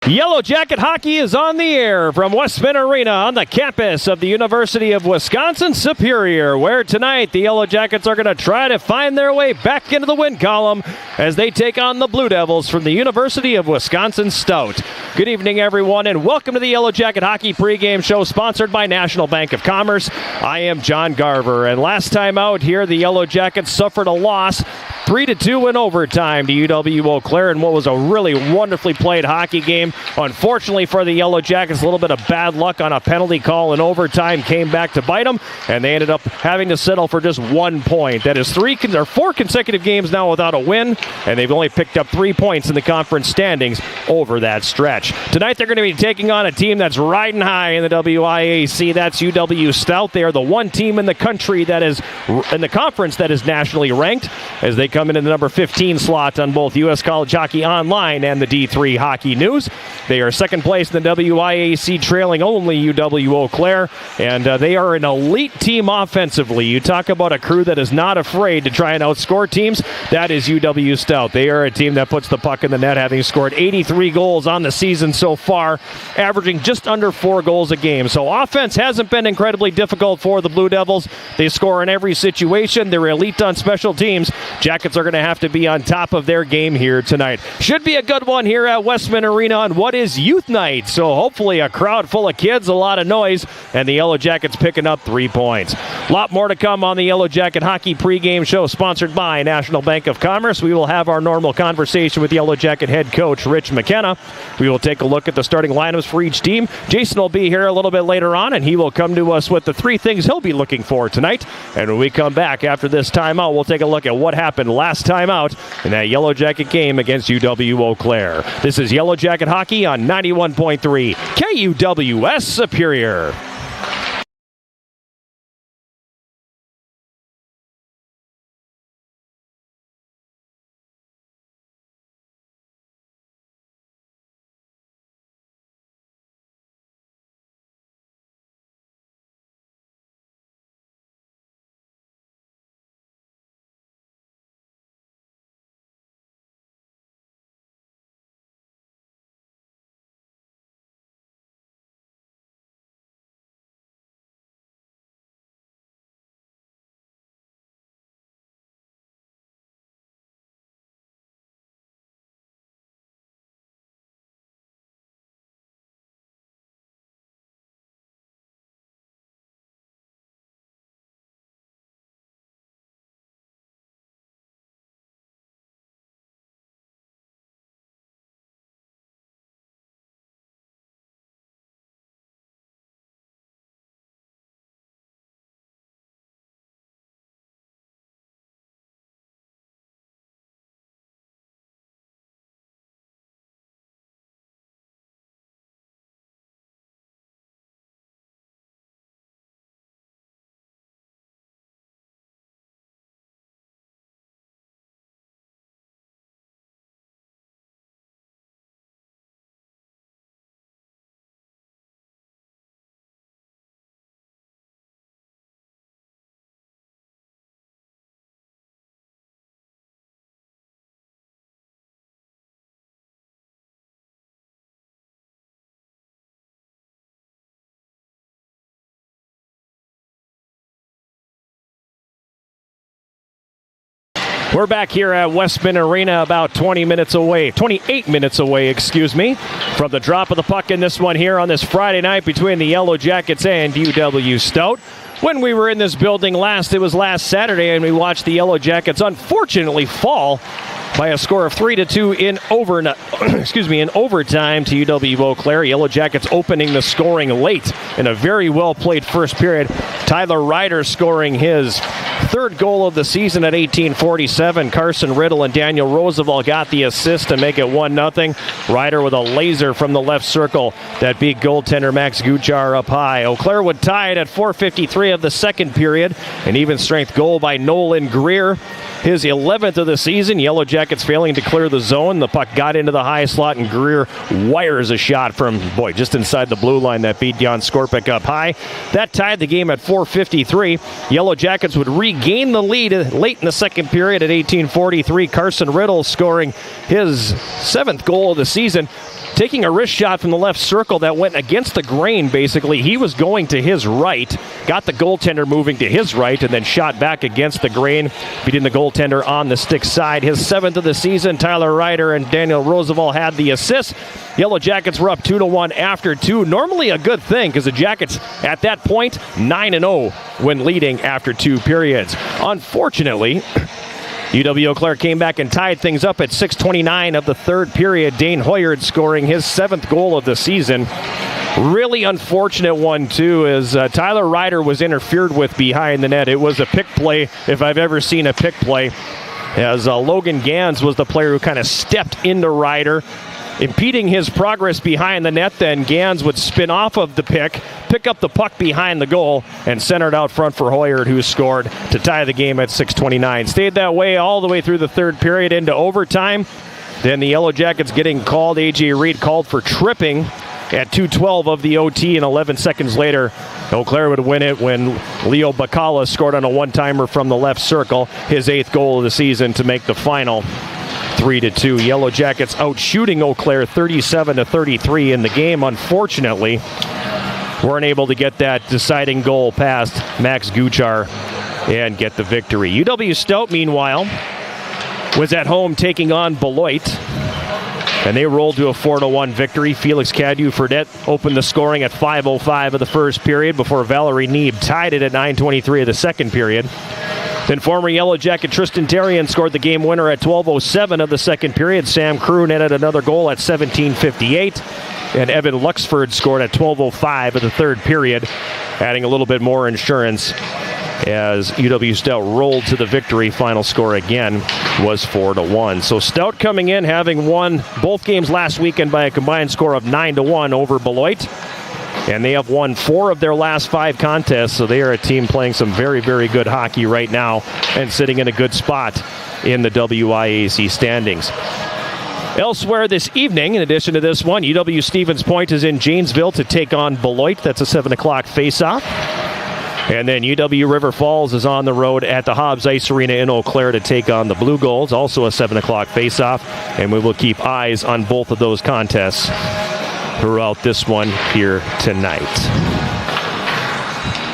Yellow Jacket Hockey is on the air from Westman Arena on the campus of the University of Wisconsin-Superior, where tonight the Yellow Jackets are going to try to find their way back into the win column as they take on the Blue Devils from the University of Wisconsin-Stout. Good evening, everyone, and welcome to the Yellow Jacket Hockey pregame show sponsored by National Bank of Commerce. I am John Garver, and last time out here, the Yellow Jackets suffered a loss 3-2 in overtime to UW-Eau Claire in what was a really wonderfully played hockey game. Unfortunately for the Yellow Jackets, a little bit of bad luck on a penalty call in overtime came back to bite them, and they ended up having to settle for just 1 point. That is four consecutive games now without a win, and they've only picked up 3 points in the conference standings over that stretch. Tonight they're going to be taking on a team that's riding high in the WIAC. That's UW-Stout. They are the one team in the country that is in the conference that is nationally ranked, as they come in the number 15 slot on both U.S. College Hockey Online and the D3 Hockey News. They are second place in the WIAC, trailing only UW-Eau Claire, and they are an elite team offensively. You talk about a crew that is not afraid to try and outscore teams. That is UW-Stout. They are a team that puts the puck in the net, having scored 83 goals on the season so far, averaging just under 4 goals a game. So offense hasn't been incredibly difficult for the Blue Devils. They score in every situation. They're elite on special teams. Jackets are going to have to be on top of their game here tonight. Should be a good one here at Westman Arena on what is youth night. So hopefully a crowd full of kids, a lot of noise, and the Yellow Jackets picking up 3 points. A lot more to come on the Yellow Jacket Hockey pregame show sponsored by National Bank of Commerce. We will have our normal conversation with Yellow Jacket head coach Rich McKenna. We will take a look at the starting lineups for each team. Jason will be here a little bit later on, and he will come to us with the 3 things he'll be looking for tonight. And when we come back after this timeout, we'll take a look at what happened last time out in that Yellow Jacket game against UW-Eau Claire. This is Yellow Jacket Hockey on 91.3 KUWS Superior. We're back here at Westman Arena, about 28 minutes away, from the drop of the puck in this one here on this Friday night between the Yellow Jackets and UW-Stout. When we were in this building last, it was last Saturday, and we watched the Yellow Jackets unfortunately fall by a score of 3-2 in overtime to UW-Eau Claire. Yellow Jackets opening the scoring late in a very well-played first period. Tyler Ryder scoring his third goal of the season at 18:47. Carson Riddle and Daniel Roosevelt got the assist to make it 1-0. Ryder with a laser from the left circle. That beat goaltender Max Guchar up high. Eau Claire would tie it at 4:53 of the second period. An even strength goal by Nolan Greer. His 11th of the season. Yellow Jackets failing to clear the zone. The puck got into the high slot, and Greer wires a shot from, just inside the blue line that beat Jan Skorpik up high. That tied the game at 4:53. Yellow Jackets would regain gained the lead late in the second period at 18:43. Carson Riddle scoring his 7th goal of the season, taking a wrist shot from the left circle that went against the grain, basically. He was going to his right, got the goaltender moving to his right, and then shot back against the grain, beating the goaltender on the stick side. His 7th of the season. Tyler Ryder and Daniel Roosevelt had the assist. Yellow Jackets were up 2-1 after 2. Normally a good thing, because the Jackets at that point 9-0 when leading after 2 periods. Unfortunately, UW-Eau Claire came back and tied things up at 6:29 of the 3rd period. Dane Hoyard scoring his 7th goal of the season. Really unfortunate one, too, as Tyler Ryder was interfered with behind the net. It was a pick play, if I've ever seen a pick play, as Logan Gans was the player who kind of stepped into Ryder, impeding his progress behind the net. Then Gans would spin off of the pick up the puck behind the goal, and center it out front for Hoyard, who scored to tie the game at 6:29. Stayed that way all the way through the 3rd period into overtime. Then the Yellow Jackets getting called. A.J. Reed called for tripping at 2:12 of the OT, and 11 seconds later, Eau Claire would win it when Leo Bacala scored on a one-timer from the left circle, his 8th goal of the season to make the final 3-2. Yellow Jackets out shooting Eau Claire 37-33 in the game. Unfortunately, weren't able to get that deciding goal past Max Guchar and get the victory. UW-Stout, meanwhile, was at home taking on Beloit, and they rolled to a 4-1 victory. Felix Cadieux-Fredette opened the scoring at 5:05 of the 1st period before Valerie Neeb tied it at 9:23 of the 2nd period. Then former Yellow Jacket Tristan Therrien scored the game winner at 12:07 of the 2nd period. Sam Crew netted another goal at 17:58. And Evan Luxford scored at 12:05 of the 3rd period, adding a little bit more insurance as UW-Stout rolled to the victory. Final score again was 4-1. So Stout coming in, having won both games last weekend by a combined score of 9-1 over Beloit. And they have won 4 of their last 5 contests, so they are a team playing some very, very good hockey right now and sitting in a good spot in the WIAC standings. Elsewhere this evening, in addition to this one, UW-Stevens Point is in Janesville to take on Beloit. That's a 7 o'clock face-off. And then UW-River Falls is on the road at the Hobbs Ice Arena in Eau Claire to take on the Blue Gulls, also a 7 o'clock face-off. And we will keep eyes on both of those contests throughout this one here tonight.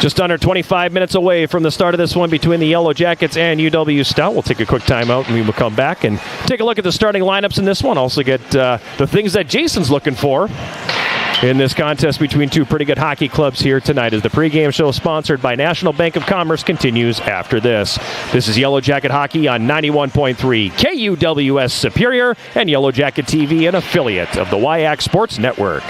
Just under 25 minutes away from the start of this one between the Yellow Jackets and UW-Stout. We'll take a quick timeout and we will come back and take a look at the starting lineups in this one. Also get the things that Jason's looking for in this contest between 2 pretty good hockey clubs here tonight, as the pregame show sponsored by National Bank of Commerce continues after this. This is Yellow Jacket Hockey on 91.3 KUWS Superior and Yellow Jacket TV, an affiliate of the WIAC Sports Network.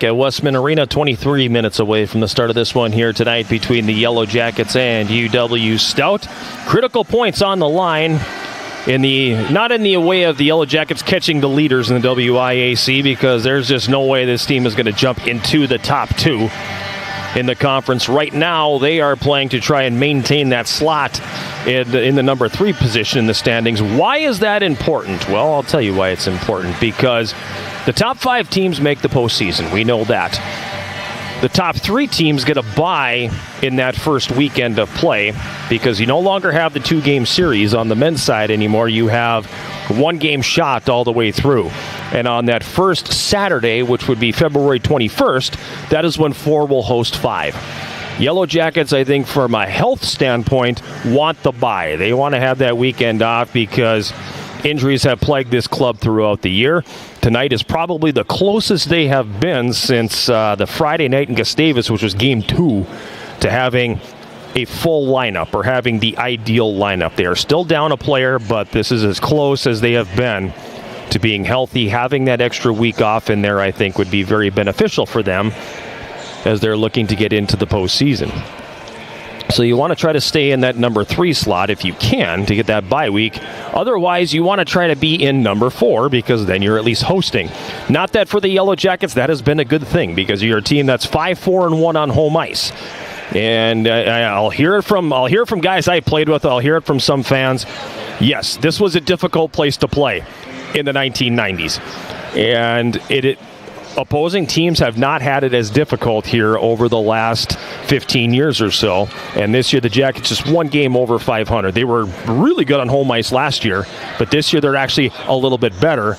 At Westman Arena, 23 minutes away from the start of this one here tonight between the Yellow Jackets and UW-Stout. Critical points on the line, not in the way of the Yellow Jackets catching the leaders in the WIAC, because there's just no way this team is going to jump into the top 2 in the conference. Right now, they are playing to try and maintain that slot in the number 3 position in the standings. Why is that important? Well, I'll tell you why it's important. Because the top 5 teams make the postseason. We know that. The top 3 teams get a bye in that first weekend of play because you no longer have the 2-game series on the men's side anymore. You have 1-game shot all the way through. And on that first Saturday, which would be February 21st, that is when 4 will host 5. Yellow Jackets, I think, from a health standpoint, want the bye. They want to have that weekend off because injuries have plagued this club throughout the year. Tonight is probably the closest they have been since the Friday night in Gustavus, which was Game 2, to having a full lineup or having the ideal lineup. They are still down a player, but this is as close as they have been to being healthy. Having that extra week off in there, I think, would be very beneficial for them as they're looking to get into the postseason. So you want to try to stay in that number 3 slot if you can to get that bye week. Otherwise, you want to try to be in number 4 because then you're at least hosting. Not that for the Yellow Jackets, that has been a good thing because you're a team that's 5-4-1 on home ice. And I'll hear it from guys I played with. I'll hear it from some fans. Yes, this was a difficult place to play in the 1990s. And opposing teams have not had it as difficult here over the last 15 years or so. And this year, the Jackets just 1 game over 500. They were really good on home ice last year, but this year they're actually a little bit better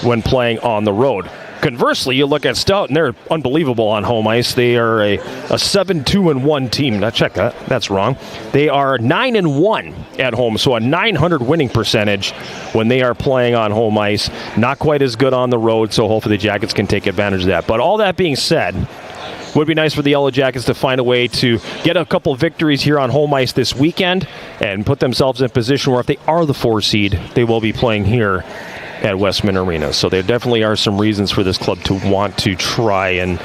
when playing on the road. Conversely, you look at Stout, and they're unbelievable on home ice. They are a 7-2-1 team. Now, check that. That's wrong. They are 9-1 at home, so a .900 winning percentage when they are playing on home ice. Not quite as good on the road, so hopefully the Jackets can take advantage of that. But all that being said, would be nice for the Yellow Jackets to find a way to get a couple victories here on home ice this weekend and put themselves in a position where if they are the 4 seed, they will be playing here at Westman Arena. So there definitely are some reasons for this club to want to try and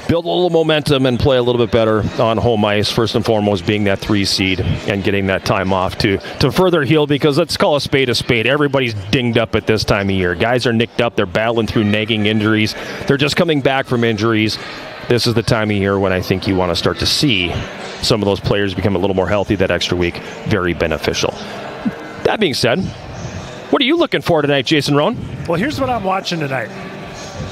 build a little momentum and play a little bit better on home ice. First and foremost being that 3 seed and getting that time off to further heal, because let's call a spade a spade. Everybody's dinged up at this time of year. Guys are nicked up. They're battling through nagging injuries. They're just coming back from injuries. This is the time of year when I think you want to start to see some of those players become a little more healthy. That extra week, very beneficial. That being said, what are you looking for tonight, Jason Roan? Well, here's what I'm watching tonight.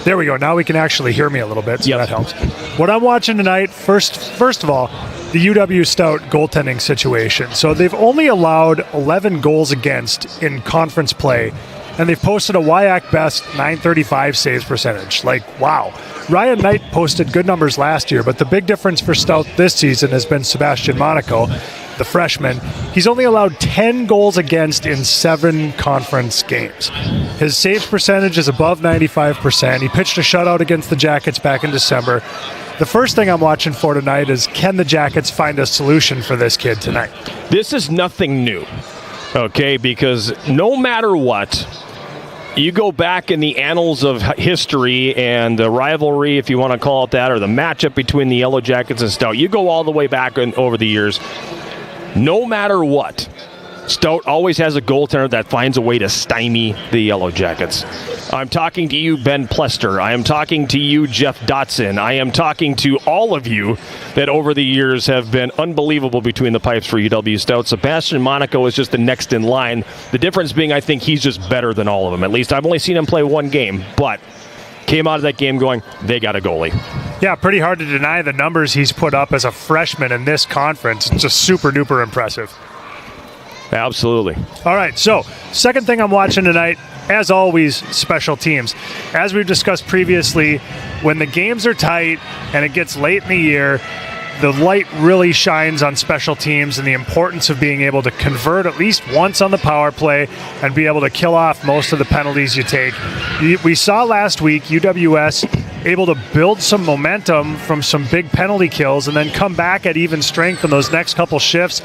There we go. Now we can actually hear me a little bit, so Yep. that helps. What I'm watching tonight, first of all, the UW-Stout goaltending situation. So they've only allowed 11 goals against in conference play, and they've posted a WIAC best .935 saves percentage. Like, wow. Ryan Knight posted good numbers last year, but the big difference for Stout this season has been Sebastian Monaco, the freshman. He's only allowed 10 goals against in 7 conference games. His saves percentage is above 95%. He pitched a shutout against the Jackets back in December. The first thing I'm watching for tonight is, can the Jackets find a solution for this kid tonight? This is nothing new, okay, because no matter what, you go back in the annals of history and the rivalry, if you want to call it that, or the matchup between the Yellow Jackets and Stout, you go all the way back over the years. No matter what, Stout always has a goaltender that finds a way to stymie the Yellow Jackets. I'm talking to you, Ben Plester. I am talking to you, Jeff Dotson. I am talking to all of you that over the years have been unbelievable between the pipes for UW-Stout. Sebastian Monaco is just the next in line. The difference being, I think he's just better than all of them. At least I've only seen him play 1 game, but came out of that game going, they got a goalie. Yeah, pretty hard to deny the numbers he's put up as a freshman in this conference. It's just super duper impressive. Absolutely. All right, so second thing I'm watching tonight, as always, special teams. As we've discussed previously, when the games are tight and it gets late in the year, the light really shines on special teams and the importance of being able to convert at least once on the power play and be able to kill off most of the penalties you take. We saw last week UWS able to build some momentum from some big penalty kills and then come back at even strength in those next couple shifts,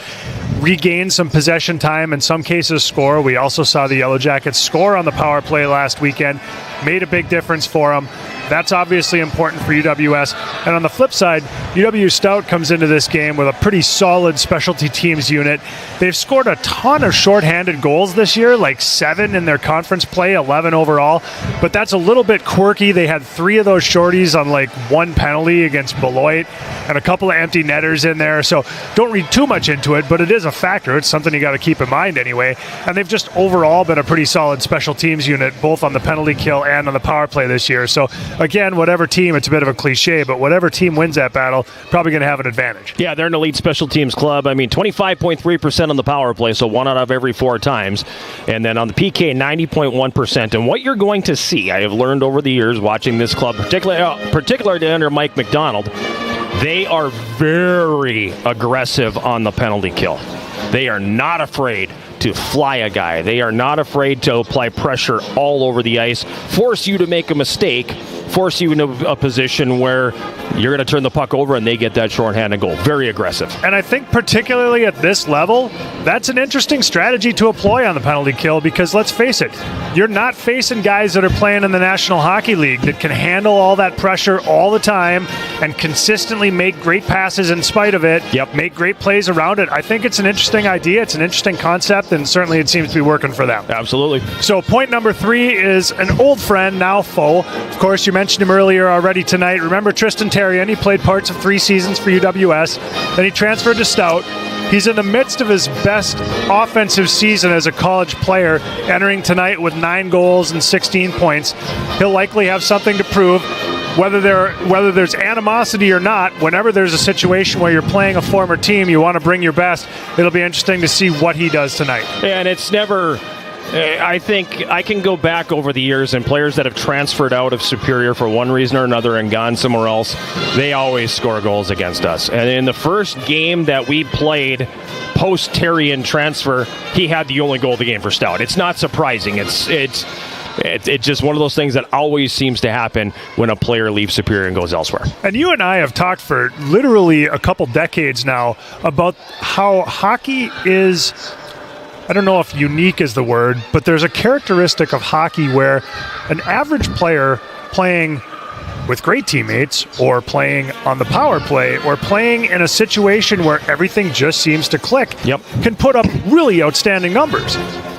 regain some possession time, in some cases score. We also saw the Yellow Jackets score on the power play last weekend, made a big difference for them. That's obviously important for UWS. And on the flip side, UW-Stout comes into this game with a pretty solid specialty teams unit. They've scored a ton of shorthanded goals this year, like 7 in their conference play, 11 overall. But that's a little bit quirky. They had 3 of those shorties on like 1 penalty against Beloit and a couple of empty netters in there. So don't read too much into it, but it is a factor. It's something you got to keep in mind anyway. And they've just overall been a pretty solid special teams unit, both on the penalty kill and on the power play this year. So again, whatever team, it's a bit of a cliche, but whatever team wins that battle, probably going to have an advantage. Yeah, they're an elite special teams club. I mean, 25.3% on the power play, so 1 out of every 4 times. And then on the PK, 90.1%. And what you're going to see, I have learned over the years watching this club, particularly under Mike McDonald, they are very aggressive on the penalty kill. They are not afraid to fly a guy. They are not afraid to apply pressure all over the ice, force you to make a mistake, force you into a position where you're going to turn the puck over and they get that shorthanded goal. Very aggressive. And I think particularly at this level, that's an interesting strategy to employ on the penalty kill because let's face it, you're not facing guys that are playing in the National Hockey League that can handle all that pressure all the time and consistently make great passes in spite of it, make great plays around it. I think it's an interesting idea. It's an interesting concept, and certainly it seems to be working for them. Absolutely. So point number 3 is an old friend, now foe. Of course, you mentioned him earlier already tonight. Remember Tristan Terrien? He played parts of 3 seasons for UW-S. Then he transferred to Stout. He's in the midst of his best offensive season as a college player, entering tonight with 9 goals and 16 points. He'll likely have something to prove. Whether there's animosity or not, whenever there's a situation where you're playing a former team, you want to bring your best, it'll be interesting to see what he does tonight. And it's never... I think I can go back over the years and players that have transferred out of Superior for one reason or another and gone somewhere else, they always score goals against us. And in the first game that we played post-Terrien transfer, he had the only goal of the game for Stout. It's not surprising. It's just one of those things that always seems to happen when a player leaves Superior and goes elsewhere. And you and I have talked for literally a couple decades now about how hockey is... I don't know if unique is the word, but there's a characteristic of hockey where an average player playing with great teammates or playing on the power play or playing in a situation where everything just seems to click can put up really outstanding numbers.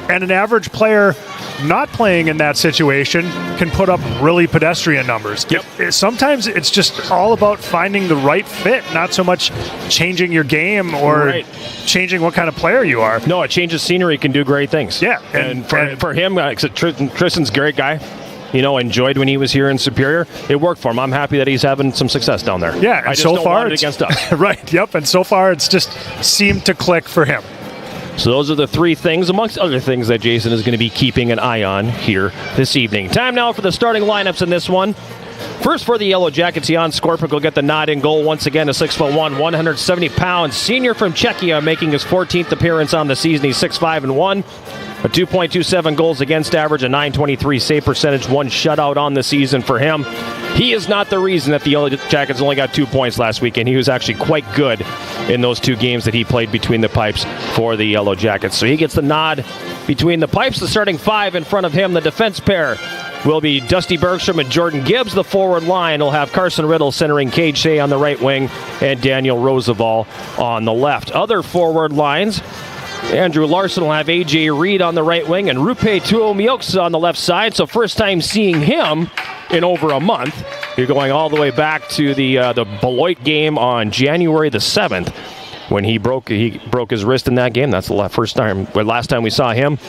And an average player not playing in that situation can put up really pedestrian numbers. Sometimes it's just all about finding the right fit, not so much changing your game or changing what kind of player you are. No, a change of scenery can do great things. Yeah. And for him, Tristan's a great guy. You know, enjoyed when he was here in Superior. It worked for him. I'm happy that he's having some success down there. Yeah, and I just so don't far want it against us. Right, and so far it's just seemed to click for him. So those are the 3 things, amongst other things, that Jason is going to be keeping an eye on here this evening. Time now for the starting lineups in this one. First for the Yellow Jackets, Jan Skorpik will get the nod in goal once again. A 6'1", 170-pound senior from Czechia making his 14th appearance on the season. He's 6'5", a 2.27 goals against average, a .923 save percentage, 1 shutout on the season for him. He is not the reason that the Yellow Jackets only got 2 points last weekend. He was actually quite good in those 2 games that he played between the pipes for the Yellow Jackets. So he gets the nod between the pipes. The starting 5 in front of him, the defense pair, will be Dusty Bergstrom and Jordan Gibbs. The forward line will have Carson Riddle centering Cage Shea on the right wing and Daniel Roosevelt on the left. Other forward lines, Andrew Larson will have A.J. Reed on the right wing and Rupe Tuomioksa on the left side. So first time seeing him in over a month. You're going all the way back to the Beloit game on January the 7th when he broke his wrist in that game. That's the last time we saw him.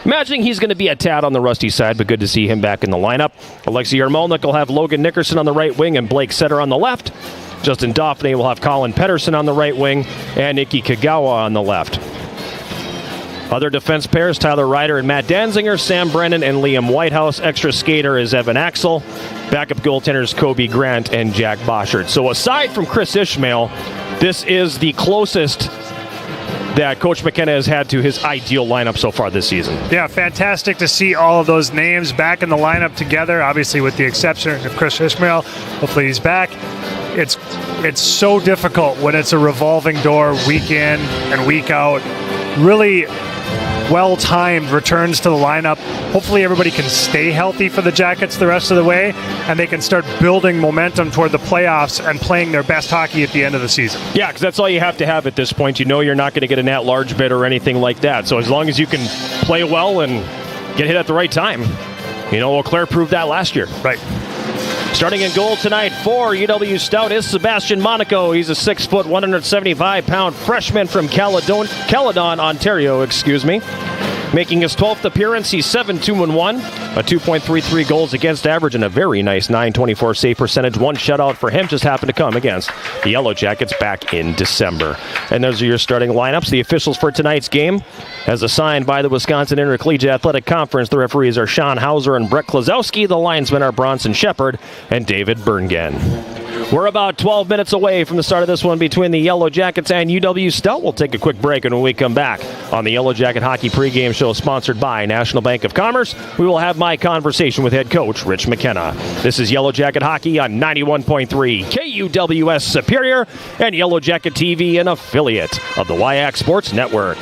Imagining he's going to be a tad on the rusty side, but good to see him back in the lineup. Alexei Yarmolnik will have Logan Nickerson on the right wing and Blake Setter on the left. Justin Dauphin will have Colin Pedersen on the right wing and Ikki Kagawa on the left. Other defense pairs, Tyler Ryder and Matt Danziger, Sam Brennan and Liam Whitehouse. Extra skater is Evan Axel. Backup goaltenders Kobe Grant and Jack Boschert. So aside from Chris Ishmael, this is the closest that Coach McKenna has had to his ideal lineup so far this season. Yeah, fantastic to see all of those names back in the lineup together, obviously with the exception of Chris Ishmael. Hopefully he's back. It's so difficult when it's a revolving door week in and week out. Really well-timed returns to the lineup. Hopefully everybody can stay healthy for the Jackets the rest of the way, and they can start building momentum toward the playoffs and playing their best hockey at the end of the season. Yeah, because that's all you have to have at this point. You know you're not going to get an at-large bid or anything like that. So as long as you can play well and get hit at the right time. You know, Eau Claire proved that last year. Right. Starting in goal tonight for UW-Stout is Sebastian Monaco. He's a 6', 175-pound freshman from Caledon, Ontario, Making his 12th appearance, he's 7-2-1, a 2.33 goals against average, and a very nice .924 save percentage. One shutout for him just happened to come against the Yellow Jackets back in December. And those are your starting lineups. The officials for tonight's game, as assigned by the Wisconsin Intercollegiate Athletic Conference, the referees are Sean Hauser and Brett Klazowski. The linesmen are Bronson Shepard and David Berngen. We're about 12 minutes away from the start of this one between the Yellow Jackets and UW-Stout. We'll take a quick break, and when we come back on the Yellow Jacket Hockey Pregame Show sponsored by National Bank of Commerce, we will have my conversation with head coach Rich McKenna. This is Yellow Jacket Hockey on 91.3 KUWS Superior and Yellow Jacket TV, an affiliate of the WIAC Sports Network.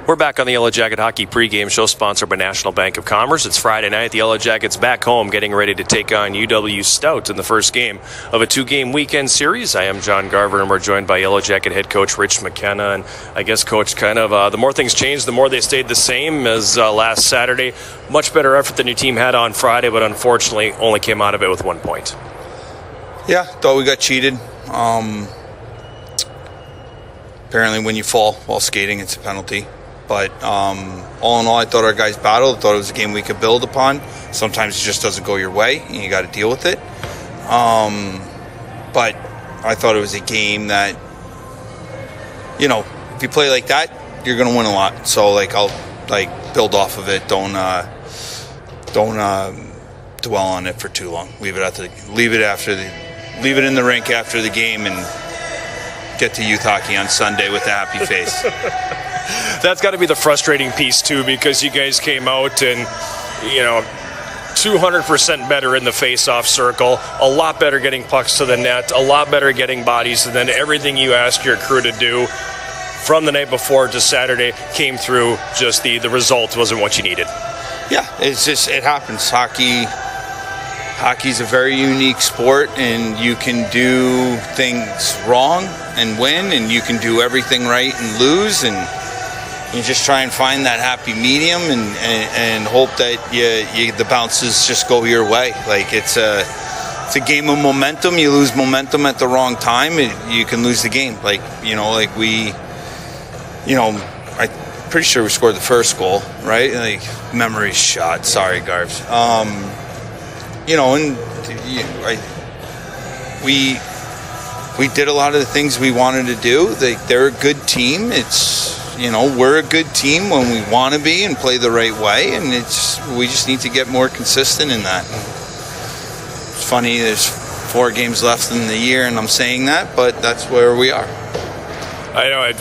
We're back on the Yellow Jacket Hockey Pregame Show, sponsored by National Bank of Commerce. It's Friday night. The Yellow Jackets back home, getting ready to take on UW-Stout in the first game of a two-game weekend series. I am John Garver, and we're joined by Yellow Jacket head coach Rich McKenna. And I guess, Coach, kind of the more things changed, the more they stayed the same as last Saturday. Much better effort than your team had on Friday, but unfortunately only came out of it with 1 point. Yeah, thought we got cheated. Apparently when you fall while skating, it's a penalty. But all in all, I thought our guys battled. I thought it was a game we could build upon. Sometimes it just doesn't go your way, and you got to deal with it. But I thought it was a game that, you know, if you play like that, you're going to win a lot. So, I'll build off of it. Don't dwell on it for too long. Leave it in the rink after the game, and get to youth hockey on Sunday with a happy face. That's got to be the frustrating piece, too, because you guys came out and, 200% better in the face-off circle, a lot better getting pucks to the net, a lot better getting bodies, and then everything you asked your crew to do from the night before to Saturday came through. Just the result wasn't what you needed. Yeah, it happens. Hockey's a very unique sport, and you can do things wrong and win, and you can do everything right and lose, and you just try and find that happy medium and hope that the bounces just go your way. It's a game of momentum. You lose momentum at the wrong time, you can lose the game. I'm pretty sure we scored the first goal, right? Memory's shot. Sorry, Garbs. We did a lot of the things we wanted to do. They're a good team. We're a good team when we want to be and play the right way, and we just need to get more consistent in that. It's funny, there's 4 games left in the year, and I'm saying that, but that's where we are. I know.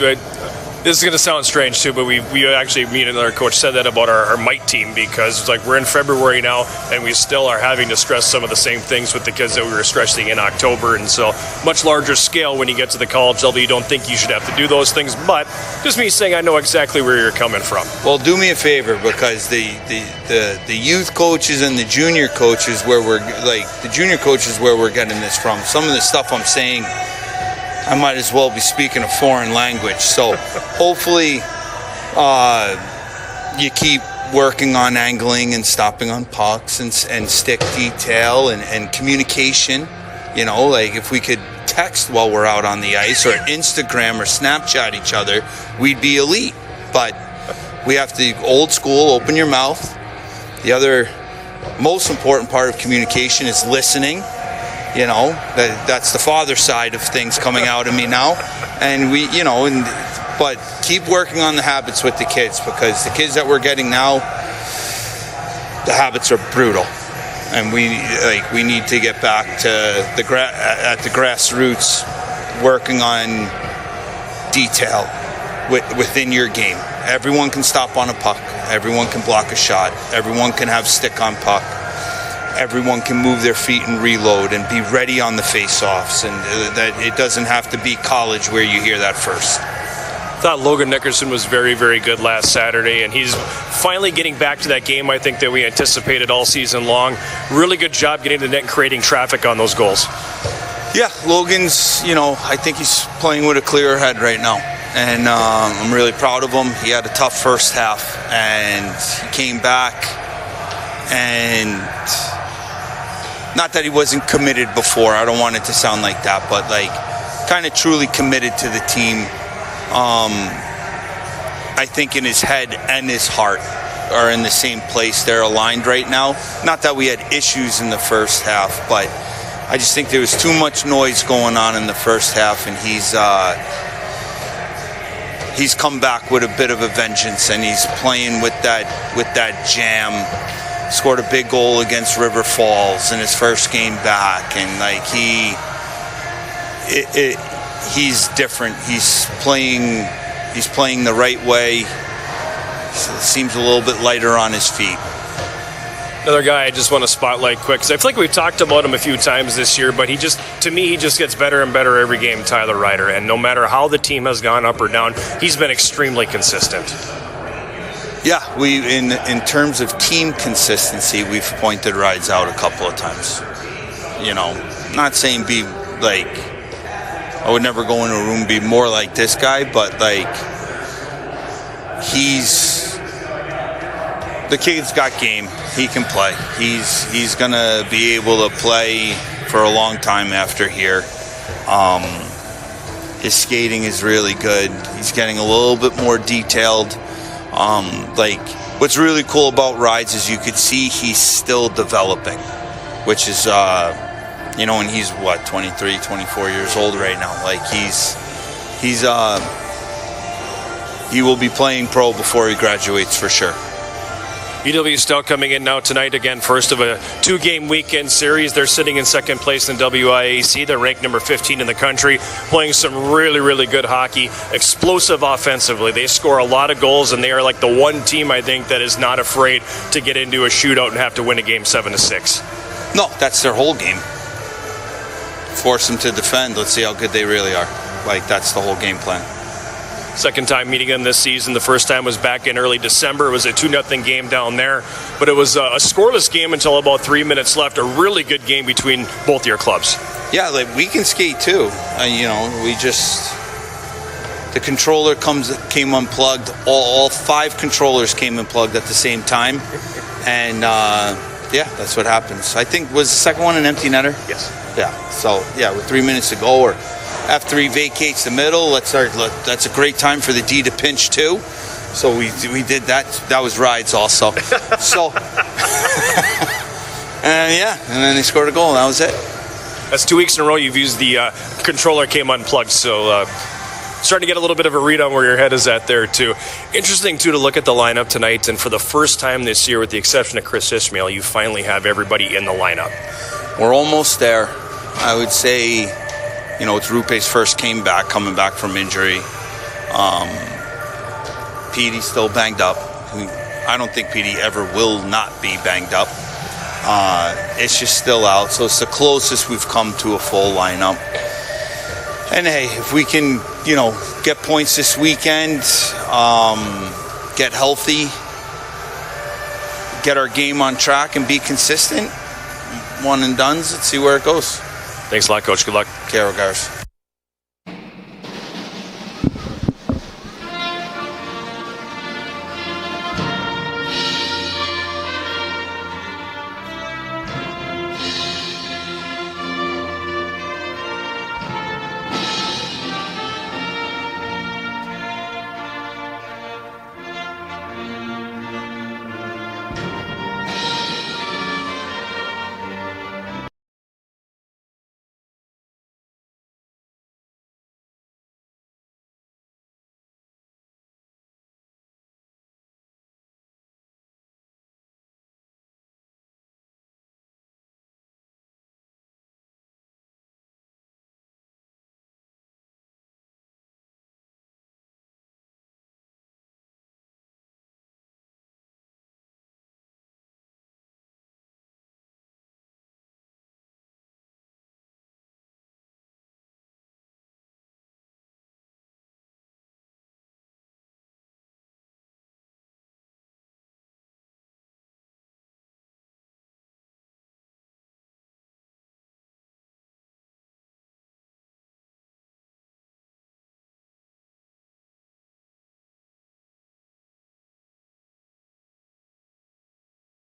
This is going to sound strange, too, but we actually, me and another coach said that about our Mike team, because it's we're in February now, and we still are having to stress some of the same things with the kids that we were stressing in October. And so much larger scale when you get to the college level, you don't think you should have to do those things. But just me saying I know exactly where you're coming from. Well, do me a favor, because the youth coaches and the junior coaches where we're getting this from. Some of the stuff I'm saying I might as well be speaking a foreign language. So hopefully you keep working on angling and stopping on pucks and stick detail and communication. You know, like if we could text while we're out on the ice or Instagram or Snapchat each other, we'd be elite. But we have to old school, open your mouth. The other most important part of communication is listening. You know, that's the father side of things coming out of me now. And but keep working on the habits with the kids, because the kids that we're getting now, the habits are brutal. And we need to get back to at the grassroots, working on detail within your game. Everyone can stop on a puck. Everyone can block a shot. Everyone can have stick on puck. Everyone can move their feet and reload and be ready on the face-offs. And that it doesn't have to be college where you hear that first. I thought Logan Nickerson was very, very good last Saturday, and he's finally getting back to that game I think that we anticipated all season long. Really good job getting to the net and creating traffic on those goals. Yeah, Logan's, I think he's playing with a clearer head right now. And I'm really proud of him. He had a tough first half, and he came back, and not that he wasn't committed before. I don't want it to sound like that, but kind of truly committed to the team. I think in his head and his heart are in the same place. They're aligned right now. Not that we had issues in the first half, but I just think there was too much noise going on in the first half, and he's come back with a bit of a vengeance, and he's playing with that jam. Scored a big goal against River Falls in his first game back, and he's different. He's playing the right way. Seems a little bit lighter on his feet. Another guy I just want to spotlight quick, because I feel like we've talked about him a few times this year, but he just gets better and better every game, Tyler Ryder. And no matter how the team has gone up or down, he's been extremely consistent. Yeah, in terms of team consistency, we've pointed Rides out a couple of times. Not saying I would never go into a room and be more like this guy, but the kid's got game. He can play. He's gonna be able to play for a long time after here. His skating is really good. He's getting a little bit more detailed. What's really cool about Rides is you could see he's still developing, which is and he's 23, 24 years old right now. He will be playing pro before he graduates for sure. UW-Stout coming in now tonight, again, first of a 2-game weekend series. They're sitting in second place in WIAC. They're ranked number 15 in the country, playing some really, really good hockey, explosive offensively. They score a lot of goals, and they are like the one team, I think, that is not afraid to get into a shootout and have to win a game 7-6. No, that's their whole game. Force them to defend. Let's see how good they really are. That's the whole game plan. Second time meeting them this season. The first time was back in early December. It was a 2-0 game down there, but it was a scoreless game until about 3 minutes left. A really good game between both your clubs. Yeah, we can skate too. The controller came unplugged. All 5 controllers came unplugged at the same time, and that's what happens. I think was the second one an empty netter. Yes. Yeah. So with 3 minutes to go, or F3 vacates the middle. That's a great time for the D to pinch too. So we did that. That was Rides also. So and then they scored a goal, and that was it. That's 2 weeks in a row you've used the controller came unplugged. So starting to get a little bit of a read on where your head is at there too. Interesting too to look at the lineup tonight, and for the first time this year, with the exception of Chris Ismail, you finally have everybody in the lineup. We're almost there. I would say, it's Rupe's first coming back from injury. Petey's still banged up. I don't think Petey ever will not be banged up. It's just still out, so it's the closest we've come to a full lineup. And hey, if we can, get points this weekend, get healthy, get our game on track, and be consistent, one and dones. Let's see where it goes. Thanks a lot, Coach. Good luck. Okay, regards.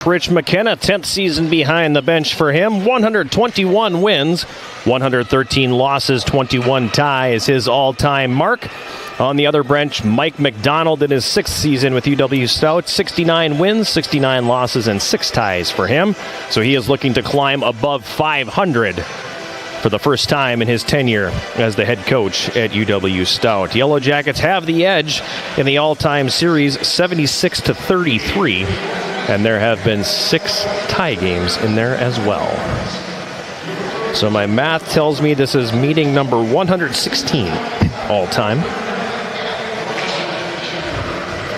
Rich McKenna, 10th season behind the bench for him. 121 wins, 113 losses, 21 ties, his all-time mark. On the other bench, Mike McDonald in his 6th season with UW-Stout. 69 wins, 69 losses, and 6 ties for him. So he is looking to climb above 500 for the first time in his tenure as the head coach at UW-Stout. Yellow Jackets have the edge in the all-time series, 76-33. And there have been 6 tie games in there as well. So my math tells me this is meeting number 116 all-time.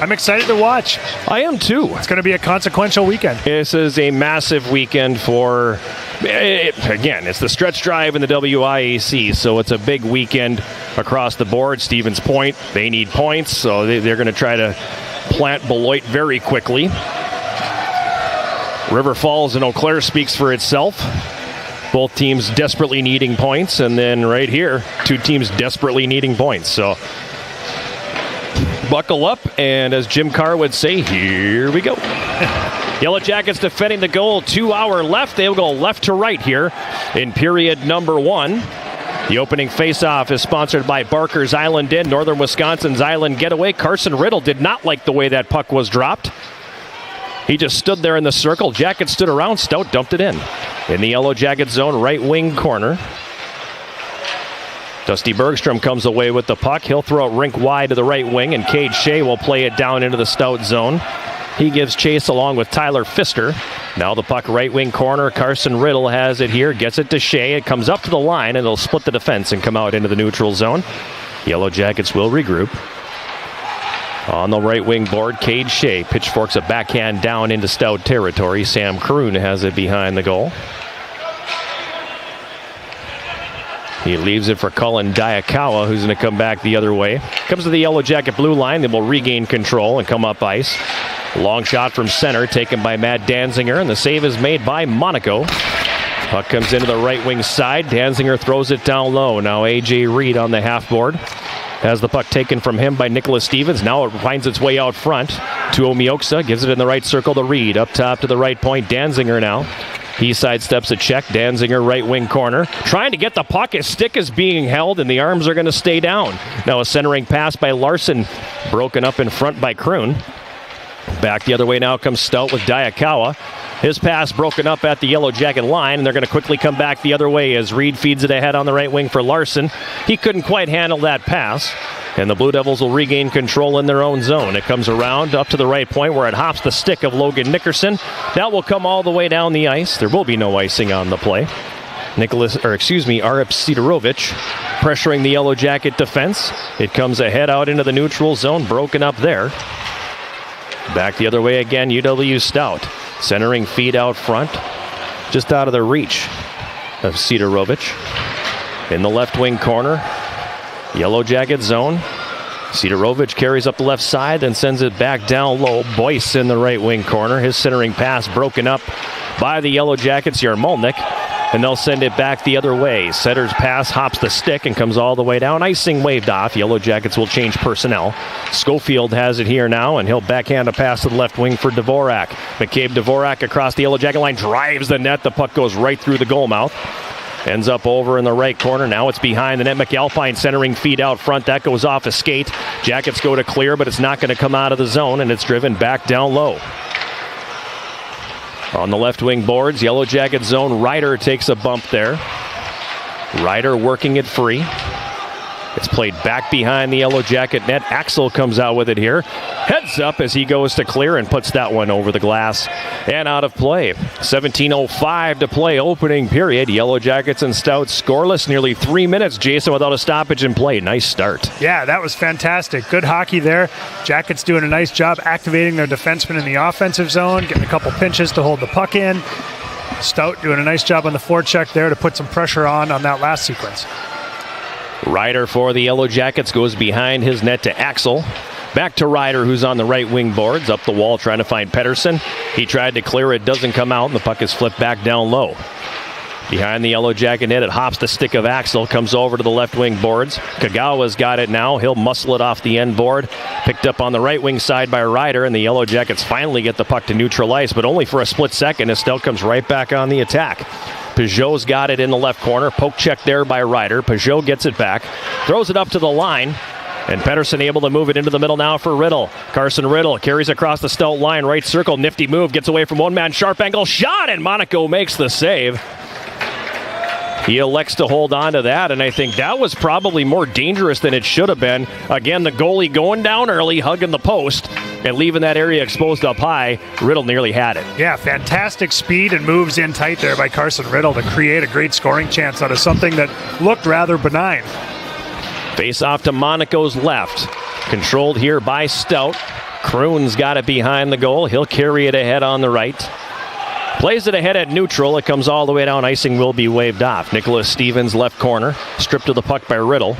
I'm excited to watch. I am too. It's going to be a consequential weekend. This is a massive weekend for, again, it's the stretch drive in the WIAC, so it's a big weekend across the board. Stevens Point, they need points, so they're going to try to plant Beloit very quickly. River Falls and Eau Claire speaks for itself. Both teams desperately needing points, and then right here, 2 teams desperately needing points. So buckle up, and as Jim Carr would say, here we go. Yellow Jackets defending the goal, 2 hour left. They'll go left to right here in period number 1. The opening faceoff is sponsored by Barker's Island Inn, Northern Wisconsin's Island Getaway. Carson Riddle did not like the way that puck was dropped. He just stood there in the circle. Jackets stood around. Stout dumped it in the Yellow Jacket zone, right wing corner. Dusty Bergstrom comes away with the puck. He'll throw it rink wide to the right wing, and Cade Shea will play it down into the Stout zone. He gives chase along with Tyler Pfister. Now the puck right wing corner. Carson Riddle has it here. Gets it to Shea. It comes up to the line, and it'll split the defense and come out into the neutral zone. Yellow Jackets will regroup. On the right wing board, Cade Shea pitchforks a backhand down into Stout territory. Sam Kroon has it behind the goal. He leaves it for Cullen Diakawa, who's going to come back the other way. Comes to the Yellow Jacket blue line. They will regain control and come up ice. Long shot from center, taken by Matt Danziger, and the save is made by Monaco. Puck comes into the right wing side. Danziger throws it down low. Now A.J. Reed on the half board. Has the puck taken from him by Nicholas Stevens. Now it finds its way out front to Omioksa. Gives it in the right circle to Reed. Up top to the right point, Danziger now. He sidesteps a check. Danziger right wing corner. Trying to get the puck. His stick is being held and the arms are going to stay down. Now a centering pass by Larson. Broken up in front by Kroon. Back the other way now comes Stout with Diakawa. His pass broken up at the Yellow Jacket line, and they're going to quickly come back the other way as Reed feeds it ahead on the right wing for Larson. He couldn't quite handle that pass, and the Blue Devils will regain control in their own zone. It comes around up to the right point where it hops the stick of Logan Nickerson. That will come all the way down the ice. There will be no icing on the play. Arip Sidorovich pressuring the Yellow Jacket defense. It comes ahead out into the neutral zone, broken up there. Back the other way again, UW-Stout. Centering feed out front, just out of the reach of Sidorovich. In the left wing corner, Yellow Jacket zone. Sidorovich carries up the left side, then sends it back down low. Boyce in the right wing corner. His centering pass broken up by the Yellow Jackets, Yarmolnik. And they'll send it back the other way. Setter's pass hops the stick and comes all the way down. Icing waved off. Yellow Jackets will change personnel. Schofield has it here now, and he'll backhand a pass to the left wing for Dvorak. McCabe Dvorak across the Yellow Jacket line, drives the net. The puck goes right through the goal mouth. Ends up over in the right corner. Now it's behind the net. McAlpine centering feed out front. That goes off a skate. Jackets go to clear, but it's not going to come out of the zone, and it's driven back down low. On the left wing boards, Yellow Jacket zone, Ryder takes a bump there. Ryder working it free. It's played back behind the Yellow Jacket net. Axel comes out with it here. Heads up as he goes to clear and puts that one over the glass and out of play. 17:05 to play, opening period. Yellow Jackets and Stout scoreless. Nearly 3 minutes, Jason, without a stoppage in play. Nice start. Yeah, that was fantastic. Good hockey there. Jackets doing a nice job activating their defensemen in the offensive zone, getting a couple pinches to hold the puck in. Stout doing a nice job on the forecheck there to put some pressure on that last sequence. Ryder for the Yellow Jackets goes behind his net to Axel. Back to Ryder, who's on the right wing boards. Up the wall trying to find Pettersson. He tried to clear it, doesn't come out, and the puck is flipped back down low. Behind the Yellow Jacket net, it hops the stick of Axel, comes over to the left wing boards. Kagawa's got it now. He'll muscle it off the end board. Picked up on the right wing side by Ryder, and the Yellow Jackets finally get the puck to neutral ice, but only for a split second as Stout comes right back on the attack. Peugeot's got it in the left corner. Poke check there by Ryder. Peugeot gets it back, throws it up to the line. And Pettersson able to move it into the middle now for Riddle. Carson Riddle carries across the Stout line, right circle, nifty move, gets away from one man, sharp angle shot, and Monaco makes the save. He elects to hold on to that, and I think that was probably more dangerous than it should have been. Again, the goalie going down early, hugging the post, and leaving that area exposed up high. Riddle nearly had it. Yeah, fantastic speed and moves in tight there by Carson Riddle to create a great scoring chance out of something that looked rather benign. Face off to Monaco's left. Controlled here by Stout. Kroon's got it behind the goal. He'll carry it ahead on the right. Plays it ahead at neutral. It comes all the way down. Icing will be waved off. Nicholas Stevens left corner. Stripped of the puck by Riddle.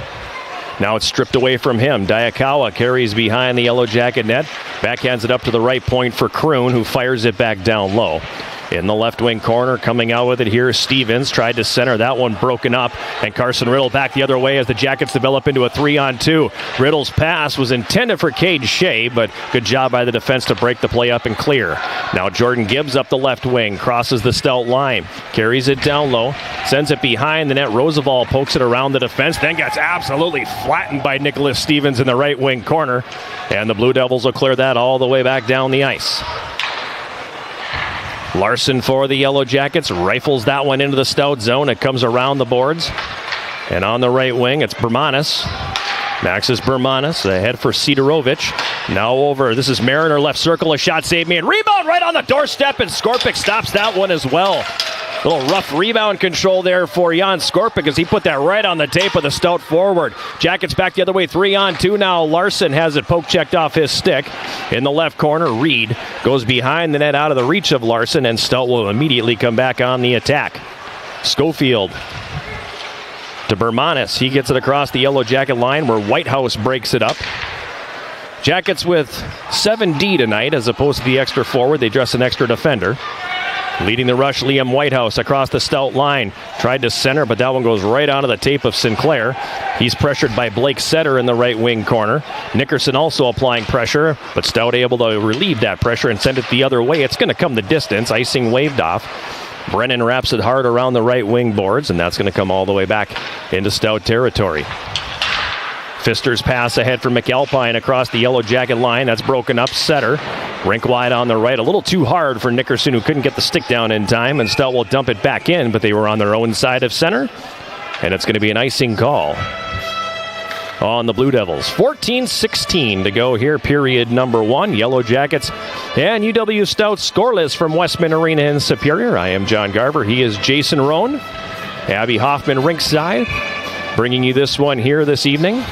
Now it's stripped away from him. Diakawa carries behind the Yellow Jacket net. Backhands it up to the right point for Kroon, who fires it back down low. In the left wing corner, coming out with it here, Stevens tried to center. That one broken up, and Carson Riddle back the other way as the Jackets develop into a 3-on-2. Riddle's pass was intended for Cade Shea, but good job by the defense to break the play up and clear. Now Jordan Gibbs up the left wing, crosses the Stout line, carries it down low, sends it behind the net. Roosevelt pokes it around the defense, then gets absolutely flattened by Nicholas Stevens in the right wing corner, and the Blue Devils will clear that all the way back down the ice. Larson for the Yellow Jackets rifles that one into the Stout zone. It comes around the boards. And on the right wing, it's Bermanis. Maxis Bermanis ahead for Sidorovic. Now over. This is Mariner left circle. A shot saved me. And rebound right on the doorstep. And Skorpic stops that one as well. Little rough rebound control there for Jan Skorpic as he put that right on the tape of the Stout forward. Jackets back the other way, 3-on-2 now. Larson has it poke checked off his stick. In the left corner, Reed goes behind the net out of the reach of Larson, and Stout will immediately come back on the attack. Schofield to Bermanis. He gets it across the Yellow Jacket line where Whitehouse breaks it up. Jackets with 7D tonight as opposed to the extra forward. They dress an extra defender. Leading the rush, Liam Whitehouse across the Stout line. Tried to center, but that one goes right onto the tape of Sinclair. He's pressured by Blake Setter in the right wing corner. Nickerson also applying pressure, but Stout able to relieve that pressure and send it the other way. It's going to come the distance. Icing waved off. Brennan wraps it hard around the right wing boards, and that's going to come all the way back into Stout territory. Pfister's pass ahead for McAlpine across the Yellow Jacket line. That's broken up. Setter. Rink wide on the right. A little too hard for Nickerson, who couldn't get the stick down in time. And Stout will dump it back in, but they were on their own side of center. And it's going to be an icing call on the Blue Devils. 14-16 to go here, period number 1. Yellow Jackets and UW-Stout scoreless from Westman Arena in Superior. I am John Garber. He is Jason Rohn. Abby Hoffman rinkside, bringing you this one here this evening.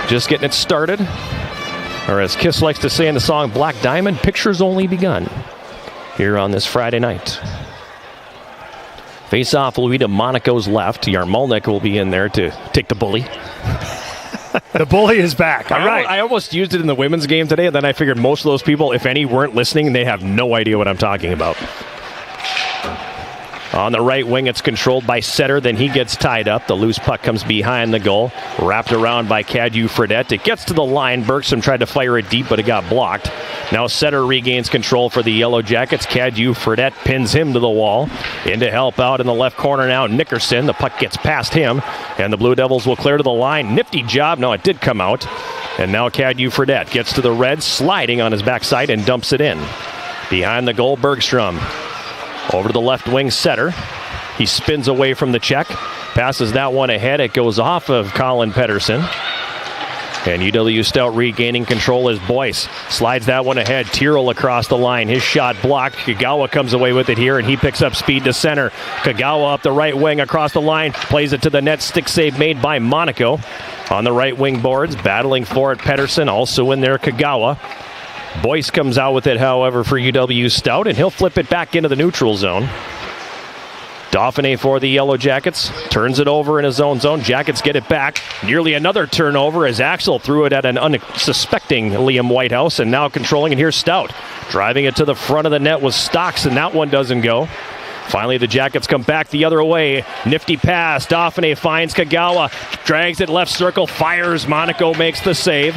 Just getting it started. Or as Kiss likes to say in the song Black Diamond, pictures only begun here on this Friday night. Face-off will be to Monaco's left. Yarmolnik will be in there to take the bully. The bully is back. All right. I almost used it in the women's game today, and then I figured most of those people, if any, weren't listening, and they have no idea what I'm talking about. On the right wing, it's controlled by Setter. Then he gets tied up. The loose puck comes behind the goal. Wrapped around by Cadieux Fredette. It gets to the line. Bergstrom tried to fire it deep, but it got blocked. Now Setter regains control for the Yellow Jackets. Cadieux Fredette pins him to the wall. In to help out in the left corner now, Nickerson. The puck gets past him, and the Blue Devils will clear to the line. Nifty job. No, it did come out. And now Cadieux Fredette gets to the Reds, sliding on his backside and dumps it in. Behind the goal, Bergstrom. Over to the left wing, Setter. He spins away from the check. Passes that one ahead. It goes off of Colin Pettersson. And UW-Stout regaining control as Boyce slides that one ahead. Tyrrell across the line. His shot blocked. Kagawa comes away with it here, and he picks up speed to center. Kagawa up the right wing across the line. Plays it to the net. Stick save made by Monaco. On the right wing boards. Battling for it, Pettersson. Also in there, Kagawa. Boyce comes out with it, however, for UW-Stout, and he'll flip it back into the neutral zone. Dauphiné for the Yellow Jackets. Turns it over in his own zone. Jackets get it back. Nearly another turnover as Axel threw it at an unsuspecting Liam Whitehouse, and now controlling it. Here's Stout. Driving it to the front of the net with Stocks, and that one doesn't go. Finally, the Jackets come back the other way. Nifty pass. Dauphin finds Kagawa. Drags it left circle. Fires. Monaco makes the save.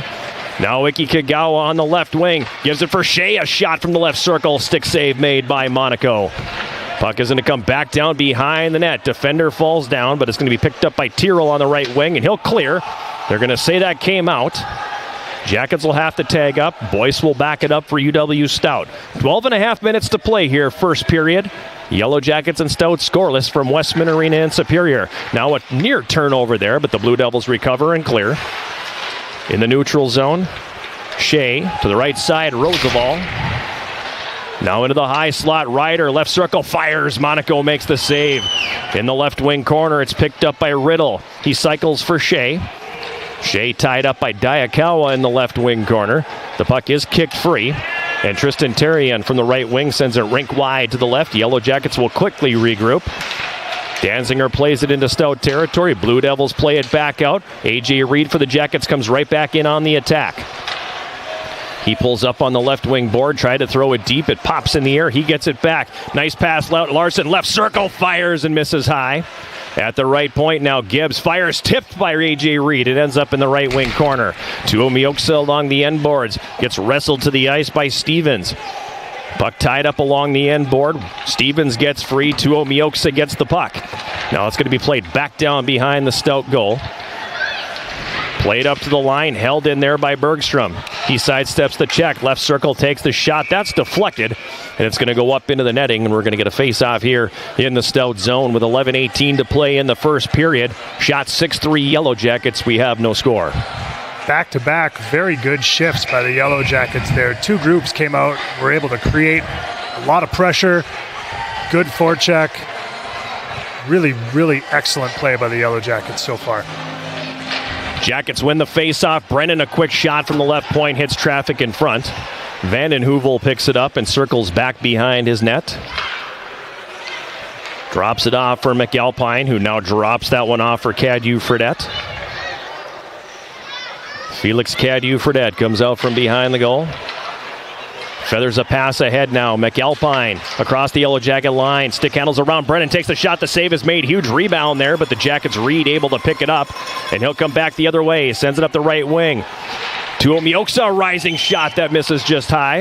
Now Iki Kagawa on the left wing. Gives it for Shea. A shot from the left circle. Stick save made by Monaco. Puck is going to come back down behind the net. Defender falls down, but it's going to be picked up by Tyrrell on the right wing, and he'll clear. They're going to say that came out. Jackets will have to tag up. Boyce will back it up for UW-Stout. 12.5 minutes to play here, first period. Yellow Jackets and Stout scoreless from Westman Arena in Superior. Now a near turnover there, but the Blue Devils recover and clear. In the neutral zone, Shea to the right side, Roosevelt. Now into the high slot, Ryder, left circle, fires. Monaco makes the save. In the left wing corner, it's picked up by Riddle. He cycles for Shea. Shea tied up by Diakawa in the left wing corner. The puck is kicked free. And Tristan Terrien from the right wing sends it rink wide to the left. Yellow Jackets will quickly regroup. Danziger plays it into Stout territory. Blue Devils play it back out. A.J. Reed for the Jackets comes right back in on the attack. He pulls up on the left wing board, tried to throw it deep. It pops in the air. He gets it back. Nice pass. Larson left circle, fires and misses high. At the right point now, Gibbs fires, tipped by A.J. Reed. It ends up in the right wing corner. Tuomioxa along the end boards. Gets wrestled to the ice by Stevens. Puck tied up along the end board. Stevens gets free. Tuomioxa gets the puck. Now it's going to be played back down behind the Stout goal. Played up to the line, held in there by Bergstrom. He sidesteps the check. Left circle takes the shot. That's deflected, and it's going to go up into the netting, and we're going to get a face-off here in the Stout zone with 11:18 to play in the first period. Shot 6-3 Yellow Jackets. We have no score. Back-to-back, very good shifts by the Yellow Jackets there. Two groups came out, were able to create a lot of pressure. Good forecheck. Really, really excellent play by the Yellow Jackets so far. Jackets win the face-off. Brennan, a quick shot from the left point, hits traffic in front. Vanden Heuvel picks it up and circles back behind his net. Drops it off for McAlpine, who now drops that one off for Cadieux-Fredette. Felix Cadieux-Fredette comes out from behind the goal. Feathers a pass ahead now. McAlpine across the Yellow Jacket line. Stick handles around. Brennan takes the shot. The save is made. Huge rebound there, but the Jackets Reed able to pick it up. And he'll come back the other way. Sends it up the right wing. Tuomioxa, a rising shot that misses just high.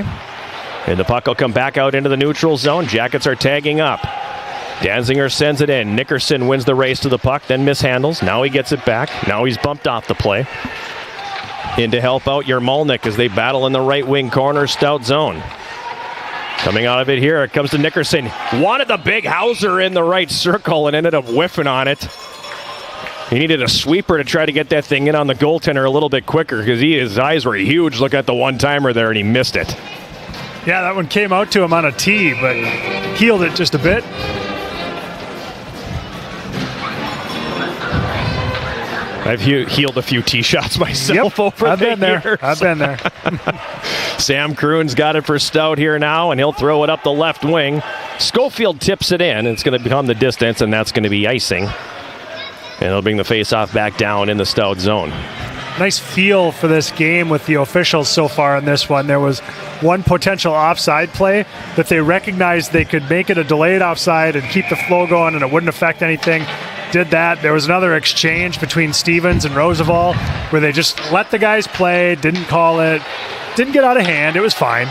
And the puck will come back out into the neutral zone. Jackets are tagging up. Danziger sends it in. Nickerson wins the race to the puck, then mishandles. Now he gets it back. Now he's bumped off the play. In to help out Yermolnik as they battle in the right wing corner Stout zone. Coming out of it here, it comes to Nickerson. Wanted the big Hauser in the right circle and ended up whiffing on it. He needed a sweeper to try to get that thing in on the goaltender a little bit quicker because his eyes were huge looking at the one-timer there and he missed it. Yeah, that one came out to him on a tee, but healed it just a bit. I've healed a few tee shots myself over I've been years. there. I've been there. Sam Kroon's got it for Stout here now, and he'll throw it up the left wing. Schofield tips it in. It's going to become the distance, and that's going to be icing. And it'll bring the faceoff back down in the Stout zone. Nice feel for this game with the officials so far in this one. There was one potential offside play that they recognized they could make it a delayed offside and keep the flow going, and it wouldn't affect anything. Did that. There was another exchange between Stevens and Roosevelt where they just let the guys play, didn't call it, didn't get out of hand. It was fine.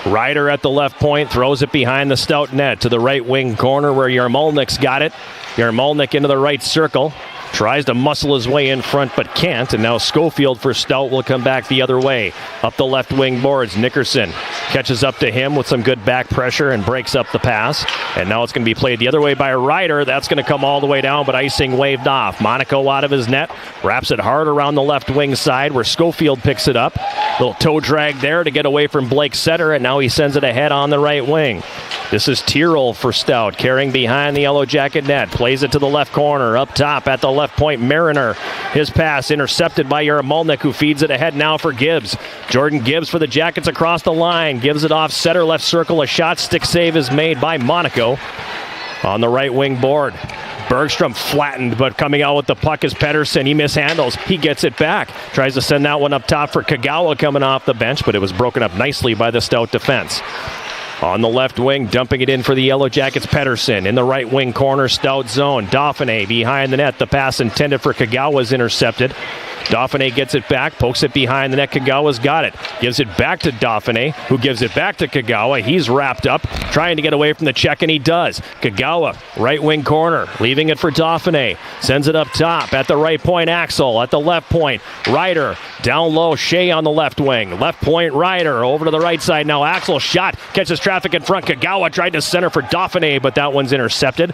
Ryder at the left point throws it behind the Stout net to the right wing corner where Yermolnik's got it. Yermolnik into the right circle. Tries to muscle his way in front but can't, and now Schofield for Stout will come back the other way. Up the left wing boards, Nickerson catches up to him with some good back pressure and breaks up the pass. And now it's going to be played the other way by Ryder. That's going to come all the way down, but icing waved off. Monaco out of his net, wraps it hard around the left wing side where Schofield picks it up. Little toe drag there to get away from Blake Setter, and now he sends it ahead on the right wing. This is Tyrrell for Stout, carrying behind the Yellow Jacket net. Plays it to the left corner, up top at the left point, Mariner. His pass intercepted by Yermolnik, who feeds it ahead now for Gibbs. Jordan Gibbs for the Jackets across the line. Gives it off Setter, left circle. A shot stick save is made by Monaco on the right wing board. Bergstrom flattened, but coming out with the puck is Pedersen. He mishandles. He gets it back. Tries to send that one up top for Kagawa coming off the bench, but it was broken up nicely by the Stout defense. On the left wing, dumping it in for the Yellow Jackets, Pettersson. In the right wing corner, Stout zone. Dauphiné behind the net. The pass intended for Kagawa is intercepted. Dauphiné gets it back, pokes it behind the net. Kagawa's got it. Gives it back to Dauphiné, who gives it back to Kagawa. He's wrapped up, trying to get away from the check, and he does. Kagawa, right wing corner, leaving it for Dauphiné. Sends it up top at the right point, Axel. At the left point, Ryder. Down low, Shea on the left wing. Left point, Ryder. Over to the right side now. Axel shot, catches traffic in front. Kagawa tried to center for Dauphiné, but that one's intercepted.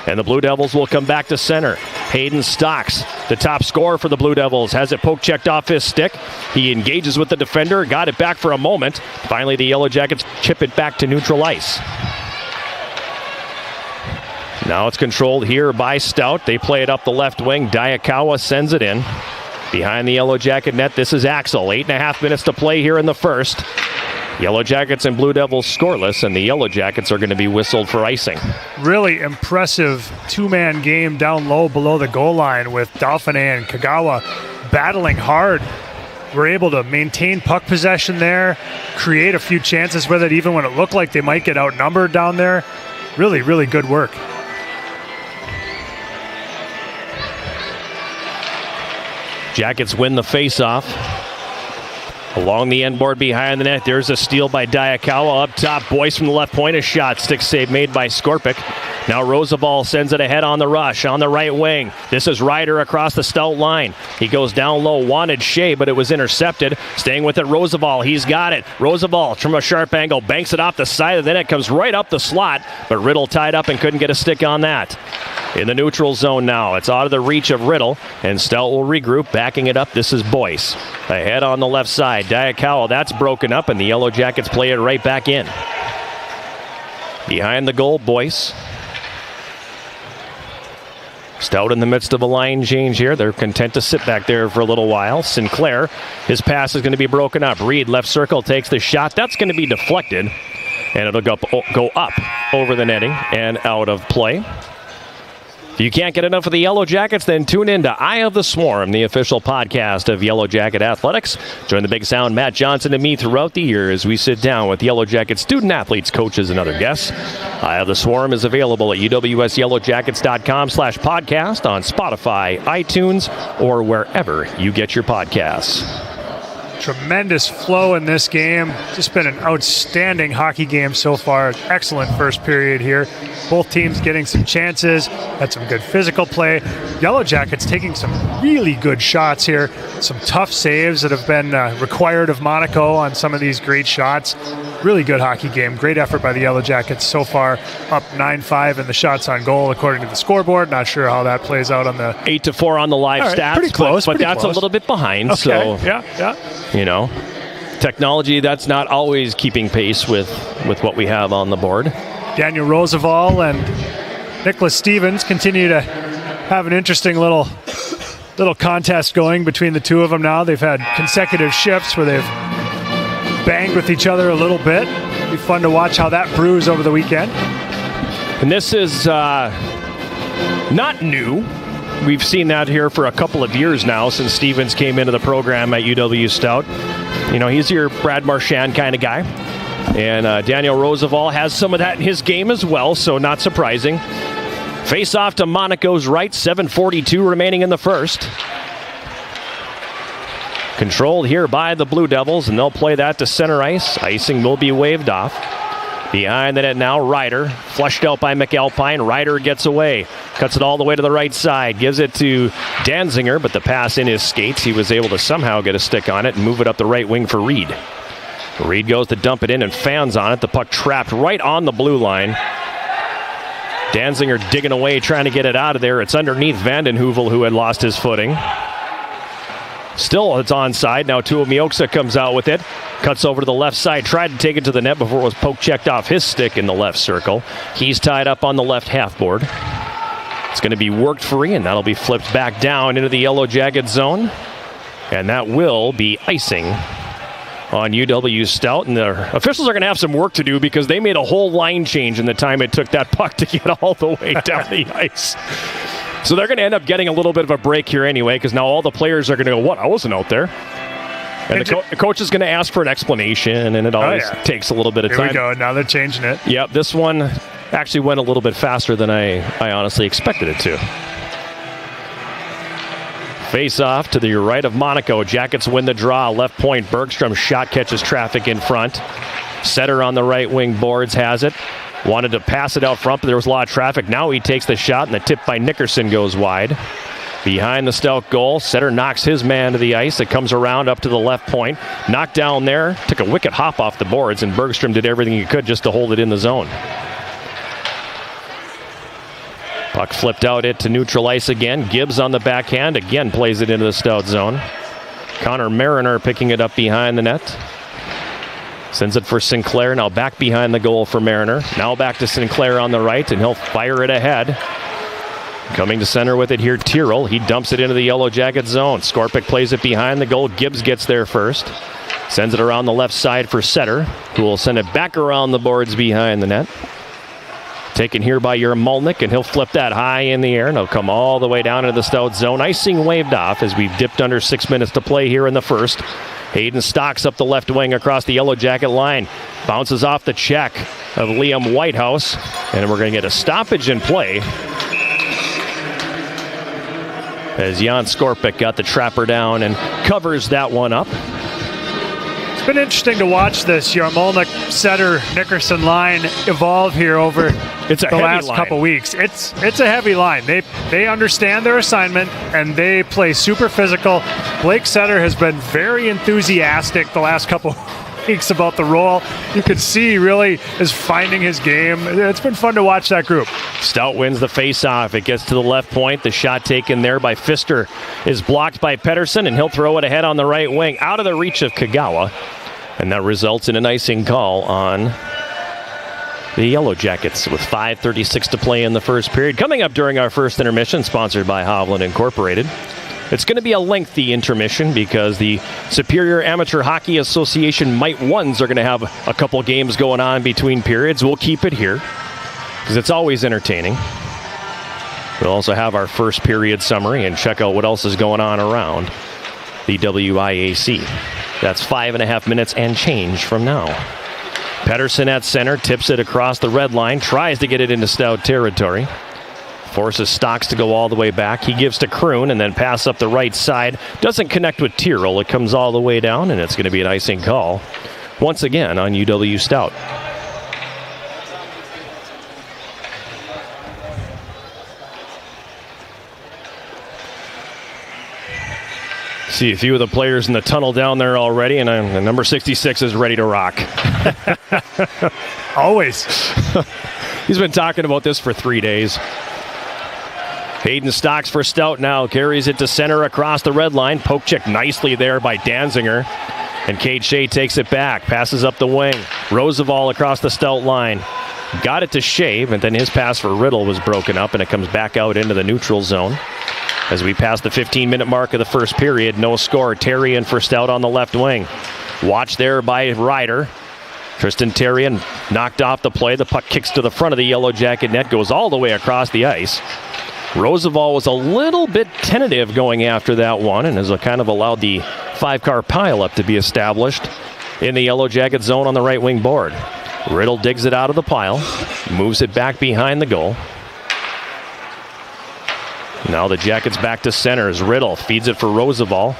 And the Blue Devils will come back to center. Hayden Stocks, the top scorer for the Blue Devils, has it poke checked off his stick. He engages with the defender, got it back for a moment. Finally, the Yellow Jackets chip it back to neutral ice. Now it's controlled here by Stout. They play it up the left wing. Diakawa sends it in. Behind the Yellow Jacket net, this is Axel. 8.5 minutes to play here in the first. Yellow Jackets and Blue Devils scoreless, and the Yellow Jackets are going to be whistled for icing. Really impressive two-man game down low below the goal line with Dauphiné and Kagawa battling hard. We're able to maintain puck possession there, create a few chances with it, even when it looked like they might get outnumbered down there. Really, really good work. Jackets win the face-off. Along the end board behind the net, there's a steal by Diakawa. Up top, Boyce from the left point, a shot. Stick save made by Skorpic. Now Roosevelt sends it ahead on the rush, on the right wing. This is Ryder across the Stout line. He goes down low, wanted Shea, but it was intercepted. Staying with it, Roosevelt. He's got it. Roosevelt from a sharp angle, banks it off the side of the net, comes right up the slot, but Riddle tied up and couldn't get a stick on that. In the neutral zone now, it's out of the reach of Riddle, and Stout will regroup, backing it up. This is Boyce. Ahead on the left side, Diakawa, that's broken up, and the Yellow Jackets play it right back in. Behind the goal, Boyce. Stout in the midst of a line change here. They're content to sit back there for a little while. Sinclair, his pass is going to be broken up. Reed, left circle, takes the shot. That's going to be deflected, and it'll go up over the netting and out of play. If you can't get enough of the Yellow Jackets, then tune in to Eye of the Swarm, the official podcast of Yellow Jacket Athletics. Join the Big Sound, Matt Johnson, and me throughout the year as we sit down with Yellow Jacket student athletes, coaches, and other guests. Eye of the Swarm is available at uwsyellowjackets.com/podcast on Spotify, iTunes, or wherever you get your podcasts. Tremendous flow in this game. Just been an outstanding hockey game so far. Excellent first period here. Both teams getting some chances. Had some good physical play. Yellow Jackets taking some really good shots here. Some tough saves that have been required of Monaco on some of these great shots. Really good hockey game. Great effort by the Yellow Jackets so far. Up 9-5 in the shots on goal according to the scoreboard. Not sure how that plays out on the 8-4 on the live stats. Pretty close. But that's close. A little bit behind. Okay. So yeah. You know, technology, that's not always keeping pace with what we have on the board. Daniel Roosevelt and Nicholas Stevens continue to have an interesting little contest going between the two of them now. They've had consecutive shifts where they've banged with each other a little bit. It'll be fun to watch how that brews over the weekend. And this is not new. We've seen that here for a couple of years now since Stevens came into the program at UW-Stout. You know, he's your Brad Marchand kind of guy. And Daniel Roosevelt has some of that in his game as well, so not surprising. Face off to Monaco's right, 7:42 remaining in the first. Controlled here by the Blue Devils, and they'll play that to center ice. Icing will be waved off. Behind the net now, Ryder, flushed out by McAlpine. Ryder gets away, cuts it all the way to the right side, gives it to Danziger, but the pass in his skates. He was able to somehow get a stick on it and move it up the right wing for Reed. Reed goes to dump it in and fans on it. The puck trapped right on the blue line. Danziger digging away, trying to get it out of there. It's underneath Vandenheuvel, who had lost his footing. Still, it's onside. Now Tuomioxa comes out with it. Cuts over to the left side. Tried to take it to the net before it was poke checked off his stick in the left circle. He's tied up on the left half board. It's going to be worked free, and that'll be flipped back down into the Yellow Jacket zone. And that will be icing on UW-Stout. And the officials are going to have some work to do because they made a whole line change in the time it took that puck to get all the way down the ice. So they're going to end up getting a little bit of a break here anyway, because now all the players are going to go, what? I wasn't out there. And the coach is going to ask for an explanation, and it always takes a little bit of time. Here we go. Now they're changing it. Yep, this one actually went a little bit faster than I honestly expected it to. Face off to the right of Monaco. Jackets win the draw. Left point, Bergstrom shot catches traffic in front. Setter on the right wing boards has it. Wanted to pass it out front, but there was a lot of traffic. Now he takes the shot, and the tip by Nickerson goes wide. Behind the Stout goal, Setter knocks his man to the ice. It comes around up to the left point. Knocked down there, took a wicked hop off the boards, and Bergstrom did everything he could just to hold it in the zone. Puck flipped out it to neutral ice again. Gibbs on the backhand, again plays it into the Stout zone. Connor Mariner picking it up behind the net. Sends it for Sinclair, now back behind the goal for Mariner. Now back to Sinclair on the right, and he'll fire it ahead. Coming to center with it here, Tyrrell. He dumps it into the Yellow Jacket zone. Skorpic plays it behind the goal. Gibbs gets there first. Sends it around the left side for Setter, who will send it back around the boards behind the net. Taken here by Yermolnik, and he'll flip that high in the air, and he'll come all the way down into the Stout zone. Icing waved off as we've dipped under 6 minutes to play here in the first. Hayden Stocks up the left wing across the Yellow Jacket line. Bounces off the check of Liam Whitehouse, and we're going to get a stoppage in play as Jan Skorpic got the trapper down and covers that one up. It's been interesting to watch this Yermolnik, Setter, Nickerson line evolve here over the last couple weeks. It's a heavy line. They understand their assignment, and they play super physical. Blake Setter has been very enthusiastic the last couple weeks about the role. You could see really is finding his game. It's been fun to watch that group. Stout wins the face-off. It gets to the left point. The shot taken there by Pfister is blocked by Pettersson, and he'll throw it ahead on the right wing out of the reach of Kagawa. And that results in an icing call on the Yellow Jackets with 5:36 to play in the first period. Coming up during our first intermission, sponsored by Hovland Incorporated. It's going to be a lengthy intermission because the Superior Amateur Hockey Association Mite Ones are going to have a couple games going on between periods. We'll keep it here because it's always entertaining. We'll also have our first period summary and check out what else is going on around the WIAC. That's 5.5 minutes and change from now. Pettersson at center, tips it across the red line, tries to get it into Stout territory. Forces Stocks to go all the way back. He gives to Kroon and then pass up the right side. Doesn't connect with Tyrrell. It comes all the way down, and it's going to be an icing call once again on UW-Stout. See a few of the players in the tunnel down there already, and the number 66 is ready to rock. Always. He's been talking about this for 3 days. Hayden Stocks for Stout now. Carries it to center across the red line. Poke check nicely there by Danziger. And Cade Shea takes it back. Passes up the wing. Roosevelt across the Stout line. Got it to Shea, but then his pass for Riddle was broken up, and it comes back out into the neutral zone. As we pass the 15-minute mark of the first period, no score. Terrian for Stout on the left wing. Watch there by Ryder. Tristan Terrian knocked off the play. The puck kicks to the front of the Yellow Jacket net, goes all the way across the ice. Roosevelt was a little bit tentative going after that one and has kind of allowed the 5-car pileup to be established in the Yellow Jacket zone on the right wing board. Riddle digs it out of the pile, moves it back behind the goal. Now the Jackets back to center as Riddle feeds it for Roosevelt.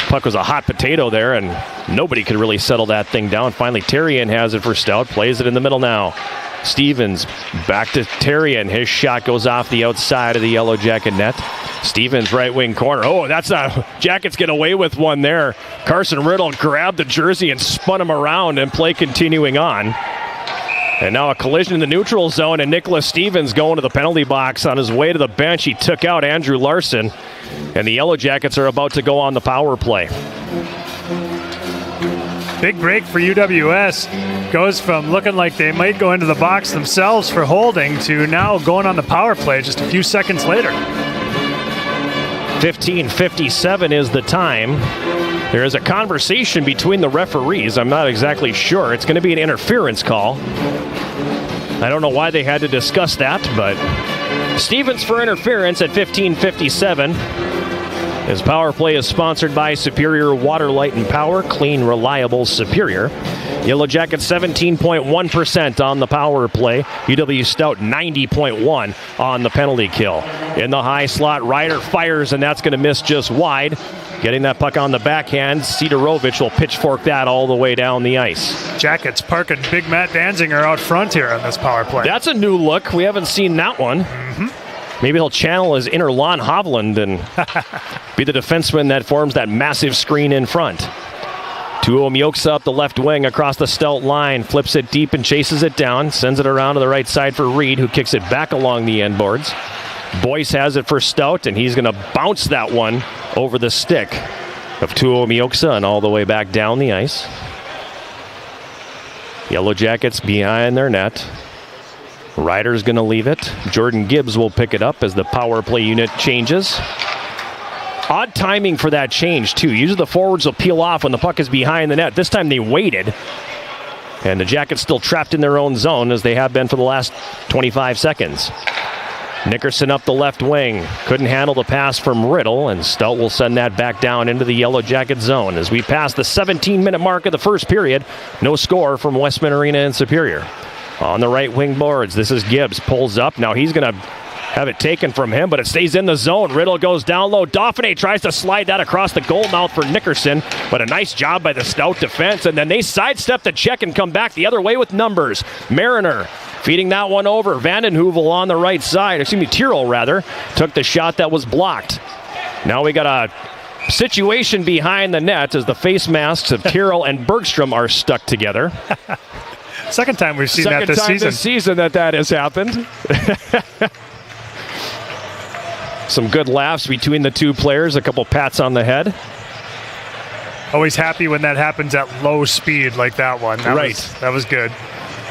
Puck was a hot potato there, and nobody could really settle that thing down. Finally, Terrian has it for Stout, plays it in the middle now. Stevens back to Terrian. His shot goes off the outside of the Yellow Jacket net. Stevens right wing corner. Oh, that's a Jackets get away with one there. Carson Riddle grabbed the jersey and spun him around, and play continuing on. And now a collision in the neutral zone, and Nicholas Stevens going to the penalty box. On his way to the bench, he took out Andrew Larson, and the Yellow Jackets are about to go on the power play. Big break for UWS. Goes from looking like they might go into the box themselves for holding to now going on the power play just a few seconds later. 15:57 is the time. There is a conversation between the referees. I'm not exactly sure. It's going to be an interference call. I don't know why they had to discuss that, but Stevens for interference at 15:57. This power play is sponsored by Superior Water, Light, and Power. Clean, reliable, Superior. Yellow Jackets 17.1% on the power play. UW-Stout 90.1 on the penalty kill. In the high slot, Ryder fires, and that's going to miss just wide. Getting that puck on the backhand, Sidorovich will pitchfork that all the way down the ice. Jackets parking Big Matt Danziger out front here on this power play. That's a new look. We haven't seen that one. Maybe he'll channel his inner Lon Hovland and be the defenseman that forms that massive screen in front. Tuomioksa up the left wing across the Stout line, flips it deep and chases it down, sends it around to the right side for Reed, who kicks it back along the end boards. Boyce has it for Stout, and he's going to bounce that one over the stick of Tuomioksa and all the way back down the ice. Yellow Jackets behind their net. Ryder's going to leave it. Jordan Gibbs will pick it up as the power play unit changes. Odd timing for that change, too. Usually the forwards will peel off when the puck is behind the net. This time they waited. And the Jackets still trapped in their own zone as they have been for the last 25 seconds. Nickerson up the left wing. Couldn't handle the pass from Riddle, and Stout will send that back down into the Yellow Jacket zone. As we pass the 17-minute mark of the first period, no score from Westman Arena and Superior. On the right wing boards, this is Gibbs. Pulls up. Now he's going to have it taken from him, but it stays in the zone. Riddle goes down low. Dauphiné tries to slide that across the goal mouth for Nickerson, but a nice job by the Stout defense, and then they sidestep the check and come back the other way with numbers. Mariner feeding that one over. Vandenheuvel on the right side, Tyrrell rather, took the shot that was blocked. Now we got a situation behind the net as the face masks of Tyrrell and Bergstrom are stuck together. Second time we've seen that this season. Second time this season that has happened. Some good laughs between the two players, a couple pats on the head. Always happy when that happens at low speed like that one. That was good.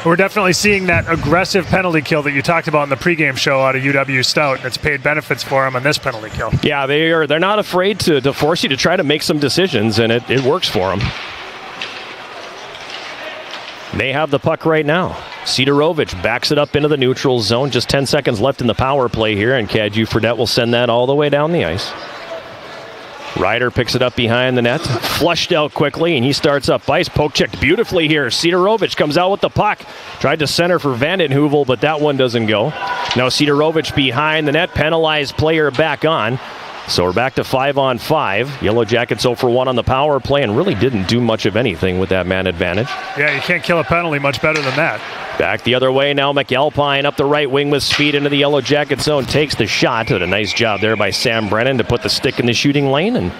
We're definitely seeing that aggressive penalty kill that you talked about in the pregame show out of UW-Stout, and it's paid benefits for them on this penalty kill. Yeah, they're not afraid to force you to try to make some decisions, and it works for them. They have the puck right now. Sidorovich backs it up into the neutral zone. Just 10 seconds left in the power play here, and Kadju Fredette will send that all the way down the ice. Ryder picks it up behind the net. Flushed out quickly, and he starts up ice. Poke checked beautifully here. Sidorovich comes out with the puck. Tried to center for Vandenheuvel, but that one doesn't go. Now Sidorovich behind the net. Penalized player back on. So we're back to 5-on-5. Yellow Jackets 0 for 1 on the power play and really didn't do much of anything with that man advantage. Yeah, you can't kill a penalty much better than that. Back the other way now. McAlpine up the right wing with speed into the Yellow Jacket zone. Takes the shot. Did a nice job there by Sam Brennan to put the stick in the shooting lane and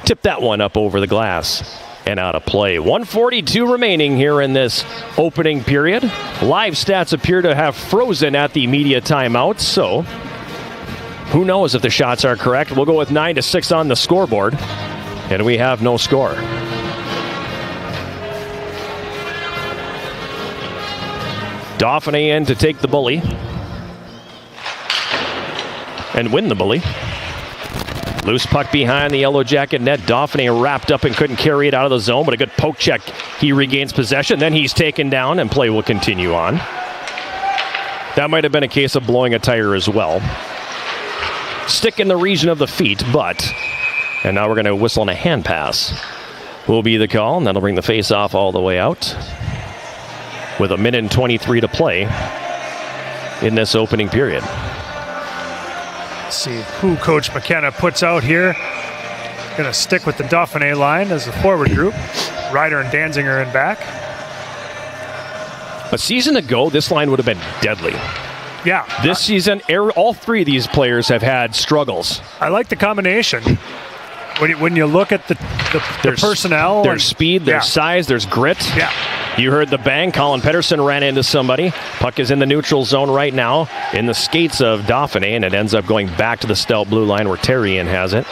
tip that one up over the glass and out of play. 1:42 remaining here in this opening period. Live stats appear to have frozen at the media timeout, so who knows if the shots are correct. We'll go with 9-6 on the scoreboard, and we have no score. Dauphiné in to take the bully and win the bully. Loose puck behind the Yellow Jacket net. Dauphiné wrapped up and couldn't carry it out of the zone, but a good poke check. He regains possession. Then he's taken down, and play will continue on. That might have been a case of blowing a tire as well. Stick in the region of the feet, and now we're going to whistle on a hand pass. Will be the call, and that'll bring the face-off all the way out with 1:23 to play in this opening period. Let's see who Coach McKenna puts out here. Going to stick with the Dauphiné line as the forward group. Ryder and Danziger in back. A season ago, this line would have been deadly. Yeah. This season, all three of these players have had struggles. I like the combination. When you look at the personnel. There's speed, there's size, there's grit. Yeah. You heard the bang. Colin Pettersson ran into somebody. Puck is in the neutral zone right now in the skates of Dauphiné, and it ends up going back to the Stout blue line where Terrien has it.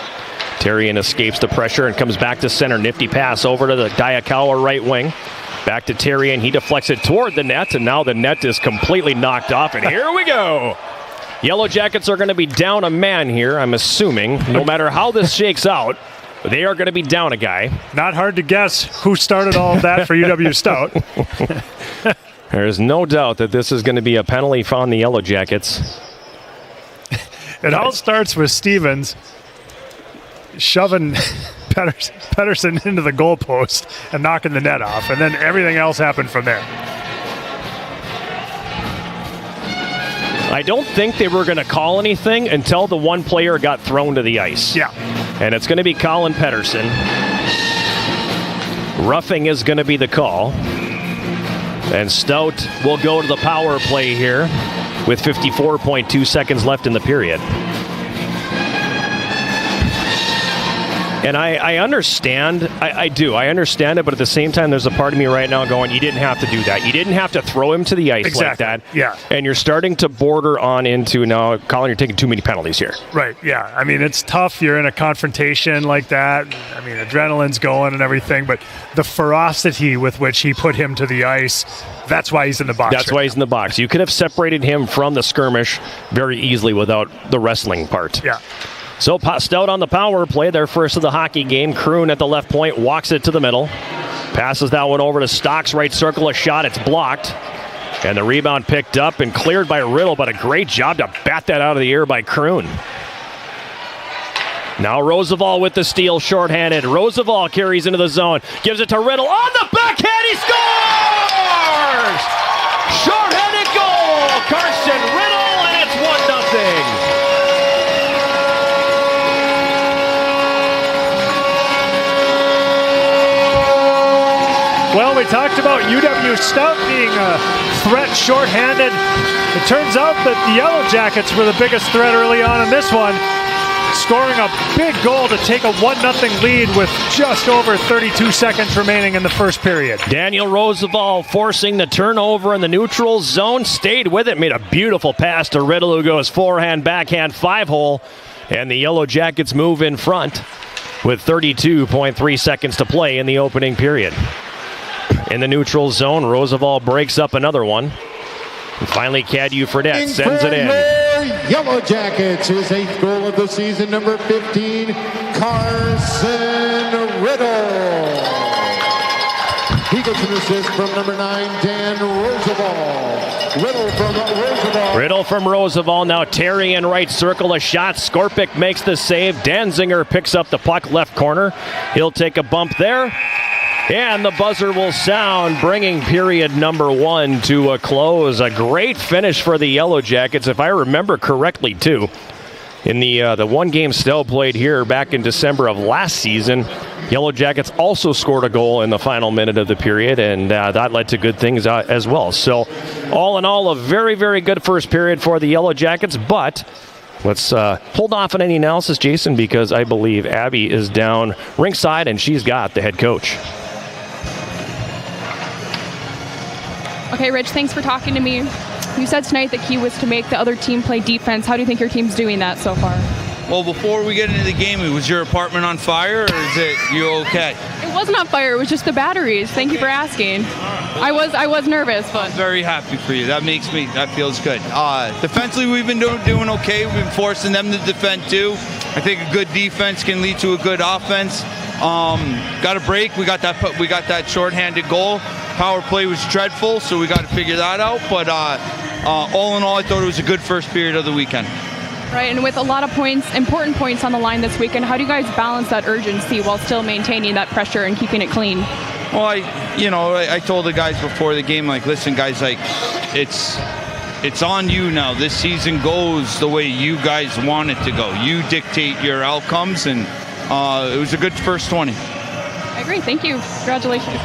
Terrien escapes the pressure and comes back to center. Nifty pass over to the Diakawa right wing. Back to Terrien. He deflects it toward the net, and now the net is completely knocked off, and here we go. Yellow Jackets are going to be down a man here, I'm assuming. No matter how this shakes out, they are going to be down a guy. Not hard to guess who started all of that for UW-Stout. There's no doubt that this is going to be a penalty on the Yellow Jackets. It all starts with Stevens shoving Pedersen into the goalpost and knocking the net off, and then everything else happened from there. I don't think they were going to call anything until the one player got thrown to the ice. Yeah. And it's going to be Colin Pedersen. Roughing is going to be the call. And Stout will go to the power play here with 54.2 seconds left in the period. And I understand, I do. I understand it, but at the same time, there's a part of me right now going, you didn't have to do that. You didn't have to throw him to the ice like that. Yeah. And you're starting to border on into, now, Colin, you're taking too many penalties here. Right, yeah. I mean, it's tough. You're in a confrontation like that. I mean, adrenaline's going and everything, but the ferocity with which he put him to the ice, that's why he's in the box. That's why he's in the box. You could have separated him from the skirmish very easily without the wrestling part. Yeah. So Stout on the power play, their first of the hockey game. Kroon at the left point, walks it to the middle. Passes that one over to Stocks, right circle, a shot, it's blocked. And the rebound picked up and cleared by Riddle, but a great job to bat that out of the air by Kroon. Now Roosevelt with the steal, shorthanded. Roosevelt carries into the zone, gives it to Riddle. On the backhand, he scores! Shorthanded goal, Carson Riddle, and it's 1-0. Well, we talked about UW-Stout being a threat shorthanded. It turns out that the Yellow Jackets were the biggest threat early on in this one, scoring a big goal to take a 1-0 lead with just over 32 seconds remaining in the first period. Daniel Roosevelt forcing the turnover in the neutral zone, stayed with it, made a beautiful pass to Riddle, who goes forehand, backhand, 5-hole, and the Yellow Jackets move in front with 32.3 seconds to play in the opening period. In the neutral zone, Roosevelt breaks up another one. And finally, Cadieux Fredette sends it in. Yellow Jackets, his 8th goal of the season, number 15, Carson Riddle. He gets an assist from number 9, Dan Roosevelt. Riddle from Roosevelt. Now Terry in right circle, a shot. Skorpic makes the save. Danziger picks up the puck left corner. He'll take a bump there. And the buzzer will sound, bringing period number 1 to a close. A great finish for the Yellow Jackets, if I remember correctly, too. In the one game Stell played here back in December of last season, Yellow Jackets also scored a goal in the final minute of the period, and that led to good things as well. So, all in all, a very, very good first period for the Yellow Jackets, but let's hold off on any analysis, Jason, because I believe Abby is down ringside, and she's got the head coach. Okay, Rich, thanks for talking to me. You said tonight the key was to make the other team play defense. How do you think your team's doing that so far? Well, before we get into the game, was your apartment on fire, or is it you okay? It wasn't on fire. It was just the batteries. Thank you for asking. I was nervous, but I'm very happy for you. That feels good. Defensively, we've been doing okay. We've been forcing them to defend too. I think a good defense can lead to a good offense. Got a break. We got that shorthanded goal. Power play was dreadful, so we got to figure that out. But all in all, I thought it was a good first period of the weekend. Right, and with a lot of points, important points on the line this weekend, how do you guys balance that urgency while still maintaining that pressure and keeping it clean? Well, I told the guys before the game, like, listen, guys, like, it's on you now. This season goes the way you guys want it to go. You dictate your outcomes, and it was a good first 20. I agree. Thank you. Congratulations.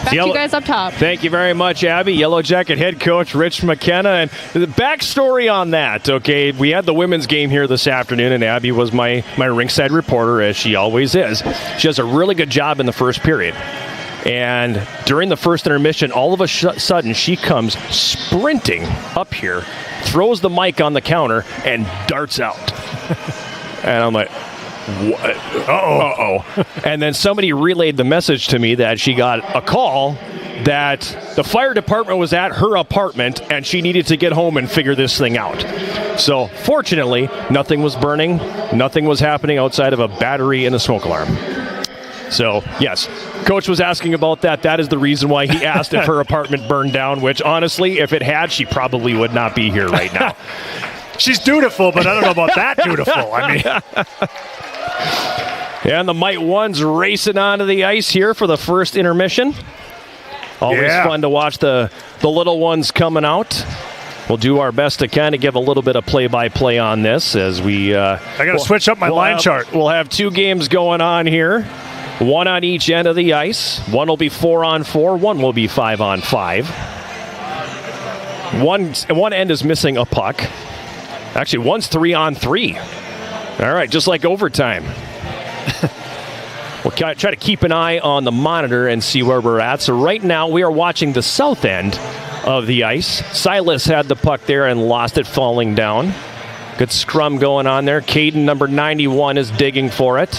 Back to you guys up top. Thank you very much, Abby. Yellow Jacket head coach Rich McKenna. And the backstory on that, okay, we had the women's game here this afternoon, and Abby was my ringside reporter, as she always is. She does a really good job in the first period. And during the first intermission, all of a sudden, she comes sprinting up here, throws the mic on the counter, and darts out. And I'm like, what? Uh-oh. And then somebody relayed the message to me that she got a call that the fire department was at her apartment and she needed to get home and figure this thing out. So fortunately, nothing was burning, nothing was happening outside of a battery and a smoke alarm. So, yes, Coach was asking about that. That is the reason why he asked if her apartment burned down, which honestly, if it had, she probably would not be here right now. She's dutiful, but I don't know about that dutiful. I mean... And the Mite Ones racing onto the ice here for the first intermission. Always fun to watch the little ones coming out. We'll do our best to kind of give a little bit of play-by-play on this as we... I got to switch up my line chart. We'll have 2 games going on here. 1 on each end of the ice. 1 will be 4-on-4. 1 will be 5-on-5. One end is missing a puck. Actually, 1's 3-on-3. All right, just like overtime. We'll try to keep an eye on the monitor and see where we're at. So right now we are watching the south end of the ice. Silas had the puck there and lost it falling down. Good scrum going on there. Caden, number 91, is digging for it.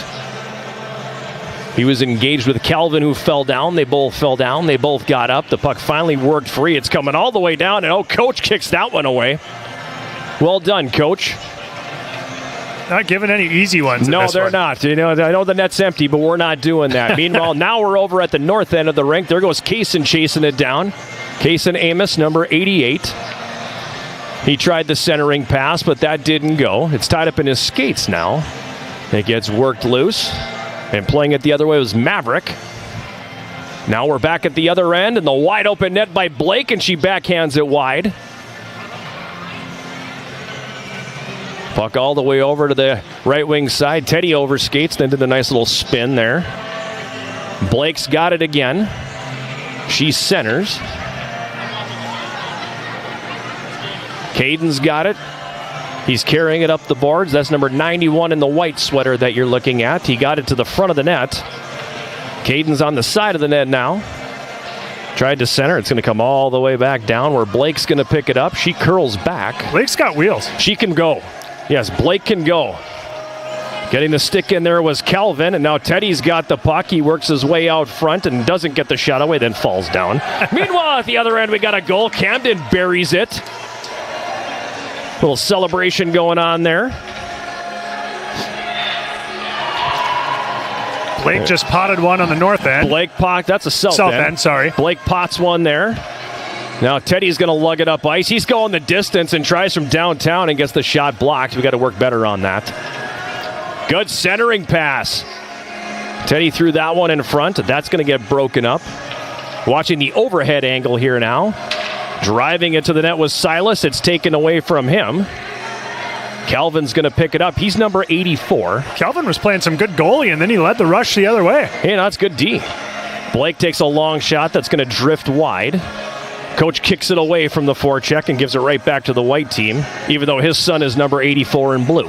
He was engaged with Calvin, who fell down. They both fell down. They both got up. The puck finally worked free. It's coming all the way down, and Coach kicks that one away. Well done, Coach. Not giving any easy ones. No, they're not. You know, I know the net's empty, but we're not doing that. Meanwhile, now we're over at the north end of the rink. There goes Kaysen chasing it down. Kaysen Amos, number 88. He tried the centering pass, but that didn't go. It's tied up in his skates now. It gets worked loose. And playing it the other way was Maverick. Now we're back at the other end, and the wide open net by Blake, and she backhands it wide. Puck all the way over to the right wing side. Teddy overskates, then did a nice little spin there. Blake's got it again. She centers. Caden's got it. He's carrying it up the boards. That's number 91 in the white sweater that you're looking at. He got it to the front of the net. Caden's on the side of the net now. Tried to center. It's going to come all the way back down where Blake's going to pick it up. She curls back. Blake's got wheels. She can go. Yes, Blake can go. Getting the stick in there was Calvin, and now Teddy's got the puck. He works his way out front and doesn't get the shot away, then falls down. Meanwhile, at the other end, we got a goal. Camden buries it. Little celebration going on there. Blake just potted one on the north end. Blake pot, that's a south end. Sorry. Blake pots one there. Now Teddy's going to lug it up ice. He's going the distance and tries from downtown and gets the shot blocked. We got to work better on that. Good centering pass. Teddy threw that one in front. That's going to get broken up. Watching the overhead angle here now. Driving it to the net was Silas. It's taken away from him. Calvin's going to pick it up. He's number 84. Calvin was playing some good goalie, and then he led the rush the other way. Hey, that's good D. Blake takes a long shot that's going to drift wide. Coach kicks it away from the forecheck and gives it right back to the white team, even though his son is number 84 in blue.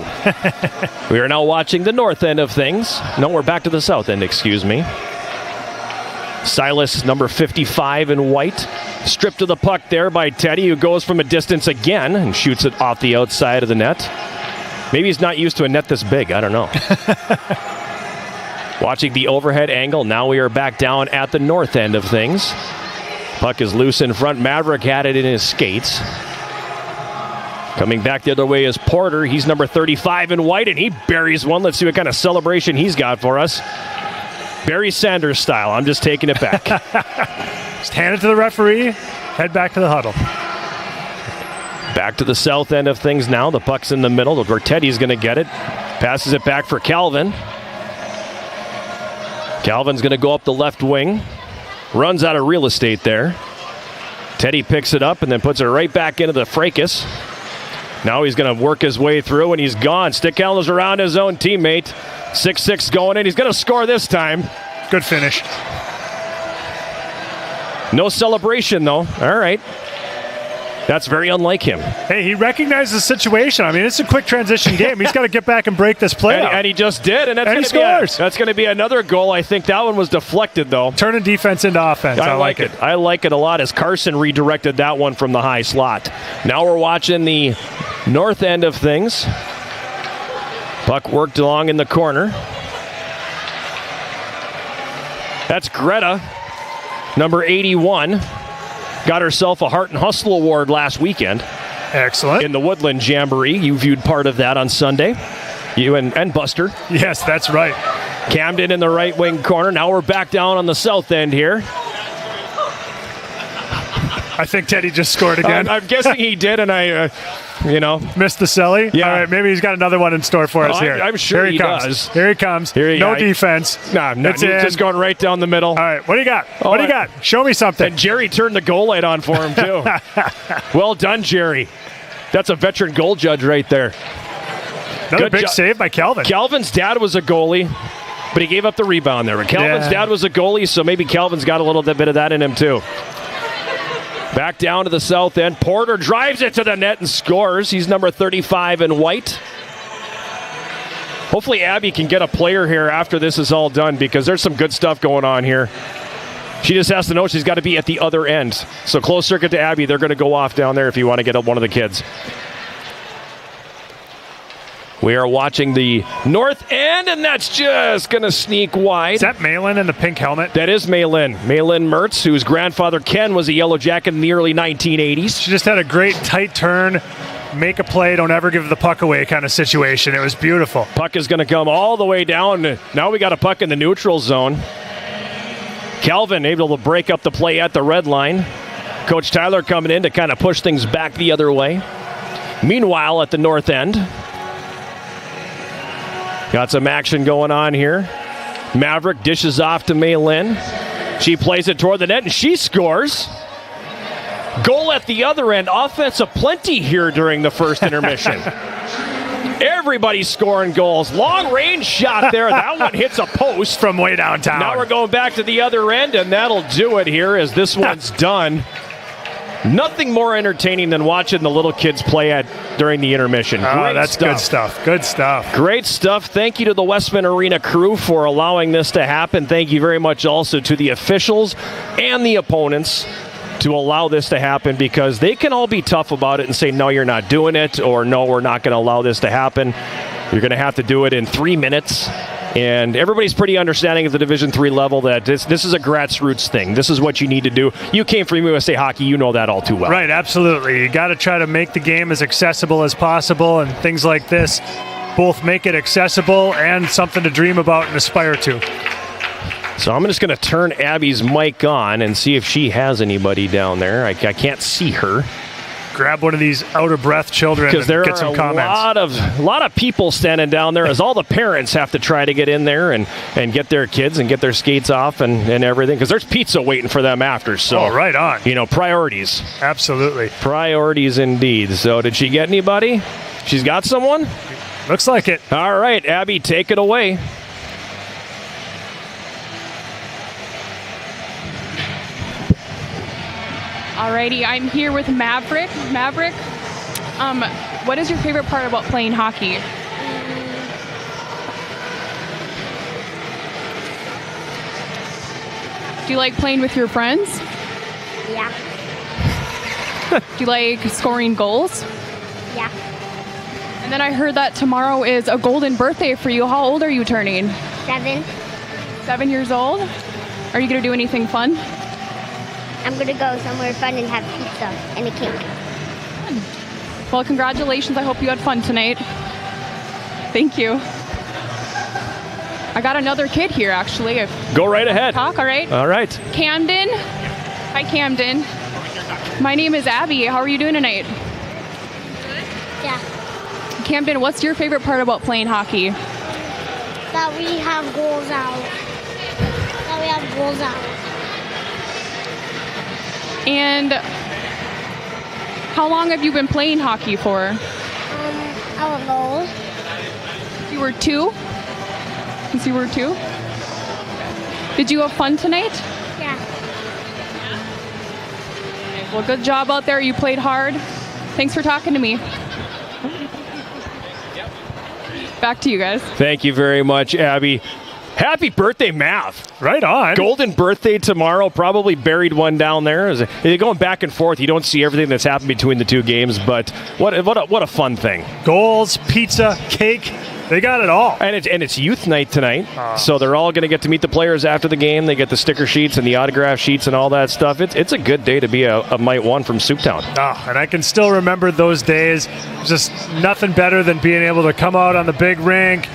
We are now watching the north end of things. No, we're back to the south end, excuse me. Silas, number 55 in white. Stripped of the puck there by Teddy, who goes from a distance again and shoots it off the outside of the net. Maybe he's not used to a net this big. I don't know. Watching the overhead angle, now we are back down at the north end of things. Puck is loose in front. Maverick had it in his skates. Coming back the other way is Porter. He's number 35 in white, and he buries one. Let's see what kind of celebration he's got for us. Barry Sanders style. I'm just taking it back. Just hand it to the referee. Head back to the huddle. Back to the south end of things now. The puck's in the middle where Teddy's going to get it. Passes it back for Calvin. Calvin's going to go up the left wing. Runs out of real estate there. Teddy picks it up and then puts it right back into the fracas. Now he's going to work his way through, and he's gone. Stickhandler's around his own teammate. 6-6 going in. He's going to score this time. Good finish. No celebration, though. All right. That's very unlike him. Hey, he recognized the situation. I mean, it's a quick transition game. He's got to get back and break this play out. And he just did. And he scores. That's going to be another goal. I think that one was deflected, though. Turning defense into offense. I like it. I like it a lot as Carson redirected that one from the high slot. Now we're watching the north end of things. Puck worked along in the corner. That's Greta, number 81. Got herself a Heart and Hustle Award last weekend. Excellent. In the Woodland Jamboree. You viewed part of that on Sunday. You and Buster. Yes, that's right. Camden in the right wing corner. Now we're back down on the south end here. I think Teddy just scored again. I'm guessing he did, and you know. Missed the celly? Yeah. All right, maybe he's got another one in store for us here. I'm sure here he comes. does. Here he comes. No defense. No, it's he's just going right down the middle. All right, what do you got? What do you got? Show me something. And Jerry turned the goal light on for him, too. Well done, Jerry. That's a veteran goal judge right there. Another big save by Calvin. Calvin's dad was a goalie, but he gave up the rebound there. But Calvin's dad was a goalie, so maybe Calvin's got a little bit of that in him, too. Back down to the south end. Porter drives it to the net and scores. He's number 35 in white. Hopefully Abby can get a player here after this is all done, because there's some good stuff going on here. She just has to know she's got to be at the other end. So close circuit to Abby. They're going to go off down there if you want to get one of the kids. We are watching the north end, and that's just going to sneak wide. Is that Malin in the pink helmet? That is Malin. Malin Mertz, whose grandfather Ken was a Yellow Jacket in the early 1980s. She just had a great tight turn, make a play, don't ever give the puck away kind of situation. It was beautiful. Puck is going to come all the way down. Now we got a puck in the neutral zone. Calvin able to break up the play at the red line. Coach Tyler coming in to kind of push things back the other way. Meanwhile, at the north end, got some action going on here. Maverick dishes off to Maylin. She plays it toward the net, and she scores. Goal at the other end. Offensive plenty here during the first intermission. Everybody's scoring goals. Long range shot there. That one hits a post from way downtown. Now we're going back to the other end, and that'll do it here as this one's done. Nothing more entertaining than watching the little kids play during the intermission. That's good stuff. Good stuff. Great stuff. Thank you to the Westman Arena crew for allowing this to happen. Thank you very much also to the officials and the opponents to allow this to happen, because they can all be tough about it and say, no, you're not doing it, or no, we're not going to allow this to happen. You're going to have to do it in 3 minutes. And everybody's pretty understanding at the Division III level that this is a grassroots thing. This is what you need to do. You came from USA Hockey. You know that all too well. Right, absolutely. You got to try to make the game as accessible as possible, and things like this both make it accessible and something to dream about and aspire to. So I'm just going to turn Abby's mic on and see if she has anybody down there. I can't see her. Grab one of these out-of-breath children and get some comments. Because there are a lot of people standing down there as all the parents have to try to get in there and get their kids and get their skates off and everything, because there's pizza waiting for them after. So, right on. Priorities. Absolutely. Priorities indeed. So did she get anybody? She's got someone? Looks like it. All right, Abby, take it away. Alrighty, I'm here with Maverick. Maverick, what is your favorite part about playing hockey? Do you like playing with your friends? Yeah. Do you like scoring goals? Yeah. And then I heard that tomorrow is a golden birthday for you. How old are you turning? 7. 7 years old? Are you going to do anything fun? I'm going to go somewhere fun and have pizza and a cake. Well, congratulations. I hope you had fun tonight. Thank you. I got another kid here, actually. Go right ahead. Talk, all right? All right. Camden. Hi, Camden. My name is Abby. How are you doing tonight? Yeah. Camden, what's your favorite part about playing hockey? That we have goals out. And how long have you been playing hockey for? I don't know. You were 2? Since you were 2? Did you have fun tonight? Yeah. Well, good job out there. You played hard. Thanks for talking to me. Back to you guys. Thank you very much, Abby. Happy birthday, Mav. Right on. Golden birthday tomorrow. Probably buried one down there. They're going back and forth. You don't see everything that's happened between the two games, but what a fun thing. Goals, pizza, cake. They got it all. And it's youth night tonight, so they're all going to get to meet the players after the game. They get the sticker sheets and the autograph sheets and all that stuff. It's a good day to be a Mite 1 from Souptown. And I can still remember those days. Just nothing better than being able to come out on the big rink,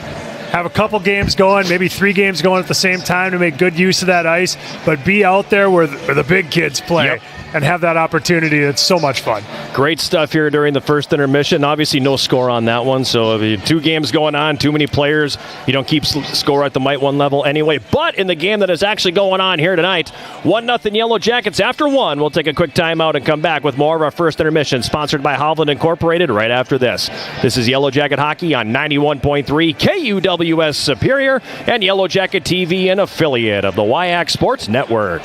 have a couple games going, maybe 3 games going at the same time to make good use of that ice, but be out there where the big kids play. Yep. and have that opportunity. It's so much fun. Great stuff here during the first intermission. Obviously, no score on that one. So, if you have 2 games going on, too many players, you don't keep score at the Mite 1 level anyway. But in the game that is actually going on here tonight, 1-0 Yellow Jackets after 1. We'll take a quick timeout and come back with more of our first intermission, sponsored by Hovland Incorporated right after this. This is Yellow Jacket Hockey on 91.3 KUWS Superior and Yellow Jacket TV, an affiliate of the WIAC Sports Network.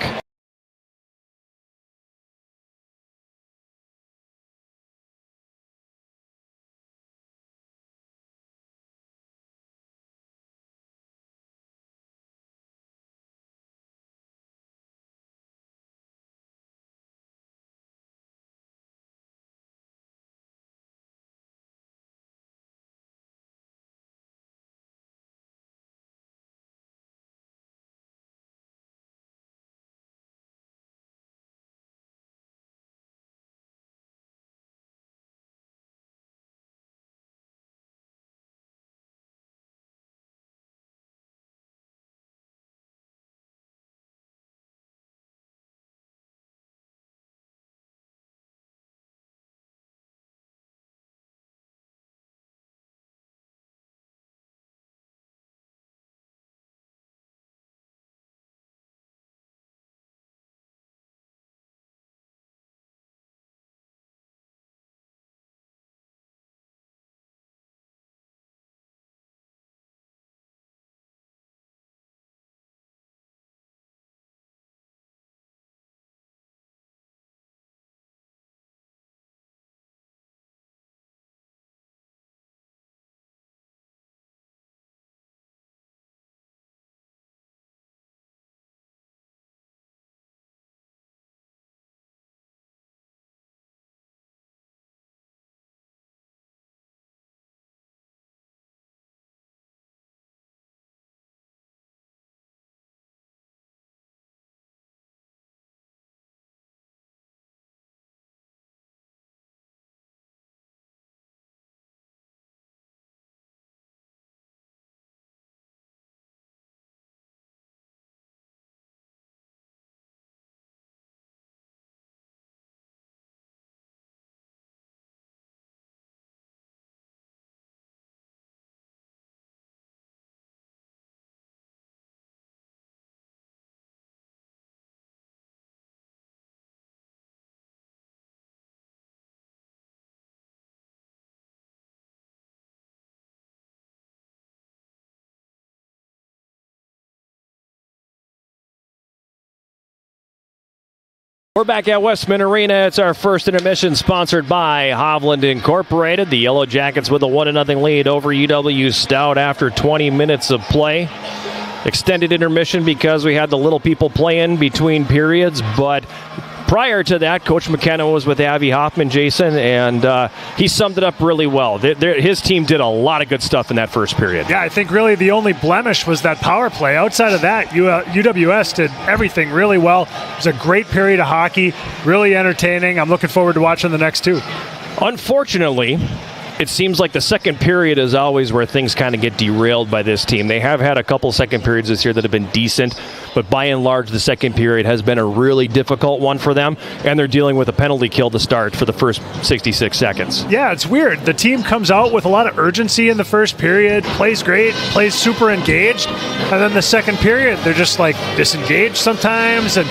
We're back at Westman Arena. It's our first intermission, sponsored by Hovland Incorporated. The Yellow Jackets with a 1-0 lead over UW-Stout after 20 minutes of play. Extended intermission because we had the little people playing between periods, but prior to that, Coach McKenna was with Avi Hoffman, Jason, and he summed it up really well. His team did a lot of good stuff in that first period. Yeah, I think really the only blemish was that power play. Outside of that, UWS did everything really well. It was a great period of hockey, really entertaining. I'm looking forward to watching the next 2. Unfortunately, it seems like the second period is always where things kind of get derailed by this team. They have had a couple second periods this year that have been decent, but by and large, the second period has been a really difficult one for them, and they're dealing with a penalty kill to start for the first 66 seconds. Yeah, it's weird. The team comes out with a lot of urgency in the first period, plays great, plays super engaged, and then the second period, they're just like disengaged sometimes, and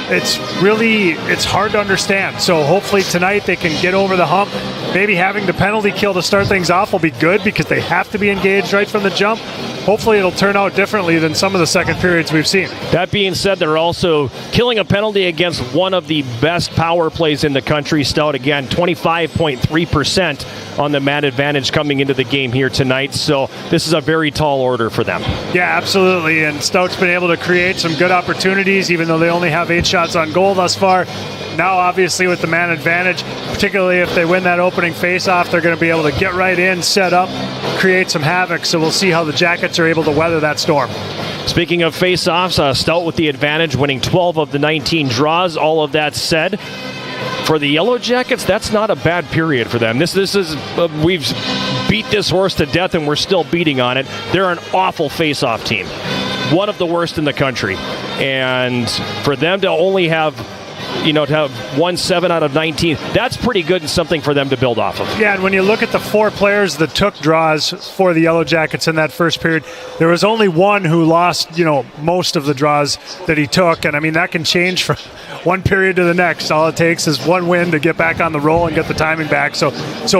it's hard to understand. So hopefully tonight they can get over the hump. Maybe having the penalty kill to start things off will be good because they have to be engaged right from the jump. Hopefully it'll turn out differently than some of the second periods we've seen. That being said, they're also killing a penalty against one of the best power plays in the country. Stout, again, 25.3% on the man advantage coming into the game here tonight. So this is a very tall order for them. Yeah, absolutely. And Stout's been able to create some good opportunities, even though they only have 8 shots on goal thus far. Now, obviously, with the man advantage, particularly if they win that opening faceoff, they're going to be able to get right in, set up, create some havoc. So we'll see how the Jackets are able to weather that storm. Speaking of faceoffs, Stout with the advantage, winning 12 of the 19 draws. All of that said, for the Yellow Jackets, that's not a bad period for them. This is we've beat this horse to death, and we're still beating on it. They're an awful faceoff team, one of the worst in the country, and for them to only have to have won 7 out of 19, that's pretty good and something for them to build off of. Yeah, and when you look at the 4 players that took draws for the Yellow Jackets in that first period, there was only one who lost, most of the draws that he took. And, that can change from one period to the next. All it takes is one win to get back on the roll and get the timing back. So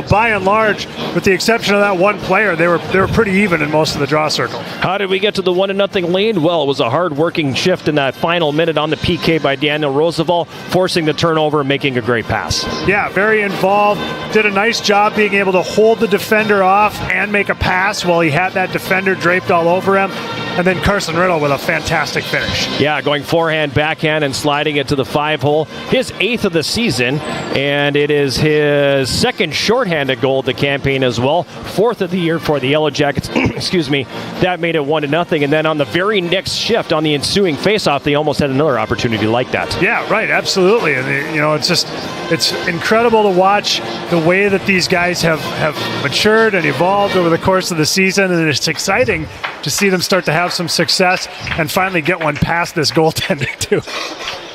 by and large, with the exception of that one player, they were pretty even in most of the draw circle. How did we get to the 1-0 lead? Well, it was a hard-working shift in that final minute on the PK by Daniel Roosevelt, forcing the turnover and making a great pass. Yeah, very involved. Did a nice job being able to hold the defender off and make a pass while he had that defender draped all over him. And then Carson Riddle with a fantastic finish. Yeah, going forehand, backhand, and sliding it to the 5-hole. His 8th of the season, and it is his second shorthanded goal of the campaign as well. 4th of the year for the Yellow Jackets. Excuse me. That made it 1-0. And then on the very next shift, on the ensuing faceoff, they almost had another opportunity like that. Yeah, right. Absolutely. And, it's incredible to watch the way that these guys have matured and evolved over the course of the season. And it's exciting to see them start to have some success and finally get one past this goaltender too.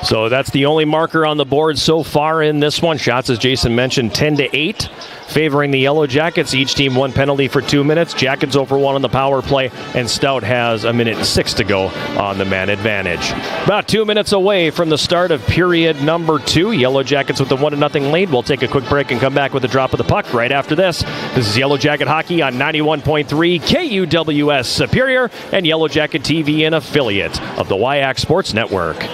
So that's the only marker on the board so far in this one. Shots, as Jason mentioned, 10-8, favoring the Yellow Jackets. Each team 1 penalty for 2 minutes. Jackets over 1 on the power play, and Stout has 1:06 to go on the man advantage. About 2 minutes away from the start of period number 2. Yellow Jackets with the 1-0 lead. We'll take a quick break and come back with a drop of the puck right after this. This is Yellow Jacket Hockey on 91.3 KUWS Superior and Yellow Jacket TV, an affiliate of the WIAC Sports Network.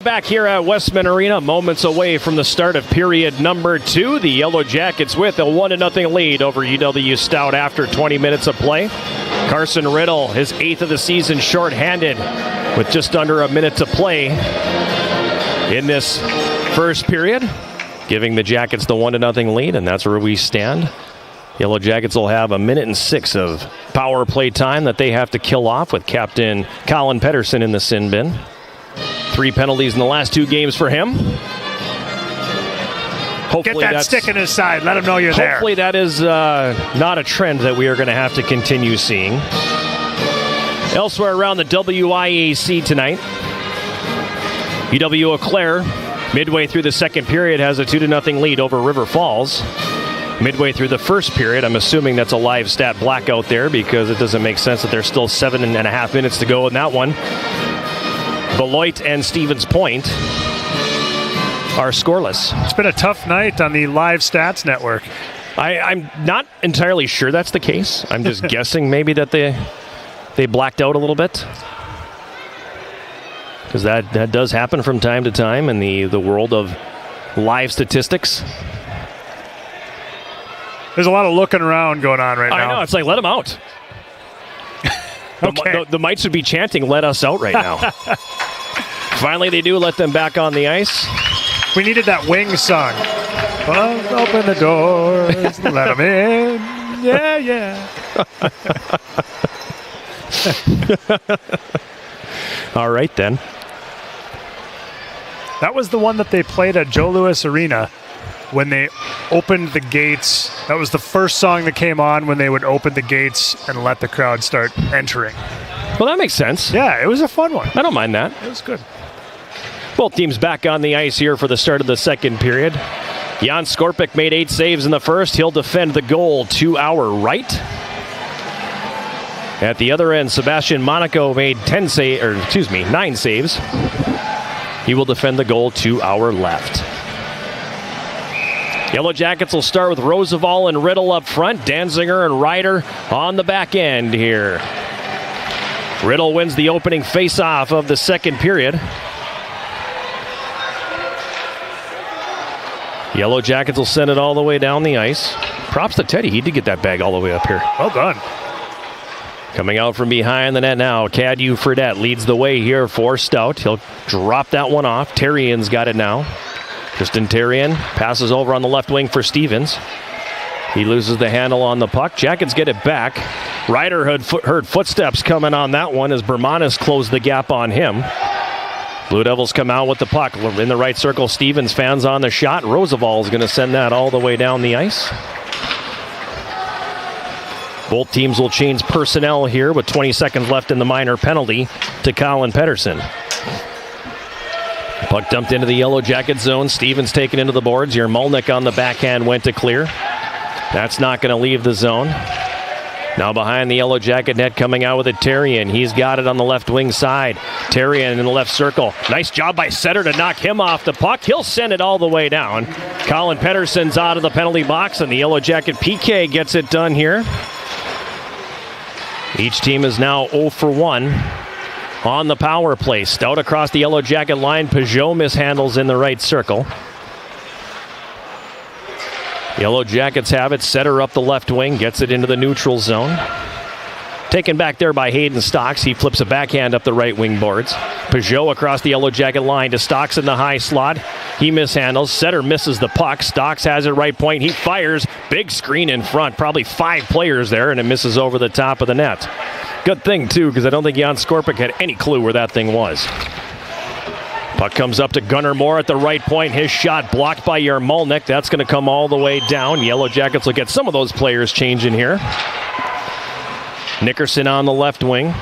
Back here at Westman Arena, moments away from the start of period number 2. The Yellow Jackets with a 1-0 lead over UW-Stout after 20 minutes of play. Carson Riddle, his 8th of the season, shorthanded with just under a minute to play in this first period, giving the Jackets the 1-0 lead, and that's where we stand. Yellow Jackets will have 1:06 of power play time that they have to kill off with Captain Colin Pedersen in the sin bin. 3 penalties in the last 2 games for him. Hopefully get that stick in his side. Let him know you're there. Hopefully that is not a trend that we are going to have to continue seeing. Elsewhere around the WIAC tonight, UW-Eau Claire, midway through the second period, has a 2-0 lead over River Falls. Midway through the first period, I'm assuming that's a live stat blackout there because it doesn't make sense that there's still 7.5 minutes to go in that one. Beloit and Stevens Point are scoreless. It's been a tough night on the Live Stats Network. I'm not entirely sure that's the case. I'm just guessing maybe that they blacked out a little bit. because that does happen from time to time in the world of live statistics. There's a lot of looking around going on right now. I know. It's like, let them out. Okay. The mites would be chanting, let us out right now. Finally, they do let them back on the ice. We needed that Wings song. Open the doors, let them in. Yeah, yeah. All right, then. That was the one that they played at Joe Louis Arena when they opened the gates. That was the first song that came on when they would open the gates and let the crowd start entering. Well, that makes sense. Yeah, it was a fun one. I don't mind that. It was good. Both teams back on the ice here for the start of the second period. Jan Skorpic made 8 saves in the first. He'll defend the goal to our right. At the other end, Sebastian Monaco made 9 saves. He will defend the goal to our left. Yellow Jackets will start with Roosevelt and Riddle up front. Danziger and Ryder on the back end here. Riddle wins the opening face-off of the second period. Yellow Jackets will send it all the way down the ice. Props to Teddy. He did get that bag all the way up here. Well done. Coming out from behind the net now, Cadu Fredette leads the way here for Stout. He'll drop that one off. Terrian's got it now. Tristan Terrian passes over on the left wing for Stevens. He loses the handle on the puck. Jackets get it back. Ryder heard footsteps coming on that one as Bermanis closed the gap on him. Blue Devils come out with the puck. In the right circle, Stevens fans on the shot. Roosevelt is going to send that all the way down the ice. Both teams will change personnel here with 20 seconds left in the minor penalty to Colin Pettersson. Puck dumped into the Yellow Jacket zone. Stevens taken into the boards. Yermolnik on the backhand went to clear. That's not going to leave the zone. Now behind the Yellow Jacket net coming out with it, Terrian. He's got it on the left wing side. Terrian in the left circle. Nice job by Setter to knock him off the puck. He'll send it all the way down. Colin Pettersson's out of the penalty box, and the Yellow Jacket PK gets it done here. Each team is now 0 for 1 on the power play. Stout across the Yellow Jacket line. Peugeot mishandles in the right circle. Yellow Jackets have it. Setter up the left wing. Gets it into the neutral zone. Taken back there by Hayden Stocks. He flips a backhand up the right wing boards. Peugeot across the Yellow Jacket line to Stocks in the high slot. He mishandles. Setter misses the puck. Stocks has it right point. He fires. Big screen in front. Probably 5 players there, and it misses over the top of the net. Good thing, too, because I don't think Jan Skorpic had any clue where that thing was. Puck comes up to Gunnar Moore at the right point. His shot blocked by Yermolnik. That's going to come all the way down. Yellow Jackets will get some of those players changing here. Nickerson on the left wing.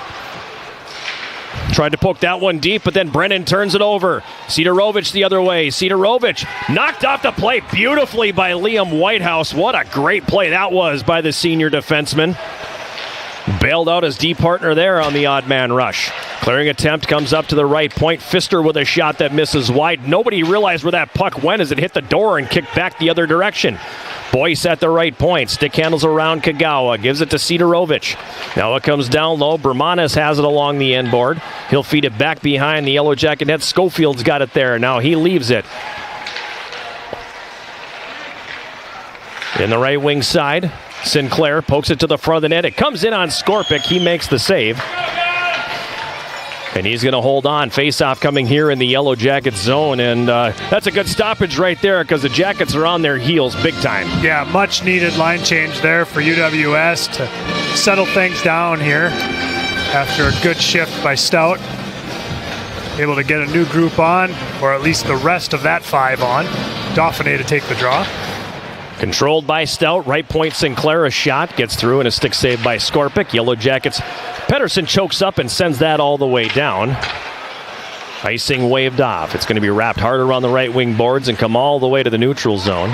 Tried to poke that one deep, but then Brennan turns it over. Sidorovich the other way. Sidorovich knocked off the play beautifully by Liam Whitehouse. What a great play that was by the senior defenseman. Bailed out his D partner there on the odd man rush. Clearing attempt comes up to the right point. Pfister with a shot that misses wide. Nobody realized where that puck went as it hit the door and kicked back the other direction. Boyce at the right point. Stick handles around Kagawa. Gives it to Sidorovich. Now it comes down low. Bermanis has it along the end board. He'll feed it back behind the Yellow Jacket net. Schofield's got it there. Now he leaves it. In the right wing side, Sinclair pokes it to the front of the net. It comes in on Skorpic. He makes the save. And he's going to hold on. Face-off coming here in the Yellow Jacket zone. And that's a good stoppage right there because the Jackets are on their heels big time. Yeah, much needed line change there for UWS to settle things down here after a good shift by Stout. Able to get a new group on, or at least the rest of that 5 on. Dauphiné to take the draw. Controlled by Stout. Right point Sinclair, a shot. Gets through and a stick save by Skorpic. Yellow Jackets. Pettersson chokes up and sends that all the way down. Icing waved off. It's going to be wrapped harder on the right wing boards and come all the way to the neutral zone.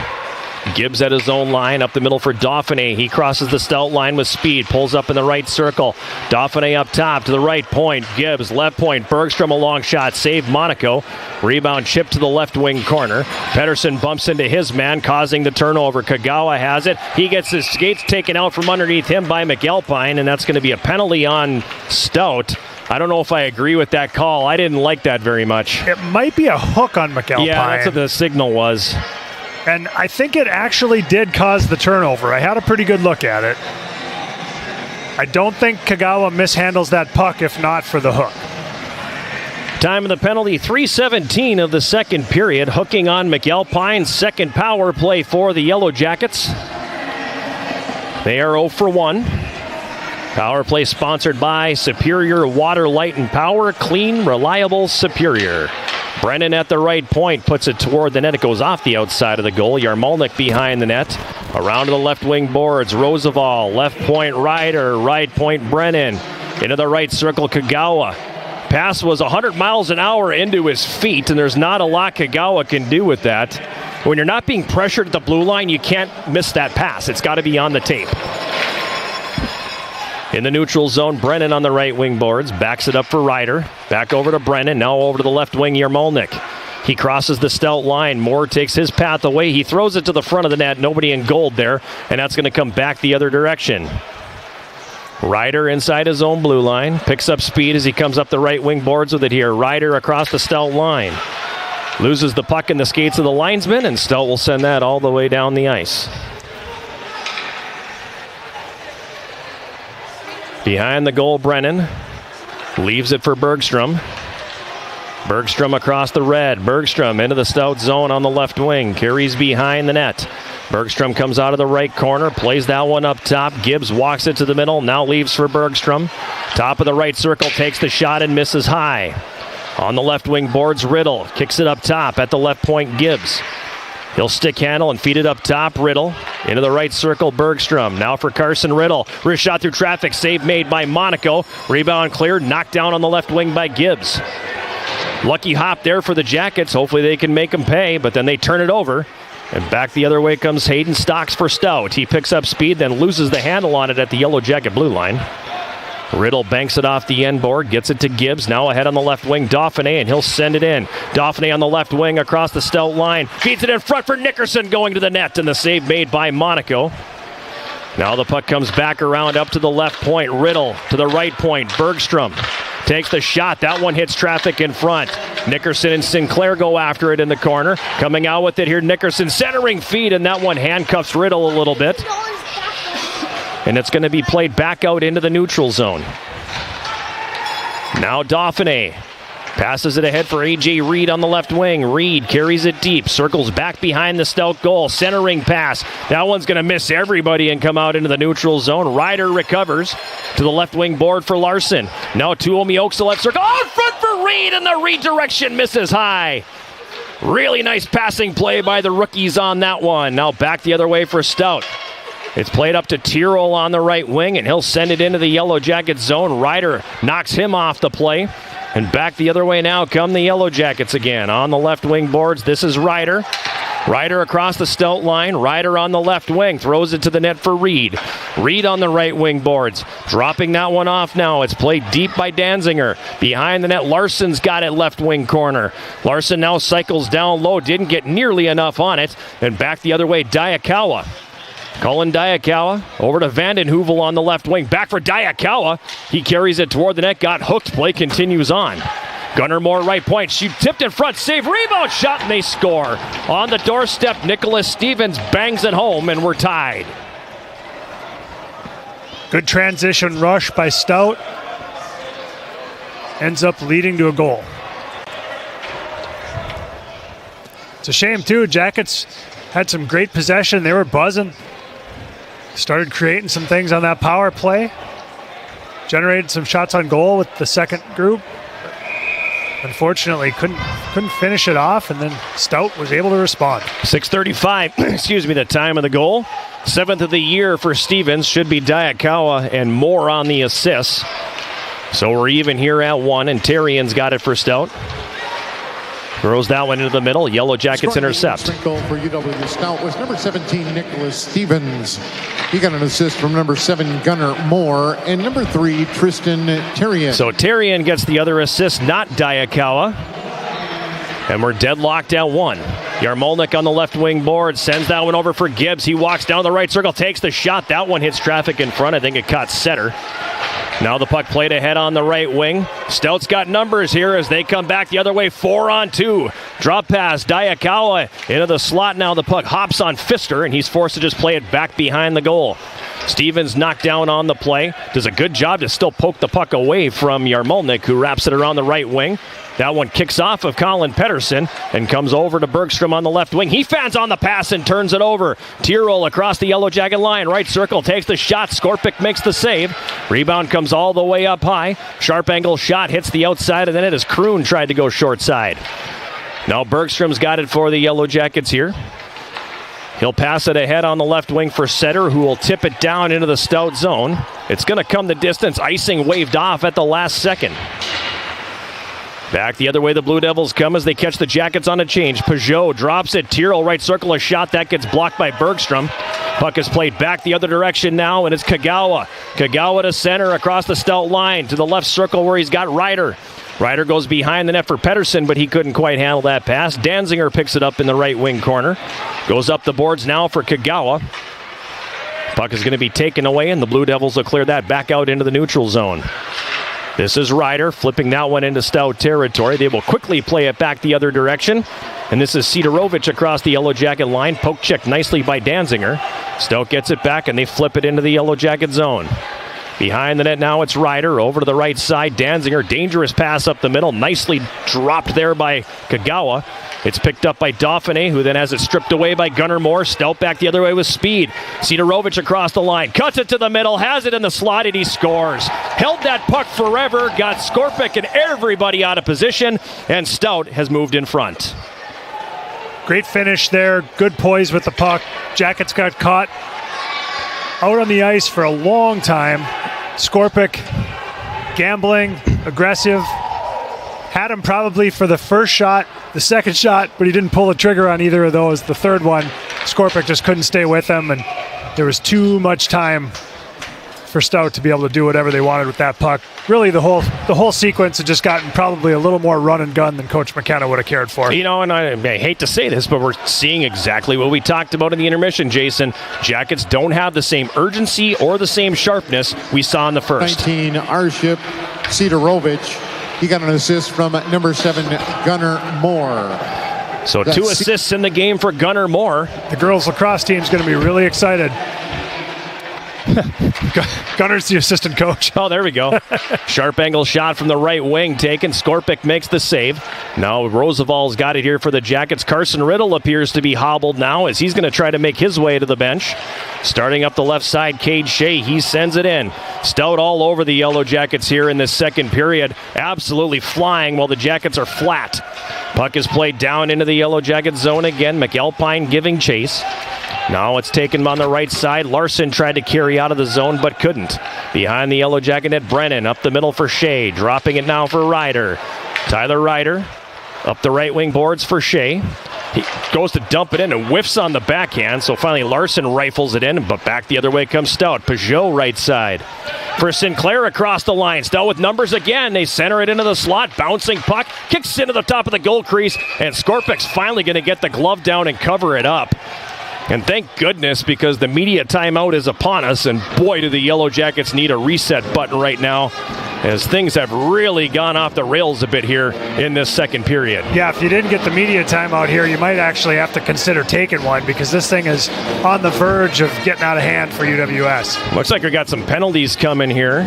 Gibbs at his own line, up the middle for Dauphiné. He crosses the Stout line with speed, pulls up in the right circle. Dauphiné up top to the right point. Gibbs, left point. Bergstrom, a long shot. Save Monaco. Rebound chip to the left wing corner. Pettersson bumps into his man, causing the turnover. Kagawa has it. He gets his skates taken out from underneath him by McAlpine, and that's going to be a penalty on Stout. I don't know if I agree with that call. I didn't like that very much. It might be a hook on McAlpine. Yeah, that's what the signal was. And I think it actually did cause the turnover. I had a pretty good look at it. I don't think Kagawa mishandles that puck if not for the hook. Time of the penalty, 3:17 of the second period. Hooking on McAlpine's second power play for the Yellow Jackets. They are 0 for 1. Power play sponsored by Superior Water, Light, and Power. Clean, reliable, Superior. Brennan at the right point puts it toward the net. It goes off the outside of the goal. Yarmolnik behind the net. Around to the left wing boards. Roosevelt, left point Ryder, right point Brennan. Into the right circle, Kagawa. Pass was 100 miles an hour into his feet, and there's not a lot Kagawa can do with that. When you're not being pressured at the blue line, you can't miss that pass. It's got to be on the tape. In the neutral zone, Brennan on the right wing boards. Backs it up for Ryder. Back over to Brennan. Now over to the left wing, Yarmolnik. He crosses the Stout line. Moore takes his path away. He throws it to the front of the net. Nobody in gold there, and that's going to come back the other direction. Ryder inside his own blue line. Picks up speed as he comes up the right wing boards with it here. Ryder across the Stout line. Loses the puck in the skates of the linesman, and Stout will send that all the way down the ice. Behind the goal, Brennan leaves it for Bergstrom. Bergstrom across the red. Bergstrom into the Stout zone on the left wing. Carries behind the net. Bergstrom comes out of the right corner. Plays that one up top. Gibbs walks it to the middle. Now leaves for Bergstrom. Top of the right circle. Takes the shot and misses high. On the left wing boards, Riddle. Kicks it up top at the left point, Gibbs. He'll stick handle and feed it up top. Riddle into the right circle. Bergstrom now for Carson Riddle. Wrist shot through traffic. Save made by Monaco. Rebound cleared. Knocked down on the left wing by Gibbs. Lucky hop there for the Jackets. Hopefully they can make them pay, but then they turn it over. And back the other way comes Hayden Stocks for Stout. He picks up speed, then loses the handle on it at the Yellow Jacket blue line. Riddle banks it off the end board, gets it to Gibbs. Now ahead on the left wing, Dauphiné, and he'll send it in. Dauphiné on the left wing across the Stout line. Feeds it in front for Nickerson going to the net, and the save made by Monaco. Now the puck comes back around up to the left point. Riddle to the right point. Bergstrom takes the shot. That one hits traffic in front. Nickerson and Sinclair go after it in the corner. Coming out with it here, Nickerson centering feed, and that one handcuffs Riddle a little bit. And it's going to be played back out into the neutral zone. Now Dauphiné passes it ahead for A.J. Reed on the left wing. Reed carries it deep, circles back behind the Stout goal. Centering pass. That one's going to miss everybody and come out into the neutral zone. Ryder recovers to the left wing board for Larson. Now Tuomi Oaks the left circle. Out front for Reed, and the redirection misses high. Really nice passing play by the rookies on that one. Now back the other way for Stout. It's played up to Tyrrell on the right wing, and he'll send it into the Yellow Jacket zone. Ryder knocks him off the play. And back the other way now come the Yellow Jackets again. On the left wing boards, this is Ryder. Ryder across the Stout line. Ryder on the left wing. Throws it to the net for Reed. Reed on the right wing boards. Dropping that one off now. It's played deep by Danziger. Behind the net, Larson's got it left wing corner. Larson now cycles down low. Didn't get nearly enough on it. And back the other way, Diakawa. Colin Diakawa over to Vandenheuvel on the left wing. Back for Diakawa. He carries it toward the net. Got hooked. Play continues on. Gunnar Moore right point. She tipped in front. Save. Rebound shot. And they score. On the doorstep, Nicholas Stevens bangs it home. And we're tied. Good transition rush by Stout. Ends up leading to a goal. It's a shame, too. Jackets had some great possession. They were buzzing. Started creating some things on that power play. Generated some shots on goal with the second group. Unfortunately, couldn't finish it off, and then Stout was able to respond. 6:35, the time of the goal. 7th of the year for Stevens. Should be Diakawa and Moore on the assists. So we're even here at 1, and Terrian's got it for Stout. Throws that one into the middle. Yellow Jackets intercept. Goal for UW-Stout was number 17, Nicholas Stevens. He got an assist from number 7, Gunnar Moore, and number 3, Tristan Terrian. So Terrian gets the other assist, not Diakawa. And we're deadlocked at 1. Yarmolnik on the left wing board, sends that one over for Gibbs. He walks down the right circle, takes the shot. That one hits traffic in front. I think it caught center. Now the puck played ahead on the right wing. Stout's got numbers here as they come back the other way, 4-on-2. Drop pass, Diakawa into the slot. Now the puck hops on Pfister, and he's forced to just play it back behind the goal. Stevens knocked down on the play. Does a good job to still poke the puck away from Yarmolnik, who wraps it around the right wing. That one kicks off of Colin Pettersson and comes over to Bergstrom on the left wing. He fans on the pass and turns it over. Tyrrell across the Yellow Jacket line. Right circle, takes the shot. Skorpic makes the save. Rebound comes all the way up high. Sharp angle shot hits the outside, and then it is Kroon tried to go short side. Now Bergstrom's got it for the Yellow Jackets here. He'll pass it ahead on the left wing for Setter, who will tip it down into the Stout zone. It's going to come the distance. Icing waved off at the last second. Back the other way the Blue Devils come as they catch the Jackets on a change. Peugeot drops it. Tyrrell right circle, a shot that gets blocked by Bergstrom. Puck is played back the other direction now, and it's Kagawa. Kagawa to center across the Stout line to the left circle where he's got Ryder. Ryder goes behind the net for Pettersson, but he couldn't quite handle that pass. Danziger picks it up in the right wing corner. Goes up the boards now for Kagawa. Puck is going to be taken away, and the Blue Devils will clear that back out into the neutral zone. This is Ryder flipping that one into Stout territory. They will quickly play it back the other direction. And this is Sidorovich across the Yellow Jacket line. Poke check nicely by Danziger. Stout gets it back, and they flip it into the Yellow Jacket zone. Behind the net now, it's Ryder over to the right side. Danziger, dangerous pass up the middle. Nicely dropped there by Kagawa. It's picked up by Dauphiné, who then has it stripped away by Gunnar Moore. Stout back the other way with speed. Sidorovich across the line. Cuts it to the middle. Has it in the slot, and he scores. Held that puck forever. Got Skorpic and everybody out of position. And Stout has moved in front. Great finish there. Good poise with the puck. Jackets got caught out on the ice for a long time. Skorpic gambling, aggressive. Had him probably for the first shot, the second shot, but he didn't pull the trigger on either of those. The third one, Skorpic just couldn't stay with him, and there was too much time for Stout to be able to do whatever they wanted with that puck. Really, the whole sequence had just gotten probably a little more run and gun than Coach McKenna would have cared for. You know, and I hate to say this, but we're seeing exactly what we talked about in the intermission, Jason. Jackets don't have the same urgency or the same sharpness we saw in the first. 19, Arship Sidorovich. He got an assist from number 7, Gunnar Moore. So 2 assists in the game for Gunnar Moore. The girls lacrosse team is going to be really excited. Gunnar's the assistant coach. Oh, there we go. Sharp angle shot from the right wing taken. Skorpic makes the save. Now Roosevall's got it here for the Jackets. Carson Riddle appears to be hobbled now as he's going to try to make his way to the bench. Starting up the left side, Cade Shea. He sends it in. Stout all over the Yellow Jackets here in this second period. Absolutely flying while the Jackets are flat. Puck is played down into the Yellow Jacket zone again. McAlpine giving chase. Now it's taken on the right side. Larson tried to carry out of the zone but couldn't. Behind the Yellow Jacket net, Brennan up the middle for Shea. Dropping it now for Ryder. Tyler Ryder up the right wing boards for Shea. He goes to dump it in and whiffs on the backhand. So finally Larson rifles it in, but back the other way comes Stout. Peugeot right side. For Sinclair across the line. Stout with numbers again. They center it into the slot. Bouncing puck. Kicks into the top of the goal crease. And Skorpic's finally going to get the glove down and cover it up. And thank goodness, because the media timeout is upon us, and boy, do the Yellow Jackets need a reset button right now, as things have really gone off the rails a bit here in this second period. Yeah, if you didn't get the media timeout here, you might actually have to consider taking one, because this thing is on the verge of getting out of hand for UWS. Looks like we got some penalties coming here.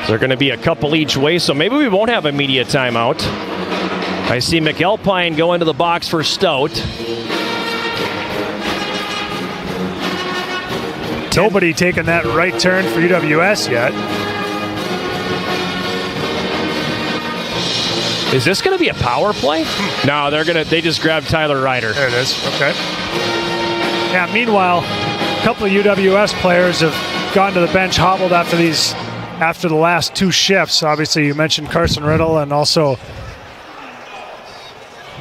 They're going to be a couple each way, so maybe we won't have a media timeout. I see McAlpine go into the box for Stout. Nobody taking that right turn for UWS yet. Is this going to be a power play? No, they just grabbed Tyler Ryder. There it is. Okay. Yeah, meanwhile, a couple of UWS players have gone to the bench hobbled after the last 2 shifts. Obviously, you mentioned Carson Riddle, and also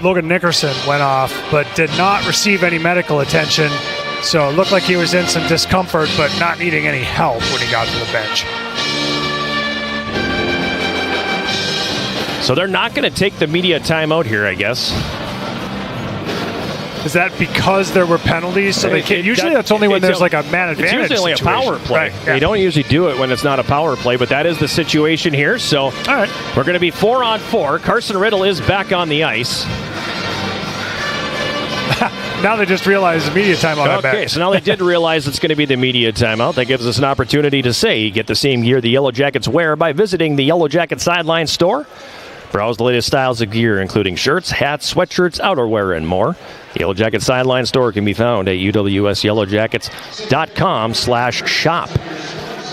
Logan Nickerson went off, but did not receive any medical attention. So it looked like he was in some discomfort, but not needing any help when he got to the bench. So they're not going to take the media timeout here, I guess. Is that because there were penalties? So they can't. Usually that's only when there's like a man advantage. It's usually only situation. a power play. Right, yeah. They don't usually do it when it's not a power play, but that is the situation here. So all right, we're going to be 4-on-4. Carson Riddle is back on the ice. Now they just realized the media timeout. Okay, so now they did realize it's going to be the media timeout. That gives us an opportunity to say you get the same gear the Yellow Jackets wear by visiting the Yellow Jacket Sideline store. Browse the latest styles of gear, including shirts, hats, sweatshirts, outerwear, and more. The Yellow Jacket Sideline store can be found at uwsyellowjackets.com/shop.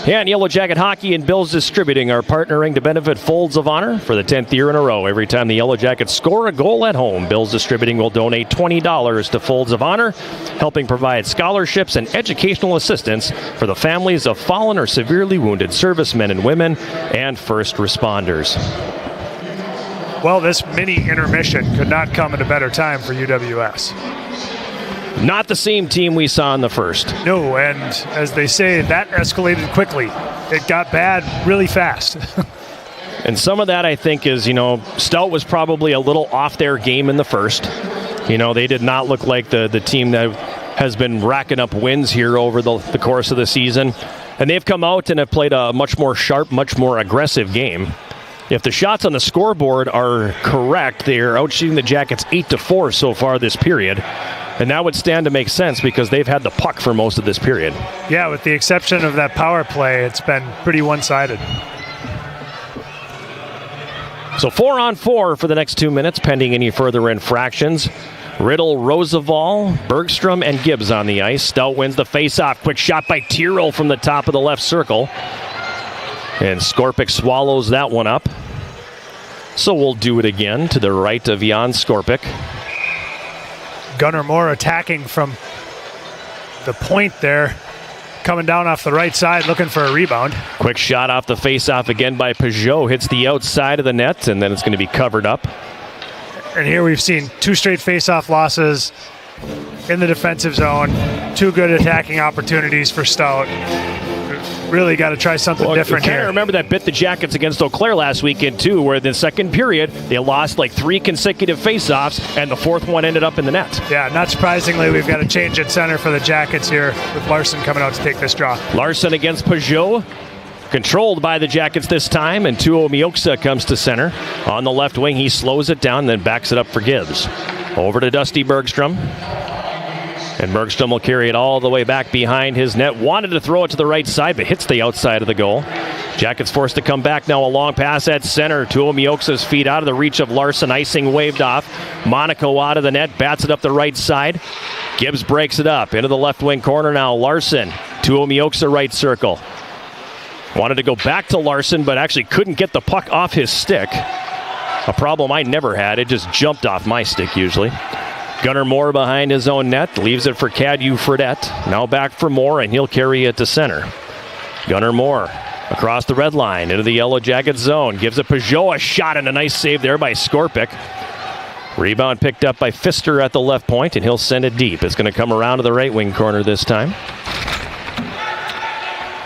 And Yellow Jacket Hockey and Bills Distributing are partnering to benefit Folds of Honor for the 10th year in a row. Every time the Yellow Jackets score a goal at home, Bills Distributing will donate $20 to Folds of Honor, helping provide scholarships and educational assistance for the families of fallen or severely wounded servicemen and women and first responders. Well, this mini intermission could not come at a better time for UWS. Not the same team we saw in the first. No, and as they say, that escalated quickly. It got bad really fast. And some of that, I think, is, Stout was probably a little off their game in the first. They did not look like the team that has been racking up wins here over the course of the season. And they've come out and have played a much more sharp, much more aggressive game. If the shots on the scoreboard are correct, they're outshooting the Jackets 8-4 so far this period. And that would stand to make sense because they've had the puck for most of this period. Yeah, with the exception of that power play, it's been pretty one-sided. So 4-on-4 for the next 2 minutes, pending any further infractions. Riddle, Roosevelt, Bergstrom, and Gibbs on the ice. Stout wins the face-off. Quick shot by Tyrrell from the top of the left circle. And Skorpic swallows that one up. So we'll do it again to the right of Jan Skorpic. Gunnar Moore attacking from the point there, coming down off the right side, looking for a rebound. Quick shot off the face-off again by Peugeot. Hits the outside of the net, and then it's going to be covered up. And here we've seen 2 straight face-off losses in the defensive zone. 2 good attacking opportunities for Stout. Really got to try something different here. I remember that bit the Jackets against Eau Claire last weekend, too, where in the second period, they lost like 3 consecutive face-offs, and the 4th one ended up in the net. Yeah, not surprisingly, we've got a change at center for the Jackets here with Larson coming out to take this draw. Larson against Peugeot, controlled by the Jackets this time, and Tuo Mioksa comes to center. On the left wing, he slows it down, then backs it up for Gibbs. Over to Dusty Bergstrom. And Bergstrom will carry it all the way back behind his net. Wanted to throw it to the right side, but hits the outside of the goal. Jackets forced to come back now. A long pass at center. Tuo Mioksa's feet out of the reach of Larson. Icing waved off. Monaco out of the net. Bats it up the right side. Gibbs breaks it up. Into the left wing corner now. Larson. Tuo Mioksa right circle. Wanted to go back to Larson, but actually couldn't get the puck off his stick. A problem I never had. It just jumped off my stick usually. Gunnar Moore behind his own net, leaves it for Cadu Fredette. Now back for Moore, and he'll carry it to center. Gunnar Moore across the red line into the Yellow Jacket zone. Gives it Peugeot a shot, and a nice save there by Skorpic. Rebound picked up by Pfister at the left point, and he'll send it deep. It's going to come around to the right wing corner this time.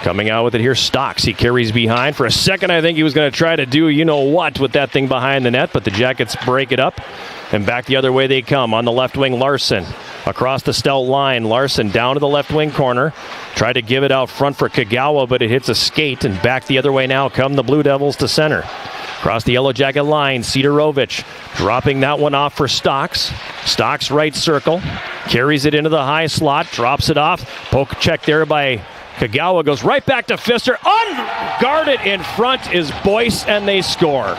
Coming out with it here, Stocks. He carries behind. For a second, I think he was going to try to do you-know-what with that thing behind the net, but the Jackets break it up. And back the other way they come. On the left wing, Larson. Across the Stout line, Larson down to the left wing corner. Tried to give it out front for Kagawa, but it hits a skate. And back the other way now come the Blue Devils to center. Across the Yellow Jacket line, Sidorovich dropping that one off for Stocks. Stocks right circle. Carries it into the high slot. Drops it off. Poke check there by Kagawa. Goes right back to Pfister. Unguarded in front is Boyce, and they score.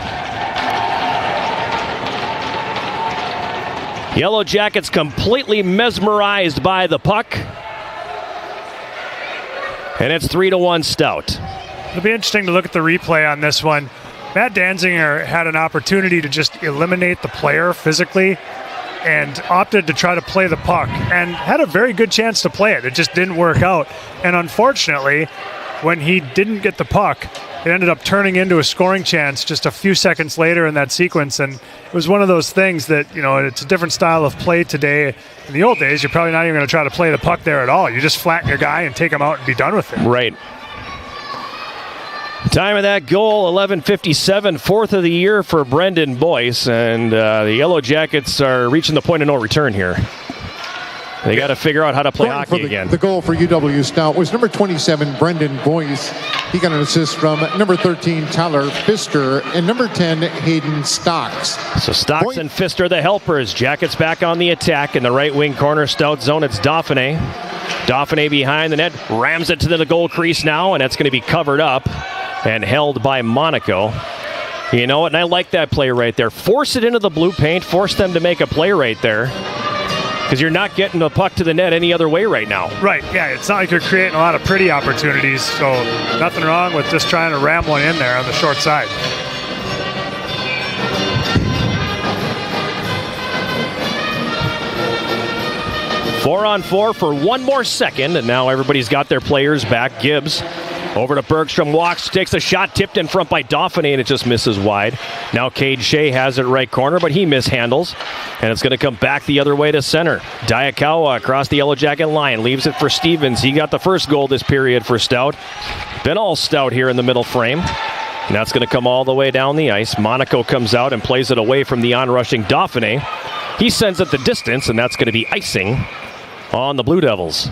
Yellow Jackets completely mesmerized by the puck. And it's 3-1 Stout. It'll be interesting to look at the replay on this one. Matt Danziger had an opportunity to just eliminate the player physically and opted to try to play the puck and had a very good chance to play it. It just didn't work out. And unfortunately, when he didn't get the puck, it ended up turning into a scoring chance just a few seconds later in that sequence. And it was one of those things that, it's a different style of play today. In the old days, you're probably not even going to try to play the puck there at all. You just flatten your guy and take him out and be done with it. Right. Time of that goal, 11:57, 4th of the year for Brendan Boyce. And the Yellow Jackets are reaching the point of no return here. They got to figure out how to play Scoring hockey for again. The goal for UW-Stout was number 27, Brendan Boyce. He got an assist from number 13, Tyler Pfister, and number 10, Hayden Stocks. So Stocks and Pfister the helpers. Jackets back on the attack in the right wing corner, Stout zone. It's Dauphiné. Dauphiné behind the net, rams it to the goal crease now, and that's going to be covered up and held by Monaco. You know what? And I like that play right there. Force it into the blue paint. Force them to make a play right there. Because you're not getting the puck to the net any other way right now. Right, yeah, it's not like you're creating a lot of pretty opportunities, so nothing wrong with just trying to ram one in there on the short side. Four on four for one more second, and now everybody's got their players back. Gibbs over to Bergstrom, walks, takes a shot, tipped in front by Dauphiné, and it just misses wide. Now Cade Shea has it right corner, but he mishandles, and it's going to come back the other way to center. Diakawa across the Yellow Jacket line, leaves it for Stevens. He got the first goal this period for Stout. Been all Stout here in the middle frame. And that's going to come all the way down the ice. Monaco comes out and plays it away from the onrushing Dauphiné. He sends it the distance, and that's going to be icing on the Blue Devils.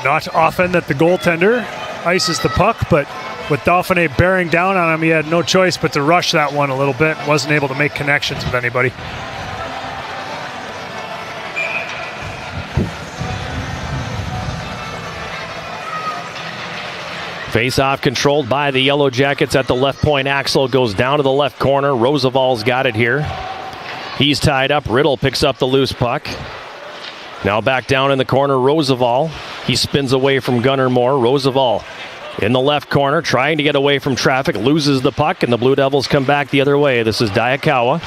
Not often that the goaltender ices the puck, but with Dauphiné bearing down on him, he had no choice but to rush that one a little bit. Wasn't able to make connections with anybody. Face-off controlled by the Yellow Jackets at the left point. Axel goes down to the left corner. Rosevall's got it here. He's tied up. Riddle picks up the loose puck. Now back down in the corner, Rosevall. He spins away from Gunnar Moore. Rosevall in the left corner, trying to get away from traffic, loses the puck, and the Blue Devils come back the other way. This is Diakawa.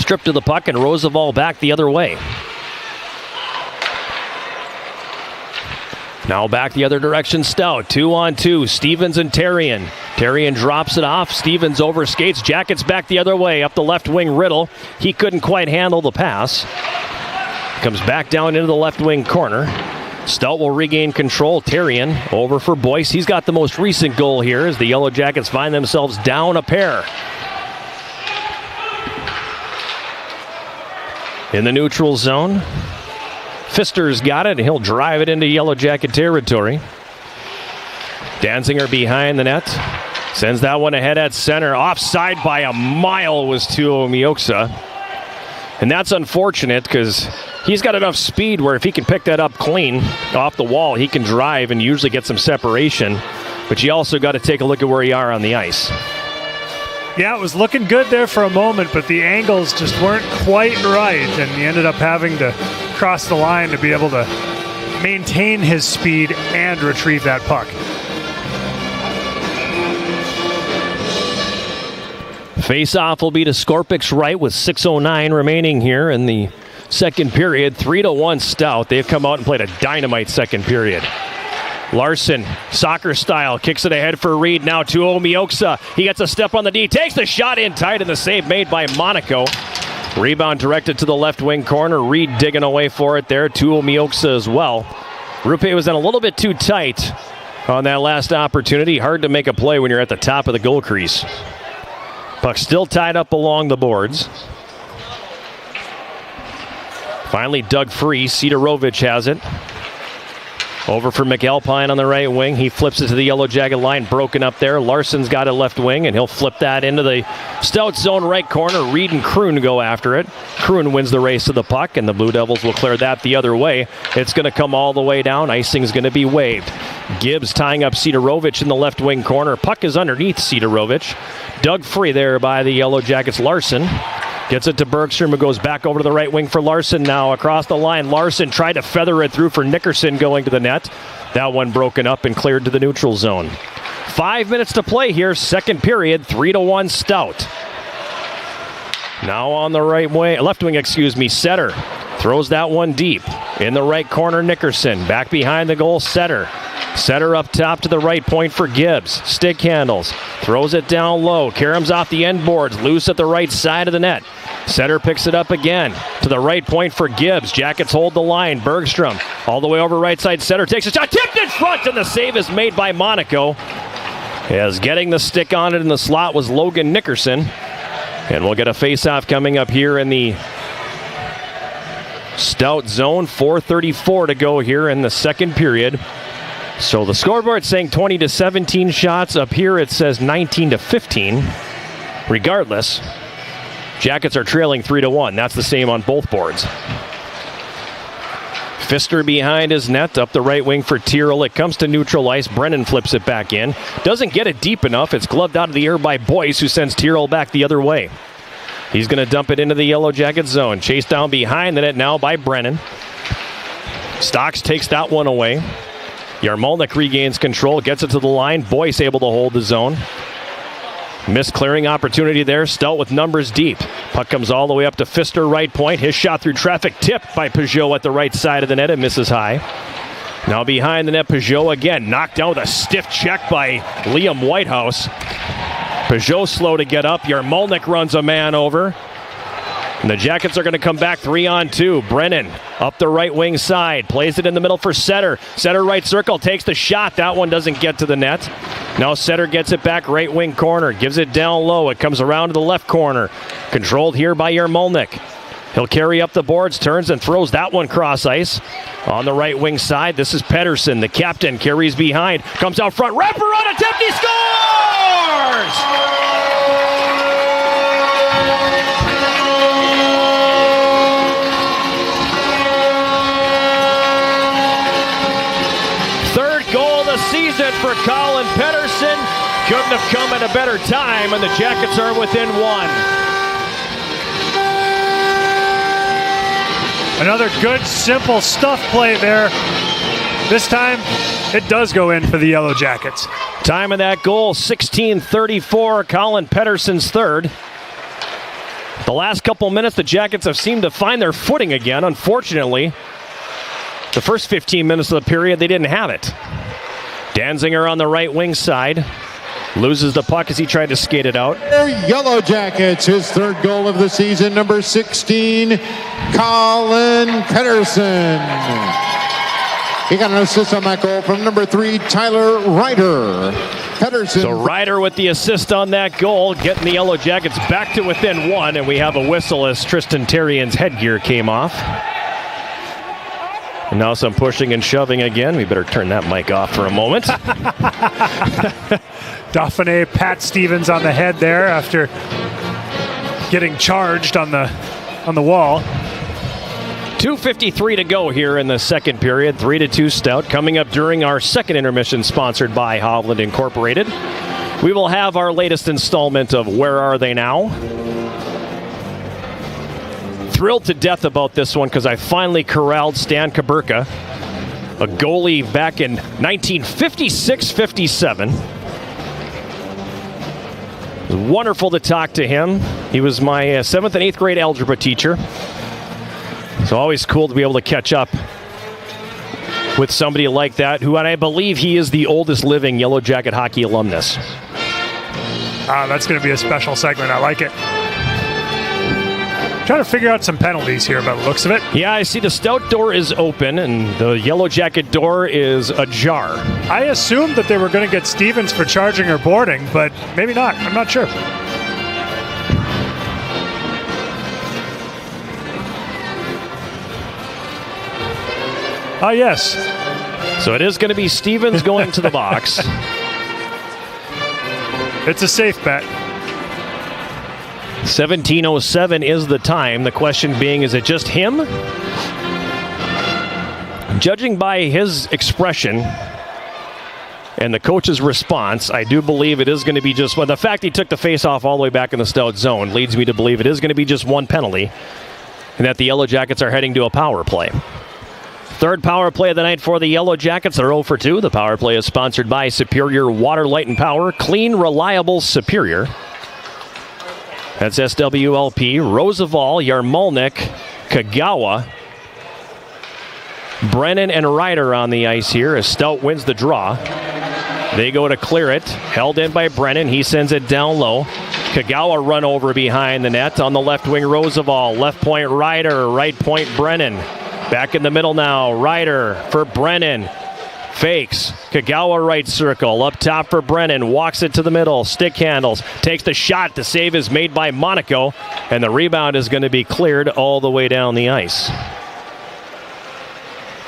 Stripped of the puck, and Rosevall back the other way. Now back the other direction, Stout. 2-on-2, Stevens and Terrien. Terrien drops it off. Stevens overskates. Jackets back the other way. Up the left wing, Riddle. He couldn't quite handle the pass. Comes back down into the left wing corner. Stout will regain control. Terrien over for Boyce. He's got the most recent goal here as the Yellow Jackets find themselves down a pair. In the neutral zone. Pfister's got it, and he'll drive it into Yellow Jacket territory. Danziger behind the net. Sends that one ahead at center. Offside by a mile was Tuo Mioksa. And that's unfortunate because he's got enough speed where if he can pick that up clean off the wall, he can drive and usually get some separation. But you also got to take a look at where you are on the ice. Yeah, it was looking good there for a moment, but the angles just weren't quite right, and he ended up having to cross the line to be able to maintain his speed and retrieve that puck. Face-off will be to Skorpik's right with 6:09 remaining here in the second period. 3-1 Stout. They've come out and played a dynamite second period. Larson, soccer style, kicks it ahead for Reed. Now to Mioksa. He gets a step on the D, takes the shot in tight, and the save made by Monaco. Rebound directed to the left wing corner. Reed digging away for it there. Tuo Mioksa as well. Rupe was in a little bit too tight on that last opportunity. Hard to make a play when you're at the top of the goal crease. Puck still tied up along the boards. Finally dug free. Sidorovic has it. Over for McAlpine on the right wing. He flips it to the Yellow Jacket line. Broken up there. Larson's got it left wing, and he'll flip that into the Stout zone right corner. Reed and Kroon go after it. Kroon wins the race to the puck, and the Blue Devils will clear that the other way. It's going to come all the way down. Icing's going to be waved. Gibbs tying up Sidorovic in the left wing corner. Puck is underneath Sidorovic. Dug free there by the Yellow Jackets. Larson gets it to Bergstrom, who goes back over to the right wing for Larson now. Across the line, Larson tried to feather it through for Nickerson going to the net. That one broken up and cleared to the neutral zone. 5 minutes to play here, second period, 3-1 Stout. Now on the left wing, Setter throws that one deep. In the right corner, Nickerson. Back behind the goal, Setter. Setter up top to the right point for Gibbs. Stick handles. Throws it down low. Karam's off the end boards. Loose at the right side of the net. Setter picks it up again. To the right point for Gibbs. Jackets hold the line. Bergstrom all the way over right side. Setter takes a shot. Tipped in front, and the save is made by Monaco. As getting the stick on it in the slot was Logan Nickerson. And we'll get a face-off coming up here in the Stout zone, 4:34 to go here in the second period. So the scoreboard saying 20 to 17 shots. Up here it says 19 to 15. Regardless, Jackets are trailing 3-1. That's the same on both boards. Pfister behind his net, up the right wing for Tyrrell. It comes to neutral ice. Brennan flips it back in. Doesn't get it deep enough. It's gloved out of the air by Boyce, who sends Tyrrell back the other way. He's going to dump it into the Yellow Jacket zone. Chased down behind the net now by Brennan. Stocks takes that one away. Yarmolnik regains control, gets it to the line. Boyce able to hold the zone. Missed clearing opportunity there. Stout with numbers deep. Puck comes all the way up to Pfister, right point. His shot through traffic tipped by Peugeot at the right side of the net. It misses high. Now behind the net, Peugeot again. Knocked down with a stiff check by Liam Whitehouse. Peugeot slow to get up. Yarmolnik runs a man over. And the Jackets are going to come back 3-on-2. Brennan up the right wing side. Plays it in the middle for Setter. Setter right circle. Takes the shot. That one doesn't get to the net. Now Setter gets it back right wing corner. Gives it down low. It comes around to the left corner. Controlled here by Yarmolnik. He'll carry up the boards. Turns and throws that one cross ice. On the right wing side, this is Pettersson. The captain carries behind. Comes out front. Wrapper on attempt. He scores! Season for Colin Pettersson. Couldn't have come at a better time, and the Jackets are within one. Another good, simple stuff play there. This time, it does go in for the Yellow Jackets. Time of that goal, 16:34. Colin Pettersson's third. The last couple minutes, the Jackets have seemed to find their footing again. Unfortunately, the first 15 minutes of the period, they didn't have it. Danziger on the right wing side. Loses the puck as he tried to skate it out. Yellow Jackets, his third goal of the season, number 16, Colin Pettersson. He got an assist on that goal from number 3, Tyler Ryder. Pettersson. So Ryder with the assist on that goal, getting the Yellow Jackets back to within one, and we have a whistle as Tristan Terrian's headgear came off. And now some pushing and shoving again. We better turn that mic off for a moment. Dauphiné Pat Stevens on the head there after getting charged on the wall. 2:53 to go here in the second period. 3-2 Stout. Coming up during our second intermission, sponsored by Hovland Incorporated. We will have our latest installment of Where Are They Now? Thrilled to death about this one because I finally corralled Stan Kaburka, a goalie back in 1956-57. It was wonderful to talk to him. He was my 7th and 8th grade algebra teacher. So always cool to be able to catch up with somebody like that, who, and I believe he is the oldest living Yellow Jacket hockey alumnus. That's going to be a special segment. I like it. Trying to figure out some penalties here by the looks of it. Yeah, I see the Stout door is open and the Yellow Jacket door is ajar. I assumed that they were going to get Stevens for charging or boarding, but maybe not. I'm not sure. Yes. So it is going to be Stevens going to the box. It's a safe bet. 17:07 is the time. The question being, is it just him? Judging by his expression and the coach's response, I do believe it is going to be just one. The fact he took the face-off all the way back in the Stout zone leads me to believe it is going to be just one penalty and that the Yellow Jackets are heading to a power play. Third power play of the night for the Yellow Jackets. They're 0 for 2. The power play is sponsored by Superior Water, Light, and Power. Clean, reliable, Superior. That's SWLP, Roosevelt, Yarmolnik, Kagawa, Brennan, and Ryder on the ice here as Stout wins the draw. They go to clear it. Held in by Brennan. He sends it down low. Kagawa run over behind the net. On the left wing, Roosevelt. Left point, Ryder. Right point, Brennan. Back in the middle now. Ryder for Brennan. Fakes. Kagawa right circle. Up top for Brennan. Walks it to the middle. Stick handles. Takes the shot. The save is made by Monaco. And the rebound is going to be cleared all the way down the ice.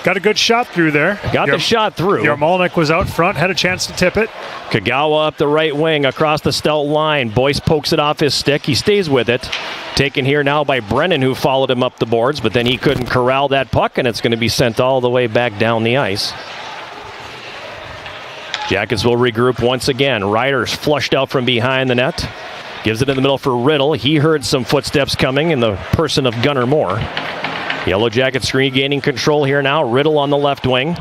Got a good shot through there. Got the shot through. Yarmolenko was out front, had a chance to tip it. Kagawa up the right wing across the Stout line. Boyce pokes it off his stick. He stays with it. Taken here now by Brennan, who followed him up the boards, but then he couldn't corral that puck, and it's going to be sent all the way back down the ice. Jackets will regroup once again. Ryder's flushed out from behind the net. Gives it in the middle for Riddle. He heard some footsteps coming in the person of Gunnar Moore. Yellow Jackets regaining control here now. Riddle on the left wing.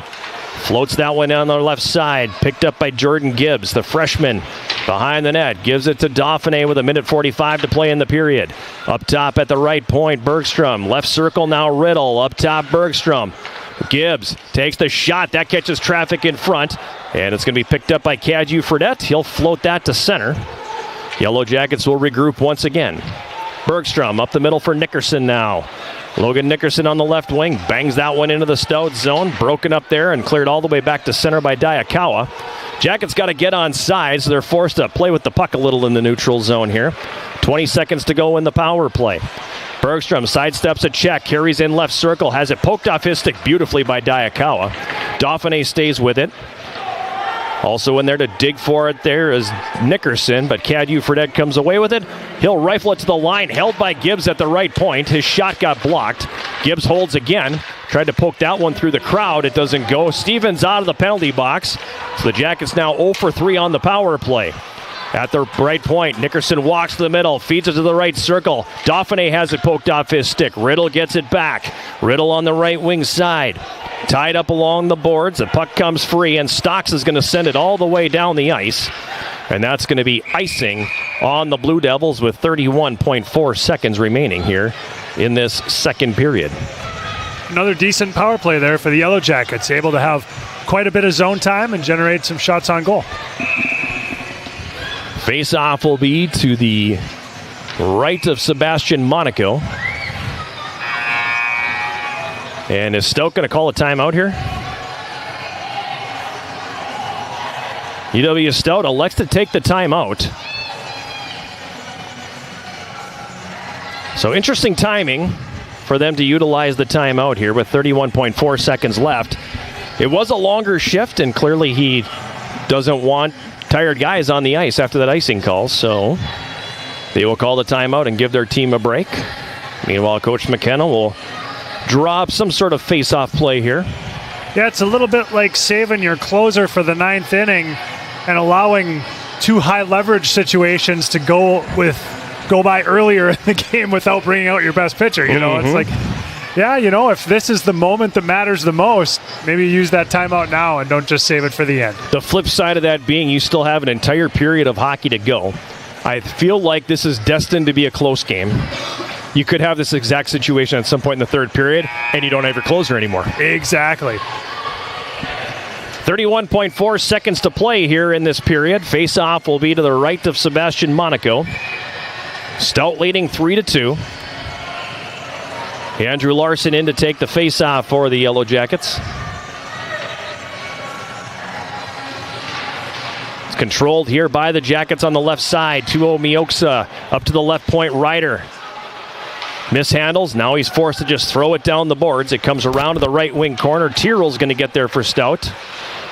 Floats that one down the left side. Picked up by Jordan Gibbs, the freshman, behind the net. Gives it to Dauphiné with 1:45 to play in the period. Up top at the right point, Bergstrom. Left circle now, Riddle. Up top, Bergstrom. Gibbs takes the shot. That catches traffic in front. And it's going to be picked up by Cadieux Fredette. He'll float that to center. Yellow Jackets will regroup once again. Bergstrom up the middle for Nickerson now. Logan Nickerson on the left wing bangs that one into the Stout zone. Broken up there and cleared all the way back to center by Diakawa. Jackets got to get on side, so they're forced to play with the puck a little in the neutral zone here. 20 seconds to go in the power play. Bergstrom sidesteps a check, carries in left circle, has it poked off his stick beautifully by Diakawa. Dauphiné stays with it. Also in there to dig for it there is Nickerson, but Cadieux Fredette comes away with it. He'll rifle it to the line, held by Gibbs at the right point. His shot got blocked. Gibbs holds again. Tried to poke that one through the crowd. It doesn't go. Stevens out of the penalty box. So the Jackets now 0 for 3 on the power play. At the right point, Nickerson walks to the middle, feeds it to the right circle. Dauphiné has it poked off his stick. Riddle gets it back. Riddle on the right wing side. Tied up along the boards. The puck comes free, and Stocks is going to send it all the way down the ice. And that's going to be icing on the Blue Devils with 31.4 seconds remaining here in this second period. Another decent power play there for the Yellow Jackets. Able to have quite a bit of zone time and generate some shots on goal. Face-off will be to the right of Sebastian Monaco. And is Stout going to call a timeout here? UW-Stout elects to take the timeout. So interesting timing for them to utilize the timeout here with 31.4 seconds left. It was a longer shift, and clearly he doesn't want tired guys on the ice after that icing call, so they will call the timeout and give their team a break. Meanwhile, Coach McKenna will draw up some sort of face-off play here. Yeah, it's a little bit like saving your closer for the ninth inning and allowing two high leverage situations to go by earlier in the game without bringing out your best pitcher. You know, It's like, yeah, if this is the moment that matters the most, maybe use that timeout now and don't just save it for the end. The flip side of that being you still have an entire period of hockey to go. I feel like this is destined to be a close game. You could have this exact situation at some point in the third period, and you don't have your closer anymore. Exactly. 31.4 seconds to play here in this period. Face-off will be to the right of Sebastian Monaco. Stout leading 3-2. Andrew Larson in to take the face-off for the Yellow Jackets. It's controlled here by the Jackets on the left side. 2-0 Mioksa up to the left point. Ryder mishandles. Now he's forced to just throw it down the boards. It comes around to the right wing corner. Tyrrell's going to get there for Stout.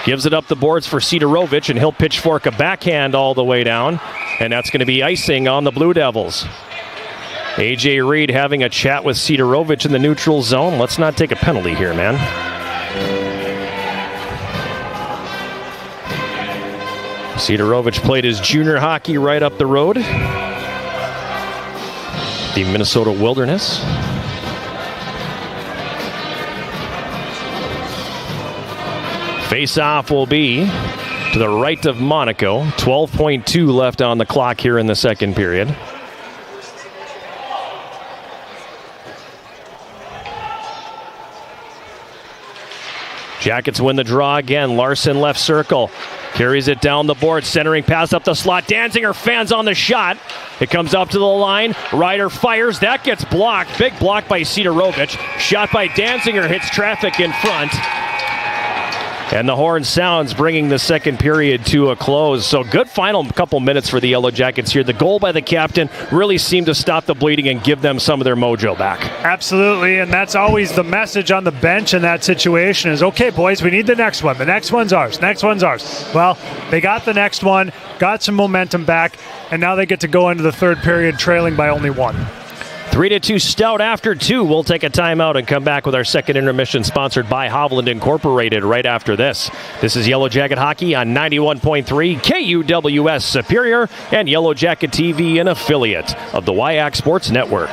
Gives it up the boards for Sidorovich, and he'll pitchfork a backhand all the way down. And that's going to be icing on the Blue Devils. A.J. Reed having a chat with Sidorovich in the neutral zone. Let's not take a penalty here, man. Sidorovich played his junior hockey right up the road. The Minnesota Wilderness. Face-off will be to the right of Monaco. 12.2 left on the clock here in the second period. Jackets win the draw again. Larson left circle. Carries it down the board. Centering pass up the slot. Danziger fans on the shot. It comes up to the line. Ryder fires. That gets blocked. Big block by Sidorovich. Shot by Danziger hits traffic in front. And the horn sounds, bringing the second period to a close. So good final couple minutes for the Yellow Jackets here. The goal by the captain really seemed to stop the bleeding and give them some of their mojo back. Absolutely, and that's always the message on the bench in that situation is, okay, boys, we need the next one. The next one's ours. Next one's ours. Well, they got the next one, got some momentum back, and now they get to go into the third period trailing by only 1. 3-2 Stout after 2. We'll take a timeout and come back with our second intermission, sponsored by Hovland Incorporated, right after this. This is Yellow Jacket Hockey on 91.3 KUWS Superior and Yellow Jacket TV, an affiliate of the WIAC Sports Network.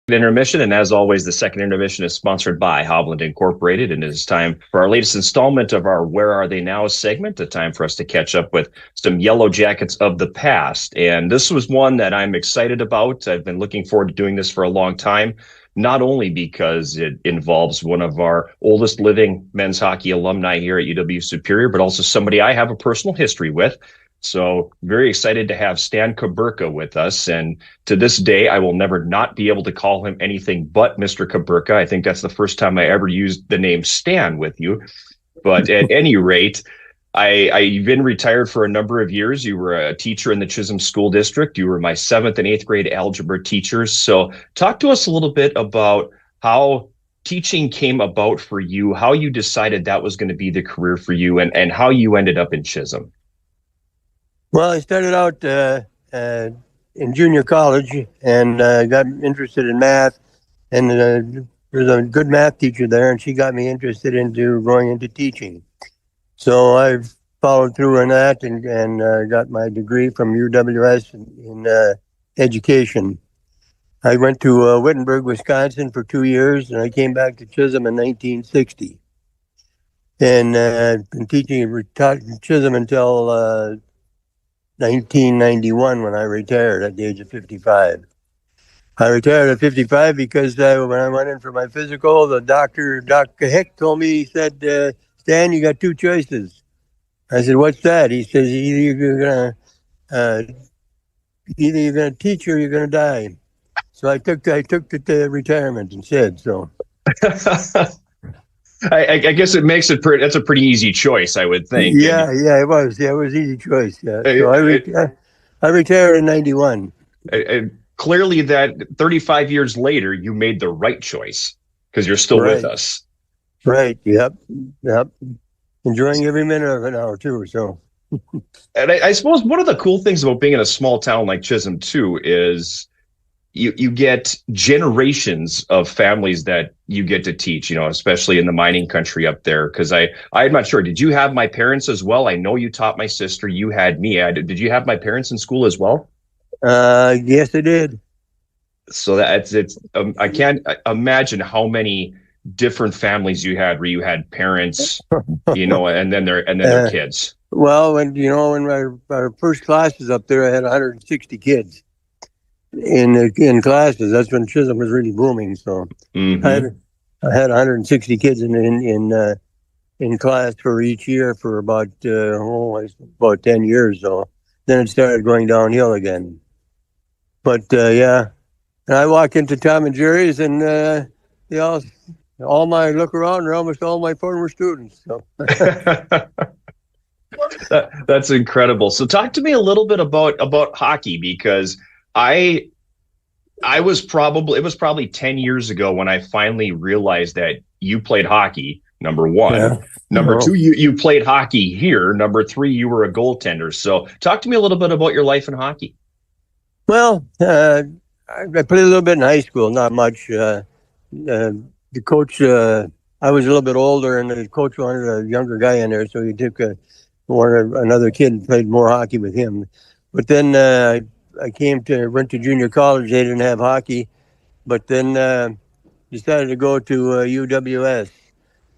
Intermission, and as always, the second intermission is sponsored by Hovland Incorporated, and it is time for our latest installment of our Where Are They Now segment, a time for us to catch up with some Yellow Jackets of the past. And this was one that I'm excited about. I've been looking forward to doing this for a long time, not only because it involves one of our oldest living men's hockey alumni here at UW Superior, but also somebody I have a personal history with. So very excited to have Stan Kuberka with us. And to this day, I will never not be able to call him anything but Mr. Kuberka. I think that's the first time I ever used the name Stan with you. But at any rate, I've been retired for a number of years. You were a teacher in the Chisholm School District. You were my 7th and 8th grade algebra teachers. So talk to us a little bit about how teaching came about for you, how you decided that was going to be the career for you, and how you ended up in Chisholm. Well, I started out in junior college and got interested in math. And there's a good math teacher there, and she got me interested into going into teaching. So I've followed through on that and got my degree from UW-S in education. I went to Wittenberg, Wisconsin for 2 years, and I came back to Chisholm in 1960. And been taught in Chisholm until 1991 when I retired at the age of 55. I retired at 55 because when I went in for my physical, the doctor, Dr. Hick, told me, he said, Stan, you got 2 choices. I said, what's that? He says, either you're gonna teach or you're gonna die. So I took the retirement instead. So I guess it makes it that's a pretty easy choice, I would think. Yeah, it was. Yeah, it was an easy choice. Yeah. So I retired in 91. Clearly that 35 years later, you made the right choice because you're still with us. Right. Yep. Enjoying every minute of it now too. So. And I suppose one of the cool things about being in a small town like Chisholm too is you get generations of families that you get to teach, especially in the mining country up there. Because I'm not sure. Did you have my parents as well? I know you taught my sister. You had me. Did you have my parents in school as well? Yes, I did. So I can't imagine how many different families you had where you had parents, and then their kids. When our first classes up there, I had 160 kids in classes. That's when Chisholm was really booming. So I I had 160 kids in class for each year for about 10 years. So then it started going downhill again. But yeah, and I walk into Tom and Jerry's, and they all look around, and almost all my former students. So. That's incredible. So talk to me a little bit about hockey, because it was probably 10 years ago when I finally realized that you played hockey, number one. Yeah. Number two, you played hockey here. Number three, you were a goaltender. So talk to me a little bit about your life in hockey. Well, I played a little bit in high school, not much. The coach, I was a little bit older, and the coach wanted a younger guy in there, so he took another kid and played more hockey with him. But then I went to junior college. They didn't have hockey, but then decided to go to UW-S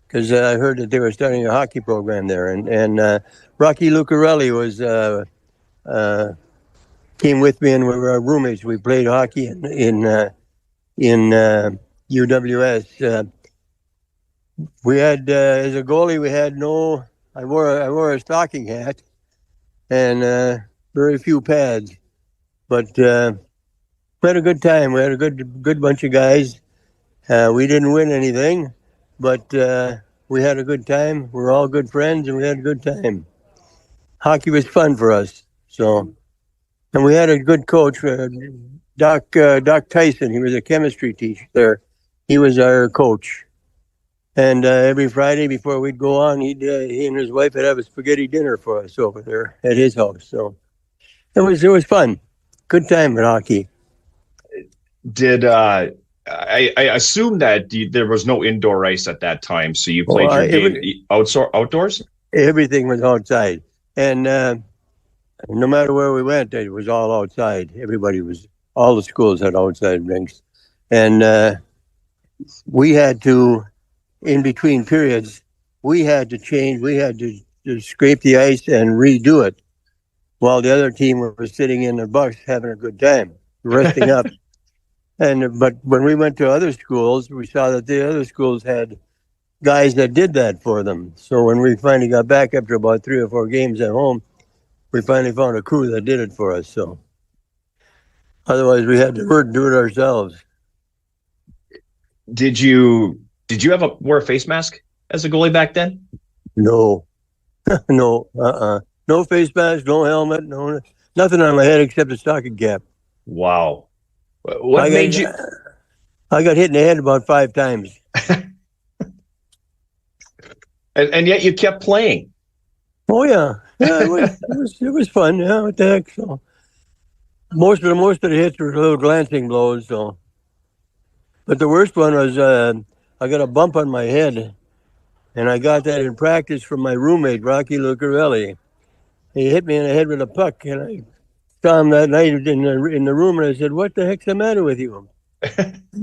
because I heard that they were starting a hockey program there. And Rocky Lucarelli came with me, and we were roommates. We played hockey in UW-S. We had as a goalie, we had no. I wore a stocking hat and very few pads, but we had a good time. We had a good bunch of guys. We didn't win anything, but we had a good time. We were all good friends, and we had a good time. Hockey was fun for us. So, and we had a good coach, Doc Tyson. He was a chemistry teacher there. He was our coach. And every Friday before we'd go on, he and his wife would have a spaghetti dinner for us over there at his house. So it was fun. Good time at hockey. Did I assume that there was no indoor ice at that time, so you played your game outdoors? Everything was outside. And no matter where we went, it was all outside. All the schools had outside rinks. And we had to... In between periods, we had to change. We had to scrape the ice and redo it, while the other team was sitting in their bus having a good time, resting up. But when we went to other schools, we saw that the other schools had guys that did that for them. So when we finally got back after about 3 or 4 games at home, we finally found a crew that did it for us. So otherwise, we had to do it ourselves. Did you wear a face mask as a goalie back then? No. No face mask, no helmet, nothing on my head except a stocking cap. Wow. What made you? I got hit in the head about 5 times. and yet you kept playing. Oh yeah, it was fun. Yeah, what the heck? So most of the hits were little glancing blows. So, but the worst one was I got a bump on my head, and I got that in practice from my roommate, Rocky Lucarelli. He hit me in the head with a puck, and I saw him that night in the room, and I said, "What the heck's the matter with you?"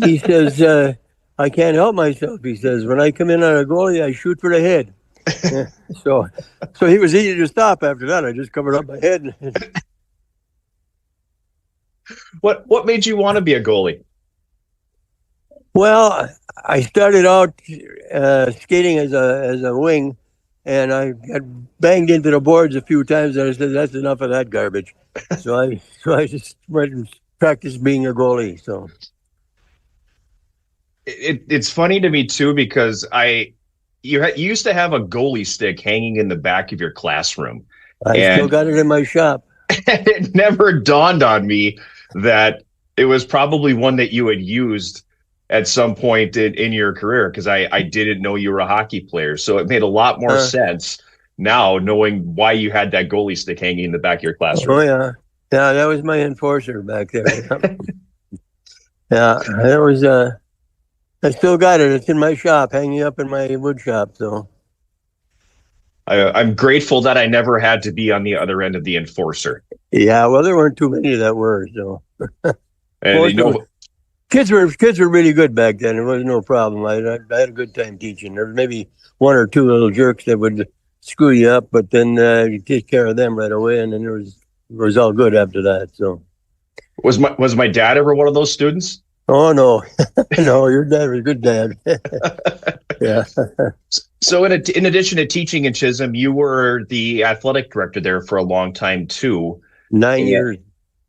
He says, "I can't help myself." He says, "When I come in on a goalie, I shoot for the head." So he was easy to stop after that. I just covered up my head. What made you want to be a goalie? Well, I started out skating as a wing, and I got banged into the boards a few times, and I said, "That's enough of that garbage." So I just went and practiced being a goalie. So it's funny to me too, because you used to have a goalie stick hanging in the back of your classroom. I still got it in my shop. It never dawned on me that it was probably one that you had used at some point in your career, because I didn't know you were a hockey player. So it made a lot more sense now, knowing why you had that goalie stick hanging in the back of your classroom. Oh, yeah. Yeah, that was my enforcer back there. Yeah, that was, I still got it. It's in my shop, hanging up in my wood shop. So I'm grateful that I never had to be on the other end of the enforcer. Yeah, well, there weren't too many that were. So and kids were really good back then. There was no problem. I had a good time teaching. There was maybe 1 or 2 little jerks that would screw you up, but then you take care of them right away, and then it was all good after that. So was my dad ever one of those students? Oh, no. No, your dad was a good dad. Yeah. So in addition to teaching in Chisholm, you were the athletic director there for a long time too. 9 years.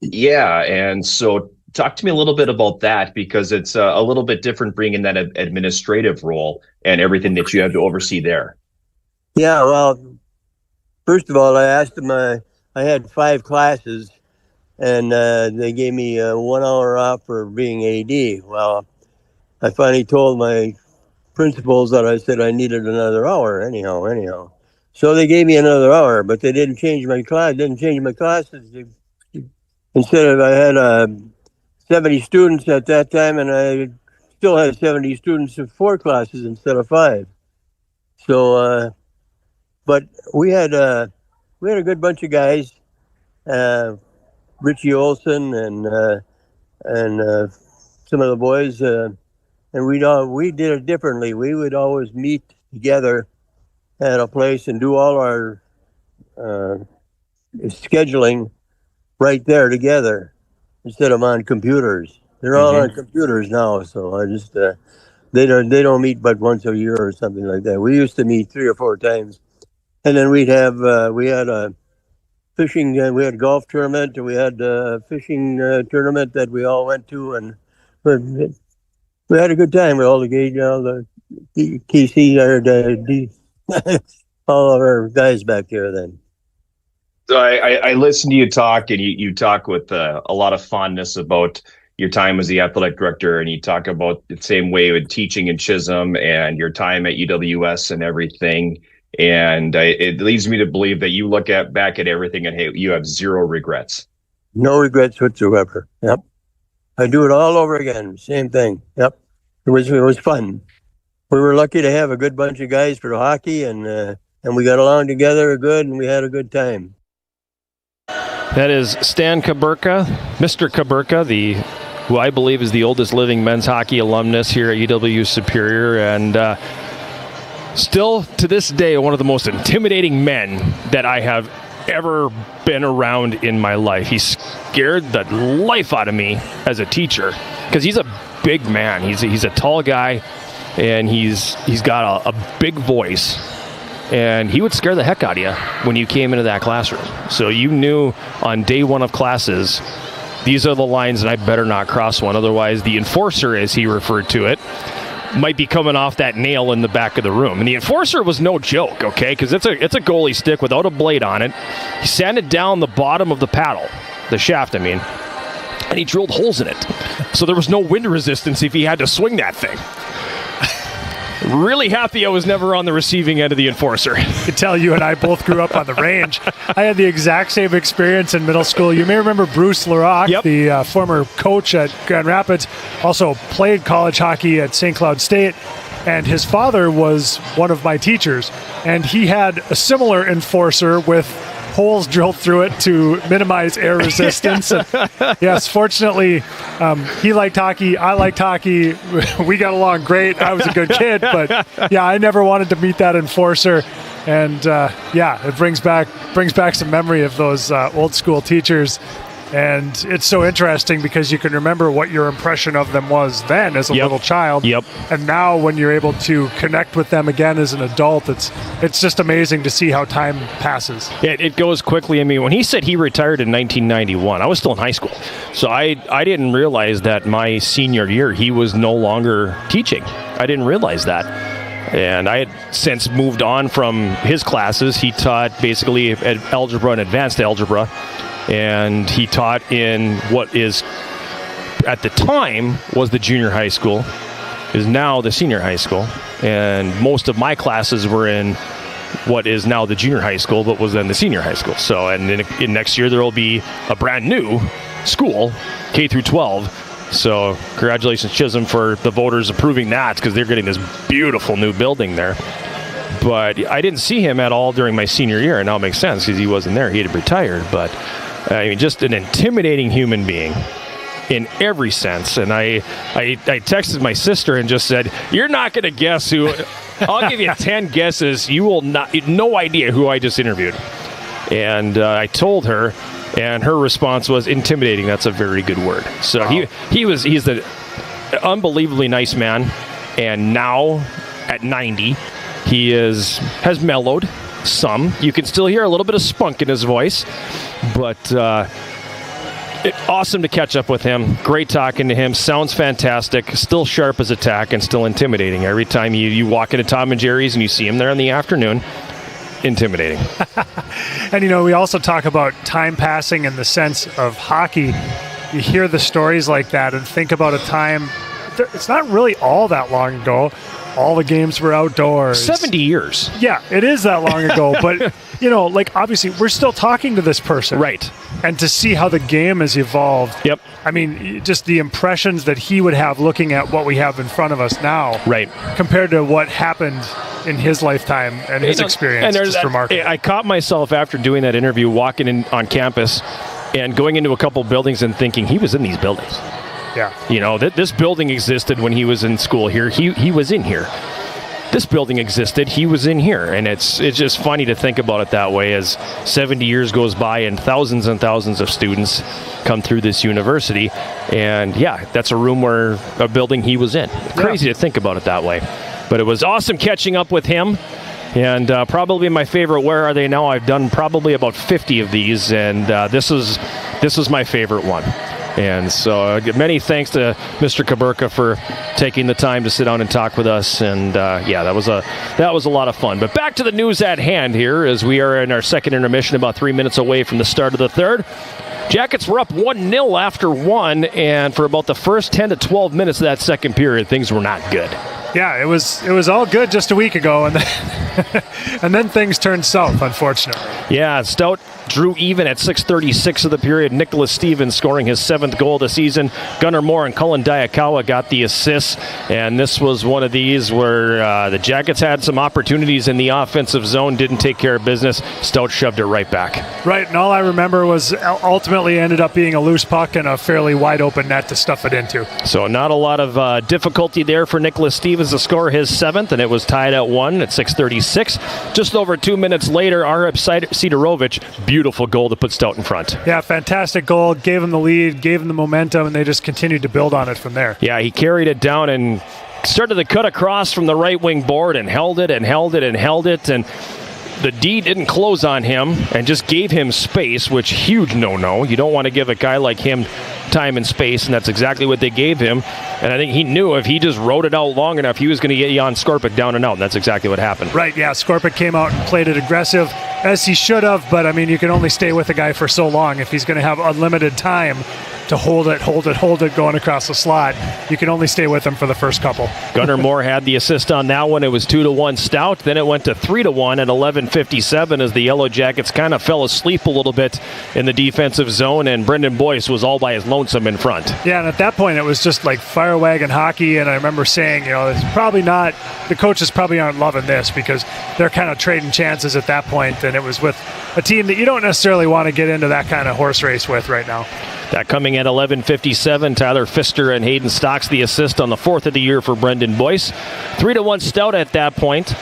Yeah. And so talk to me a little bit about that, because it's a little bit different bringing that administrative role and everything that you have to oversee there. Yeah, well, first of all, I asked them, I had 5 classes, and they gave me 1 hour off for being AD. Well, I finally told my principals that I said I needed another hour anyhow. So they gave me another hour, but they didn't change my class. Classes. Instead of, I had 70 students at that time, and I still had 70 students in 4 classes instead of 5. So, but we had a good bunch of guys, Richie Olson and some of the boys, and we did it differently. We would always meet together at a place and do all our scheduling right there together instead of on computers. They're all on computers now, so I just they don't meet but once a year or something like that. We used to meet 3 or 4 times, and then we had a fishing, we had a golf tournament, and we had a fishing tournament that we all went to, and we had a good time with all the KC or all of our guys back there then. So I listened to you talk, and you talk with a lot of fondness about your time as the athletic director, and you talk about the same way with teaching in Chisholm and your time at UWS and everything. And it leads me to believe that you look back at everything and, hey, you have 0 regrets. No regrets whatsoever. Yep. I do it all over again. Same thing. Yep. It was fun. We were lucky to have a good bunch of guys for hockey, and we got along together good, and we had a good time. That is Stan Kaburka, Mr. Kaburka, who I believe is the oldest living men's hockey alumnus here at UW-Superior, and still to this day one of the most intimidating men that I have ever been around in my life. He scared the life out of me as a teacher because he's a big man. He's a tall guy, and he's got a big voice. And he would scare the heck out of you when you came into that classroom. So you knew on day 1 of classes, these are the lines and I better not cross one. Otherwise, the enforcer, as he referred to it, might be coming off that nail in the back of the room. And the enforcer was no joke, okay? Because it's a goalie stick without a blade on it. He sanded down the bottom of the paddle, the shaft, I mean, and he drilled holes in it. So there was no wind resistance if he had to swing that thing. Really happy I was never on the receiving end of the enforcer. I can tell you and I both grew up on the range. I had the exact same experience in middle school. You may remember Bruce Larocque, the former coach at Grand Rapids, also played college hockey at St. Cloud State, and his father was one of my teachers, and he had a similar enforcer with holes drilled through it to minimize air resistance. And yes, fortunately, he liked hockey. I liked hockey. We got along great. I was a good kid, but yeah, I never wanted to meet that enforcer. And yeah, it brings back some memory of those old school teachers. And it's so interesting because you can remember what your impression of them was then as a little child. And now when you're able to connect with them again as an adult, it's just amazing to see how time passes. It goes quickly. I mean, when he said he retired in 1991, I was still in high school. So I didn't realize that my senior year he was no longer teaching. I didn't realize that. And I had since moved on from his classes. He taught basically algebra and advanced algebra. And he taught in what is, at the time, was the junior high school, is now the senior high school. And most of my classes were in what is now the junior high school, but was then the senior high school. So, and in next year, there will be a brand new school, K through 12. So, congratulations, Chisholm, for the voters approving that, because they're getting this beautiful new building there. But I didn't see him at all during my senior year, and now it makes sense because he wasn't there. He had retired, but I mean, just an intimidating human being in every sense. And I texted my sister and just said, "You're not going to guess who. I'll give you 10 guesses. You will not. No idea who I just interviewed." And I told her, and her response was intimidating. That's a very good word. So wow. He's unbelievably nice man. And now at 90, he has mellowed some. You can still hear a little bit of spunk in his voice, but awesome to catch up with him. Great talking to him. Sounds fantastic. Still sharp as a tack and still intimidating. Every time you walk into Tom and Jerry's and you see him there in the afternoon, intimidating. And, we also talk about time passing in the sense of hockey. You hear the stories like that and think about a time, it's not really all that long ago. All the games were outdoors. 70 years. Yeah, it is that long ago. But, obviously we're still talking to this person. Right. And to see how the game has evolved. Yep. I mean, just the impressions that he would have looking at what we have in front of us now. Right. Compared to what happened in his lifetime and his experience. And just remarkable. I caught myself after doing that interview walking in on campus and going into a couple buildings and thinking he was in these buildings. Yeah. This building existed when he was in school here. He was in here. This building existed. He was in here. And it's just funny to think about it that way as 70 years goes by and thousands of students come through this university. And, yeah, that's a building he was in. Crazy to think about it that way. But it was awesome catching up with him. And probably my favorite Where Are They Now? I've done probably about 50 of these. And this was my favorite one. And so many thanks to Mr. Kaburka for taking the time to sit down and talk with us. And that was a lot of fun. But back to the news at hand here as we are in our second intermission, about 3 minutes away from the start of the third. Jackets were up 1-0 after one, and for about the first 10 to 12 minutes of that second period, things were not good. Yeah, it was all good just a week ago, and then things turned south, unfortunately. Yeah, Stout drew even at 6:36 of the period. Nicholas Stevens scoring his 7th goal of the season. Gunnar Moore and Cullen Diakawa got the assists, and this was one of these where the Jackets had some opportunities in the offensive zone, didn't take care of business. Stout shoved it right back. Right, and all I remember was ultimately ended up being a loose puck and a fairly wide open net to stuff it into. So not a lot of difficulty there for Nicholas Stevens to score his 7th, and it was tied at 1 at 6:36. Just over 2 minutes later, Arep Sidorovich, beautiful goal to put Stout in front. Yeah, fantastic goal. Gave him the lead, gave him the momentum, and they just continued to build on it from there. Yeah, he carried it down and started to cut across from the right wing board and held it and held it and held it. And the D didn't close on him and just gave him space, which huge no-no. You don't want to give a guy like him time and space, and that's exactly what they gave him. And I think he knew if he just rode it out long enough, he was going to get Jan Skorpic down and out, and that's exactly what happened. Right, yeah, Skorpic came out and played it aggressive, as he should have, but, I mean, you can only stay with a guy for so long. If he's going to have unlimited time to hold it going across the slot, you can only stay with him for the first couple. Gunnar Moore had the assist on that one. It was 2-1 Stout. Then it went to 3-1 at 11:57 as the Yellow Jackets kind of fell asleep a little bit in the defensive zone, and Brendan Boyce was all by his lonesome in front. Yeah, and at that point it was just like fire wagon hockey, and I remember saying, it's probably not, the coaches probably aren't loving this because they're kind of trading chances at that point, and it was with a team that you don't necessarily want to get into that kind of horse race with right now. That coming at 11:57, Tyler Pfister and Hayden Stocks the assist on the 4th of the year for Brendan Boyce. 3-1 Stout at that point.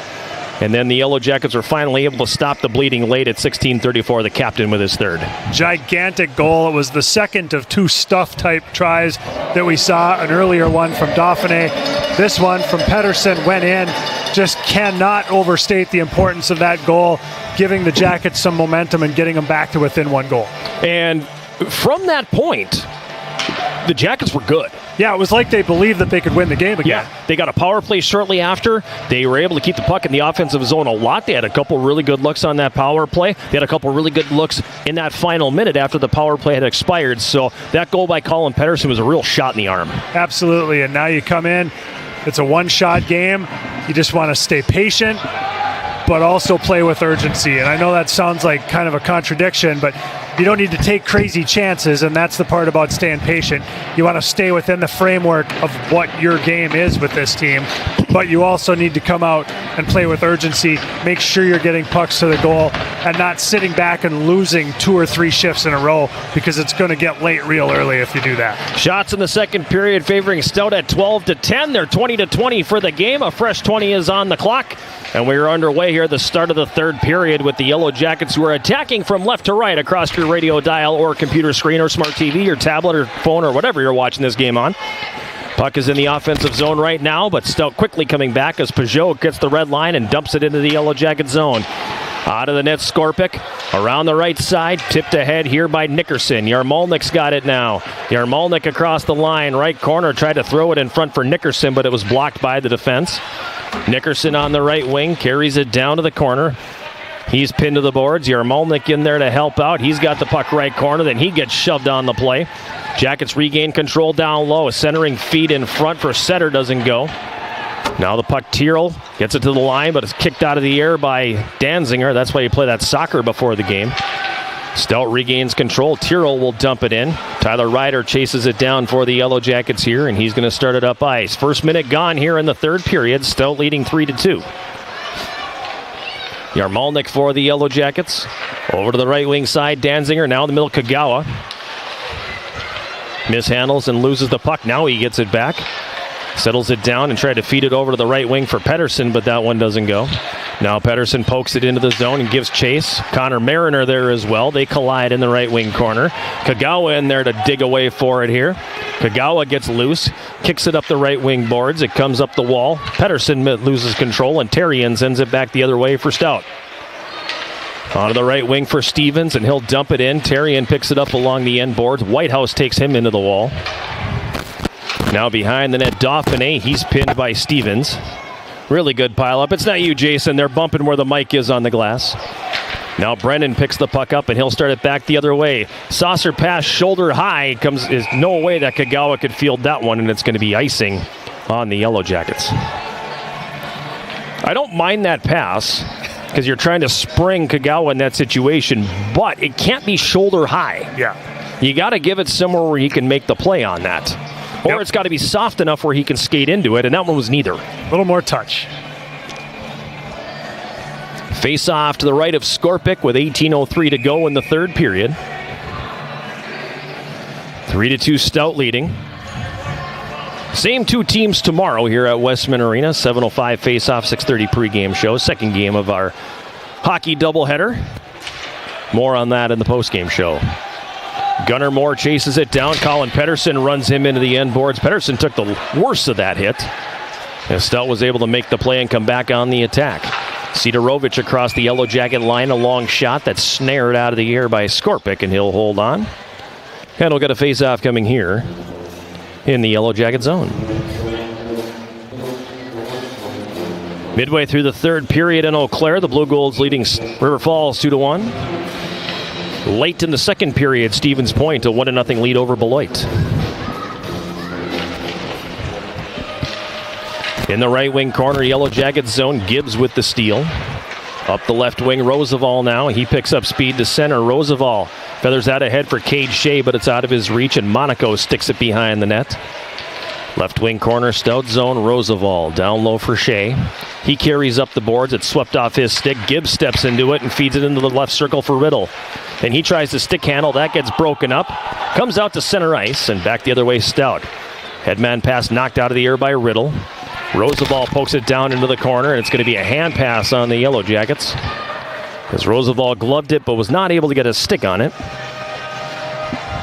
And then the Yellow Jackets were finally able to stop the bleeding late at 16:34, the captain with his 3rd. Gigantic goal. It was the second of 2 stuff-type tries that we saw. An earlier one from Dauphiné. This one from Pettersson went in. Just cannot overstate the importance of that goal, giving the Jackets some momentum and getting them back to within 1 goal. And from that point, the Jackets were good. Yeah, it was like they believed that they could win the game again. Yeah, they got a power play shortly after. They were able to keep the puck in the offensive zone a lot. They had a couple really good looks on that power play. They had a couple really good looks in that final minute after the power play had expired. So that goal by Colin Pettersson was a real shot in the arm. Absolutely, and now you come in, it's a one-shot game. You just want to stay patient, but also play with urgency. And I know that sounds like kind of a contradiction, but you don't need to take crazy chances, and that's the part about staying patient. You want to stay within the framework of what your game is with this team, but you also need to come out and play with urgency, make sure you're getting pucks to the goal, and not sitting back and losing 2 or 3 shifts in a row, because it's going to get late real early if you do that. Shots in the second period favoring Stout at 12-10. They're 20-20 for the game. A fresh 20 is on the clock. And we're underway here at the start of the third period with the Yellow Jackets, who are attacking from left to right across your radio dial or computer screen or smart TV or tablet or phone or whatever you're watching this game on. Puck is in the offensive zone right now, but Stout quickly coming back as Peugeot gets the red line and dumps it into the Yellow Jacket zone. Out of the net, Skorpic around the right side, tipped ahead here by Nickerson. Yarmolnik's got it now. Yarmolnik across the line, right corner, tried to throw it in front for Nickerson, but it was blocked by the defense. Nickerson on the right wing, carries it down to the corner. He's pinned to the boards. Yarmolnik in there to help out. He's got the puck right corner, then he gets shoved on the play. Jackets regain control down low. A centering feed in front for Setter doesn't go. Now the puck, Tyrrell gets it to the line, but it's kicked out of the air by Danziger. That's why you play that soccer before the game. Stout regains control. Tyrrell will dump it in. Tyler Ryder chases it down for the Yellow Jackets here, and he's going to start it up ice. First minute gone here in the third period. Stout leading 3-2. Yarmolnik for the Yellow Jackets. Over to the right wing side, Danziger. Now in the middle, Kagawa. Mishandles and loses the puck. Now he gets it back. Settles it down and tried to feed it over to the right wing for Pettersson, but that one doesn't go. Now Pettersson pokes it into the zone and gives chase. Connor Mariner there as well. They collide in the right wing corner. Kagawa in there to dig away for it here. Kagawa gets loose, kicks it up the right wing boards. It comes up the wall. Pettersson loses control, and Terrien sends it back the other way for Stout. Onto the right wing for Stevens, and he'll dump it in. Terrien picks it up along the end boards. Whitehouse takes him into the wall. Now behind the net, Dauphiné. He's pinned by Stevens. Really good pileup. It's not you, Jason. They're bumping where the mic is on the glass. Now Brennan picks the puck up, and he'll start it back the other way. Saucer pass, shoulder high. Is no way that Kagawa could field that one, and it's going to be icing on the Yellow Jackets. I don't mind that pass because you're trying to spring Kagawa in that situation, but it can't be shoulder high. Yeah. You got to give it somewhere where he can make the play on that. Or it's got to be soft enough where he can skate into it, and that one was neither. A little more touch. Face off to the right of Skorpic with 18:03 to go in the third period. 3-2 Stout leading. Same two teams tomorrow here at Westman Arena. 7:05 face-off, 6:30 pregame show. Second game of our hockey doubleheader. More on that in the postgame show. Gunnar Moore chases it down. Colin Pettersson runs him into the end boards. Pettersson took the worst of that hit. And Stout was able to make the play and come back on the attack. Sidorovich across the Yellow Jacket line. A long shot that's snared out of the air by Skorpic, and he'll hold on. And we'll get a face-off coming here in the Yellow Jacket zone. Midway through the third period in Eau Claire, the Blue Golds leading River Falls 2-1. Late in the second period, Stevens Point a 1-0 lead over Beloit. In the right wing corner, Yellow Jacket zone, Gibbs with the steal. Up the left wing, Roosevelt now. He picks up speed to center. Roosevelt feathers out ahead for Cade Shea, but it's out of his reach, and Monaco sticks it behind the net. Left wing corner, Stout zone, Roosevelt down low for Shea. He carries up the boards. It's swept off his stick. Gibbs steps into it and feeds it into the left circle for Riddle. And he tries to stick handle. That gets broken up. Comes out to center ice and back the other way, Stout. Headman pass knocked out of the air by Riddle. Roosevelt pokes it down into the corner, and it's going to be a hand pass on the Yellow Jackets. As Roosevelt gloved it but was not able to get a stick on it.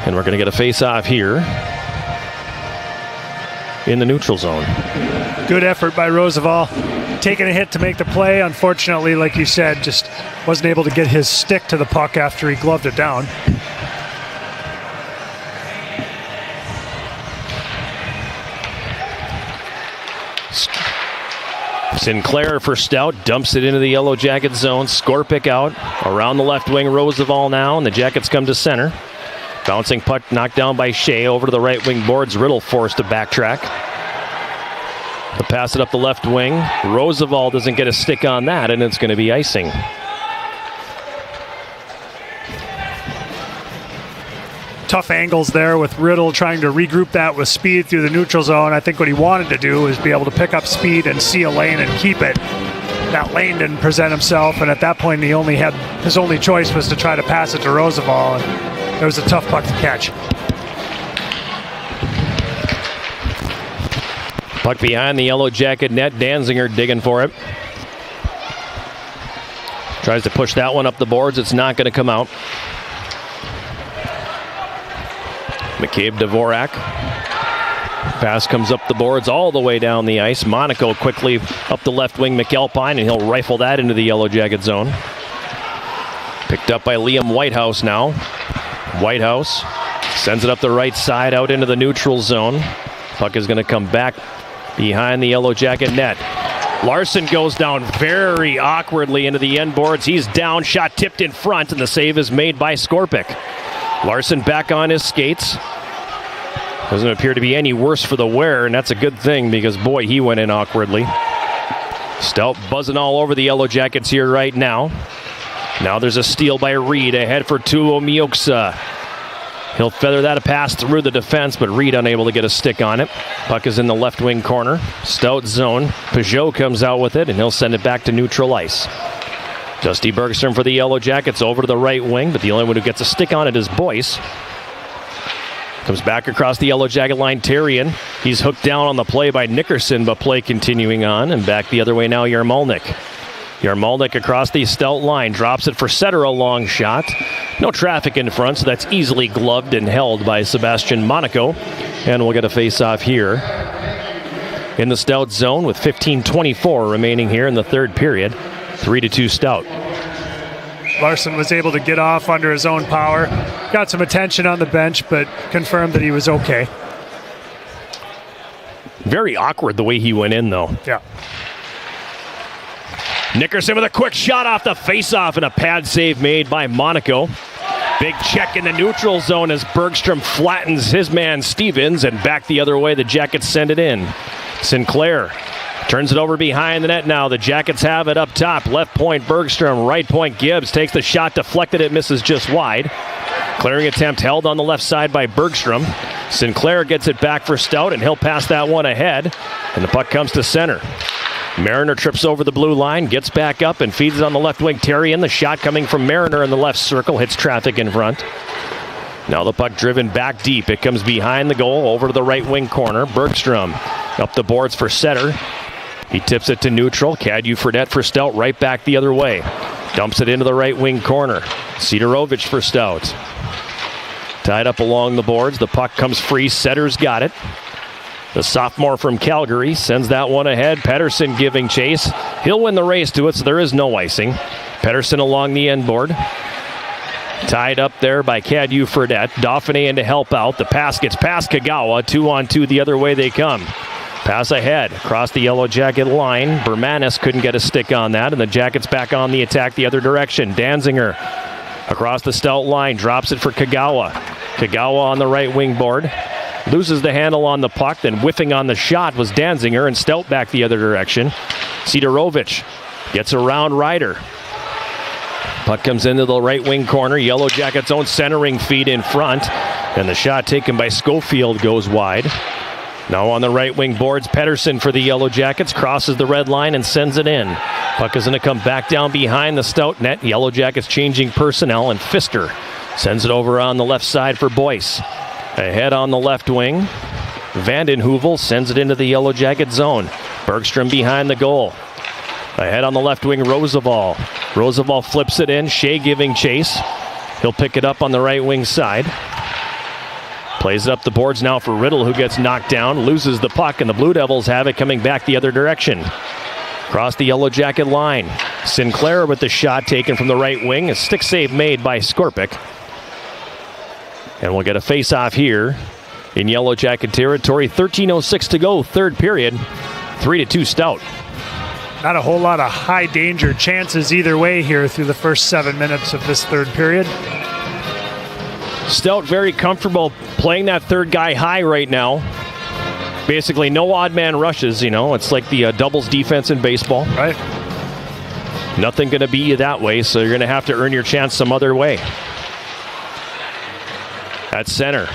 And we're going to get a face-off here in the neutral zone. Good effort by Roosevelt. Taking a hit to make the play. Unfortunately, like you said, just wasn't able to get his stick to the puck after he gloved it down. Sinclair for Stout, dumps it into the Yellow Jacket zone. Skorpic out, around the left wing, Roosevelt now, and the Jackets come to center. Bouncing puck knocked down by Shea, over to the right wing boards. Riddle forced to backtrack. To pass it up the left wing. Roosevelt doesn't get a stick on that, and it's going to be icing. Tough angles there with Riddle trying to regroup that with speed through the neutral zone. I think what he wanted to do was be able to pick up speed and see a lane and keep it. That lane didn't present himself, and at that point his only choice was to try to pass it to Roosevelt, and it was a tough puck to catch. Puck behind the Yellow Jacket net. Danziger digging for it. Tries to push that one up the boards. It's not going to come out. McCabe Dvorak Pass comes up the boards all the way down the ice. Monaco quickly up the left wing, McAlpine, and he'll rifle that into the Yellow Jacket zone. Picked up by Liam Whitehouse now. Whitehouse sends it up the right side out into the neutral zone. Puck is going to come back behind the Yellow Jacket net. Larson goes down very awkwardly into the end boards. He's down, shot tipped in front, and the save is made by Skorpic. Larson back on his skates. Doesn't appear to be any worse for the wearer, and that's a good thing because, boy, he went in awkwardly. Stout buzzing all over the Yellow Jackets here right now. Now there's a steal by Reed ahead for Tuo Mioksa. He'll feather that a pass through the defense, but Reed unable to get a stick on it. Puck is in the left wing corner. Stout zone. Peugeot comes out with it, and he'll send it back to neutral ice. Dusty Bergstrom for the Yellow Jackets over to the right wing, but the only one who gets a stick on it is Boyce. Comes back across the Yellow Jacket line, Terrian. He's hooked down on the play by Nickerson, but play continuing on, and back the other way now, Yarmalnik. Yarmalnik across the Stout line, drops it for Setter, a long shot. No traffic in front, so that's easily gloved and held by Sebastian Monaco. And we'll get a face-off here in the Stout zone with 15:24 remaining here in the third period. 3-2 Stout. Larson was able to get off under his own power. Got some attention on the bench, but confirmed that he was okay. Very awkward the way he went in, though. Yeah. Nickerson with a quick shot off the face-off and a pad save made by Monaco. Big check in the neutral zone as Bergstrom flattens his man Stevens, and back the other way the Jackets send it in. Sinclair turns it over behind the net now. The Jackets have it up top. Left point Bergstrom, right point Gibbs takes the shot, deflected, it misses just wide. Clearing attempt held on the left side by Bergstrom. Sinclair gets it back for Stout, and he'll pass that one ahead, and the puck comes to center. Mariner trips over the blue line, gets back up and feeds it on the left wing. Terrian, the shot coming from Mariner in the left circle, hits traffic in front. Now the puck driven back deep. It comes behind the goal over to the right wing corner. Bergstrom up the boards for Setter. He tips it to neutral. Cadu Fredette for Stout, right back the other way. Dumps it into the right wing corner. Sidorovich for Stout. Tied up along the boards. The puck comes free. Setter's got it. The sophomore from Calgary sends that one ahead. Pettersson giving chase. He'll win the race to it, so there is no icing. Pettersson along the end board. Tied up there by Cadu Fredette. Dauphiné in to help out. The pass gets past Kagawa. 2-on-2 the other way they come. Pass ahead across the Yellow Jacket line. Bermanis couldn't get a stick on that, and the Jackets back on the attack the other direction. Danziger across the Stout line. Drops it for Kagawa. Kagawa on the right wing board. Loses the handle on the puck, then whiffing on the shot was Danziger, and Stout back the other direction. Sidorovich gets around Ryder. Puck comes into the right wing corner. Yellow Jackets' own centering feed in front, and the shot taken by Schofield goes wide. Now on the right wing boards, Pettersson for the Yellow Jackets crosses the red line and sends it in. Puck is going to come back down behind the Stout net. Yellow Jackets changing personnel, and Pfister sends it over on the left side for Boyce. Ahead on the left wing, Vanden Heuvel sends it into the Yellow Jacket zone. Bergstrom behind the goal. Ahead on the left wing, Roosevelt. Roosevelt flips it in, Shea giving chase. He'll pick it up on the right wing side. Plays it up the boards now for Riddle, who gets knocked down, loses the puck, and the Blue Devils have it coming back the other direction. Across the Yellow Jacket line. Sinclair with the shot taken from the right wing. A stick save made by Skorpic. And we'll get a face-off here in Yellow Jacket territory. 13:06 to go, third period. 3-2 Stout. Not a whole lot of high-danger chances either way here through the first 7 minutes of this third period. Stout very comfortable playing that third guy high right now. Basically no odd man rushes, you know. It's like the doubles defense in baseball. Right. Nothing going to beat you that way, so you're going to have to earn your chance some other way. At center,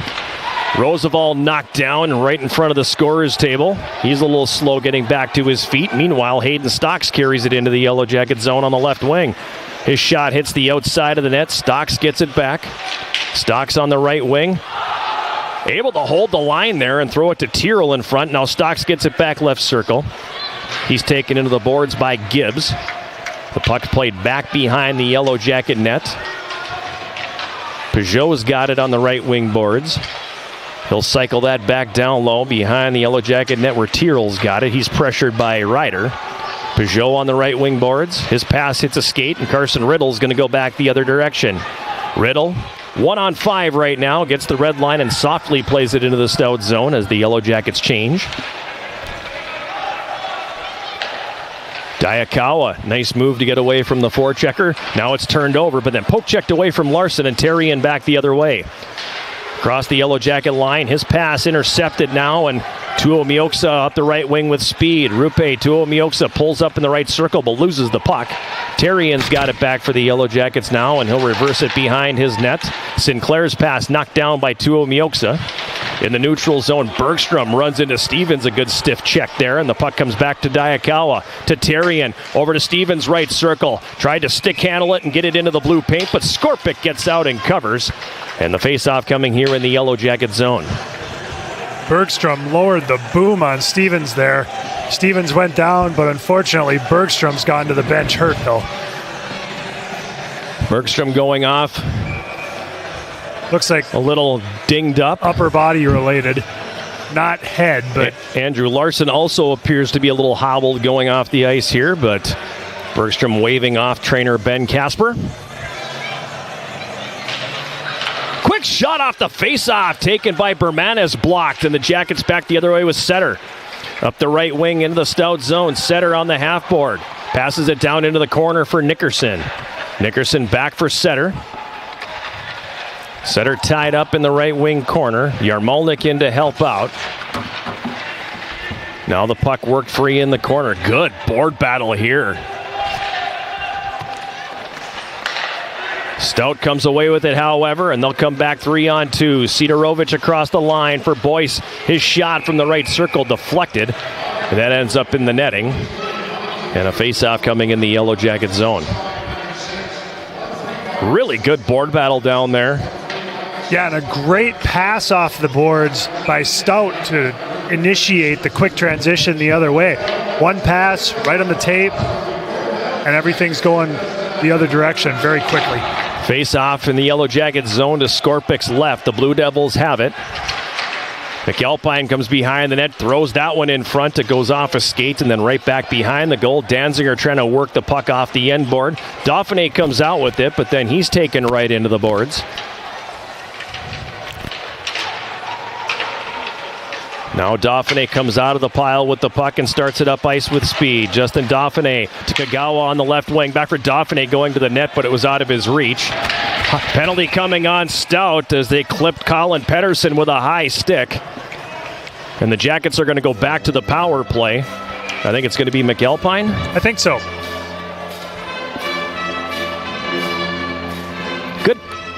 Roosevelt knocked down right in front of the scorer's table. He's a little slow getting back to his feet. Meanwhile, Hayden Stocks carries it into the Yellow Jacket zone on the left wing. His shot hits the outside of the net. Stocks gets it back. Stocks on the right wing. Able to hold the line there and throw it to Tyrrell in front. Now Stocks gets it back left circle. He's taken into the boards by Gibbs. The puck played back behind the Yellow Jacket net. Peugeot's got it on the right wing boards. He'll cycle that back down low behind the Yellow Jacket net where Tyrrell's got it. He's pressured by Ryder. Peugeot on the right wing boards. His pass hits a skate, and Carson Riddle's going to go back the other direction. Riddle, 1-on-5 right now, gets the red line and softly plays it into the Stout zone as the Yellow Jackets change. Diakawa, nice move to get away from the forechecker. Now it's turned over, but then poke checked away from Larson and Terrian back the other way. Across the Yellow Jacket line, his pass intercepted now, and Tuomioksa up the right wing with speed. Rupe Tuomioksa pulls up in the right circle but loses the puck. Terrian's got it back for the Yellow Jackets now, and he'll reverse it behind his net. Sinclair's pass knocked down by Tuomioksa. In the neutral zone, Bergstrom runs into Stevens, a good stiff check there, and the puck comes back to Diakawa, to Terrian, over to Stevens' right circle. Tried to stick handle it and get it into the blue paint, but Skorpic gets out and covers. And the faceoff coming here in the Yellow Jacket zone. Bergstrom lowered the boom on Stevens there. Stevens went down, but unfortunately Bergstrom's gone to the bench hurt though. Bergstrom going off. Looks like a little dinged up. Upper body related, not head, but Andrew Larson also appears to be a little hobbled going off the ice here, but Bergstrom waving off trainer Ben Casper. Quick shot off the faceoff taken by Bermanes, blocked, and the Jackets back the other way with Setter. Up the right wing into the Stout zone. Setter on the half board. Passes it down into the corner for Nickerson. Nickerson back for Setter. Setter tied up in the right wing corner. Yarmolnik in to help out. Now the puck worked free in the corner. Good board battle here. Stout comes away with it, however, and they'll come back 3-on-2. Sidorovich across the line for Boyce. His shot from the right circle deflected. And that ends up in the netting. And a faceoff coming in the Yellow Jacket zone. Really good board battle down there. Yeah, and a great pass off the boards by Stout to initiate the quick transition the other way. One pass right on the tape, and everything's going the other direction very quickly. Face off in the Yellow Jacket zone to Skorpic's left. The Blue Devils have it. McAlpine comes behind the net, throws that one in front. It goes off a skate and then right back behind the goal. Danziger trying to work the puck off the end board. Dauphiné comes out with it, but then he's taken right into the boards. Now Dauphiné comes out of the pile with the puck and starts it up ice with speed. Justin Dauphiné to Kagawa on the left wing. Back for Dauphiné going to the net, but it was out of his reach. Penalty coming on Stout as they clipped Colin Pettersson with a high stick. And the Jackets are going to go back to the power play. I think it's going to be McAlpine. I think so.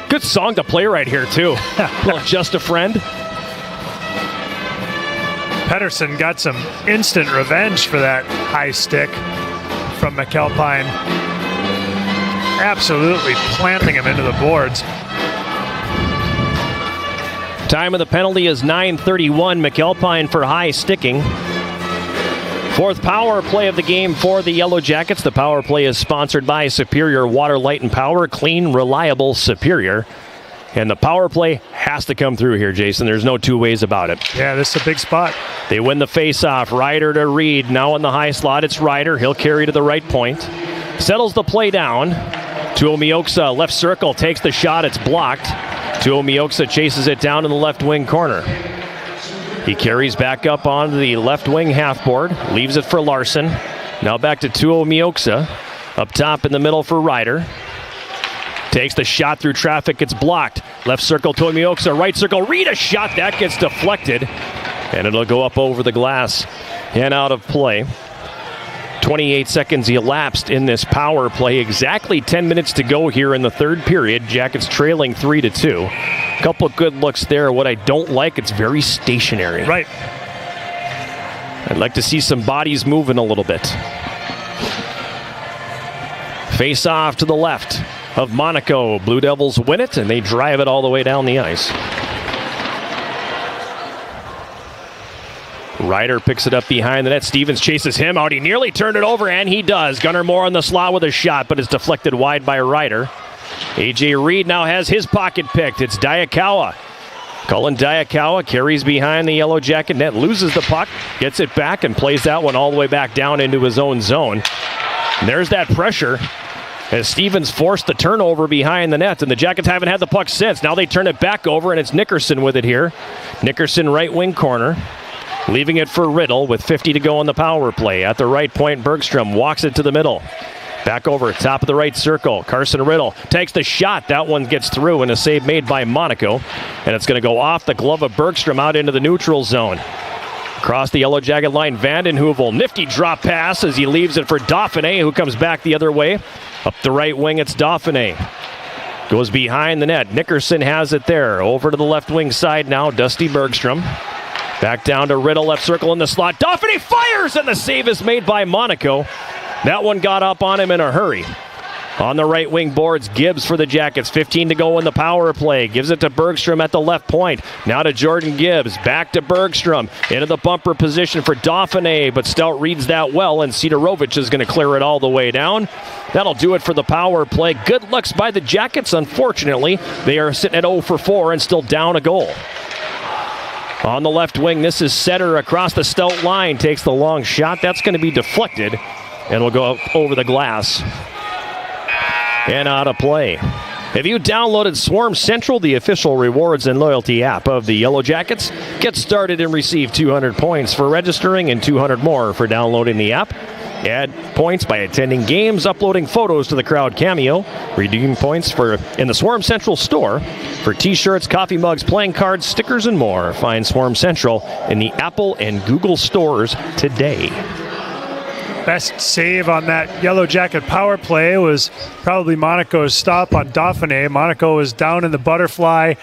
Good song to play right here, too. Well, Just a Friend. Pettersson got some instant revenge for that high stick from McAlpine. Absolutely planting him into the boards. Time of the penalty is 9:31. McAlpine for high sticking. Fourth power play of the game for the Yellow Jackets. The power play is sponsored by Superior Water, Light, and Power. Clean, reliable, Superior. And the power play has to come through here, Jason. There's no two ways about it. Yeah, this is a big spot. They win the faceoff. Ryder to Reed. Now in the high slot, it's Ryder. He'll carry to the right point. Settles the play down. Tuomioksa, left circle, takes the shot. It's blocked. Tuomioksa chases it down in the left wing corner. He carries back up onto the left wing half board. Leaves it for Larson. Now back to Tuomioksa. Up top in the middle for Ryder. Takes the shot through traffic. It's blocked. Left circle, Tuomioksa. Right circle, Reed, a shot. That gets deflected. And it'll go up over the glass and out of play. 28 seconds elapsed in this power play. Exactly 10 minutes to go here in the third period. Jackets trailing 3-2. Couple good looks there. What I don't like, it's very stationary. Right. I'd like to see some bodies moving a little bit. Face off to the left of Monaco. Blue Devils win it, and they drive it all the way down the ice. Ryder picks it up behind the net. Stevens chases him out. He nearly turned it over, and he does. Gunnar Moore on the slot with a shot, but it's deflected wide by Ryder. A.J. Reed now has his pocket picked. It's Diakawa. Cullen Diakawa carries behind the Yellow Jacket net, loses the puck, gets it back, and plays that one all the way back down into his own zone. And there's that pressure as Stevens forced the turnover behind the net, and the Jackets haven't had the puck since. Now they turn it back over, and it's Nickerson with it here. Nickerson right wing corner, leaving it for Riddle with 50 to go on the power play. At the right point, Bergstrom walks it to the middle. Back over, top of the right circle. Carson Riddle takes the shot. That one gets through, and a save made by Monaco. And it's going to go off the glove of Bergstrom out into the neutral zone. Across the Yellow Jacket line, Vanden Heuvel. Nifty drop pass as he leaves it for Dauphiné, who comes back the other way. Up the right wing, it's Dauphiné. Goes behind the net. Nickerson has it there. Over to the left wing side now, Dusty Bergstrom. Back down to Riddle, left circle in the slot. Dauphiné fires, and the save is made by Monaco. That one got up on him in a hurry. On the right wing boards, Gibbs for the Jackets. 15 to go in the power play. Gives it to Bergstrom at the left point. Now to Jordan Gibbs. Back to Bergstrom. Into the bumper position for Dauphiné, but Stout reads that well, and Sidorovich is going to clear it all the way down. That'll do it for the power play. Good looks by the Jackets. Unfortunately, they are sitting at 0 for 4 and still down a goal. On the left wing, this is Setter across the Stout line. Takes the long shot. That's going to be deflected. And will go over the glass and out of play. Have you downloaded Swarm Central, the official rewards and loyalty app of the Yellow Jackets? Get started and receive 200 points for registering and 200 more for downloading the app. Add points by attending games, uploading photos to the Crowd Cameo, redeem points in the Swarm Central store for t-shirts, coffee mugs, playing cards, stickers, and more. Find Swarm Central in the Apple and Google stores today. Best save on that Yellow Jacket power play was probably Monaco's stop on Dauphiné. Monaco was down in the butterfly,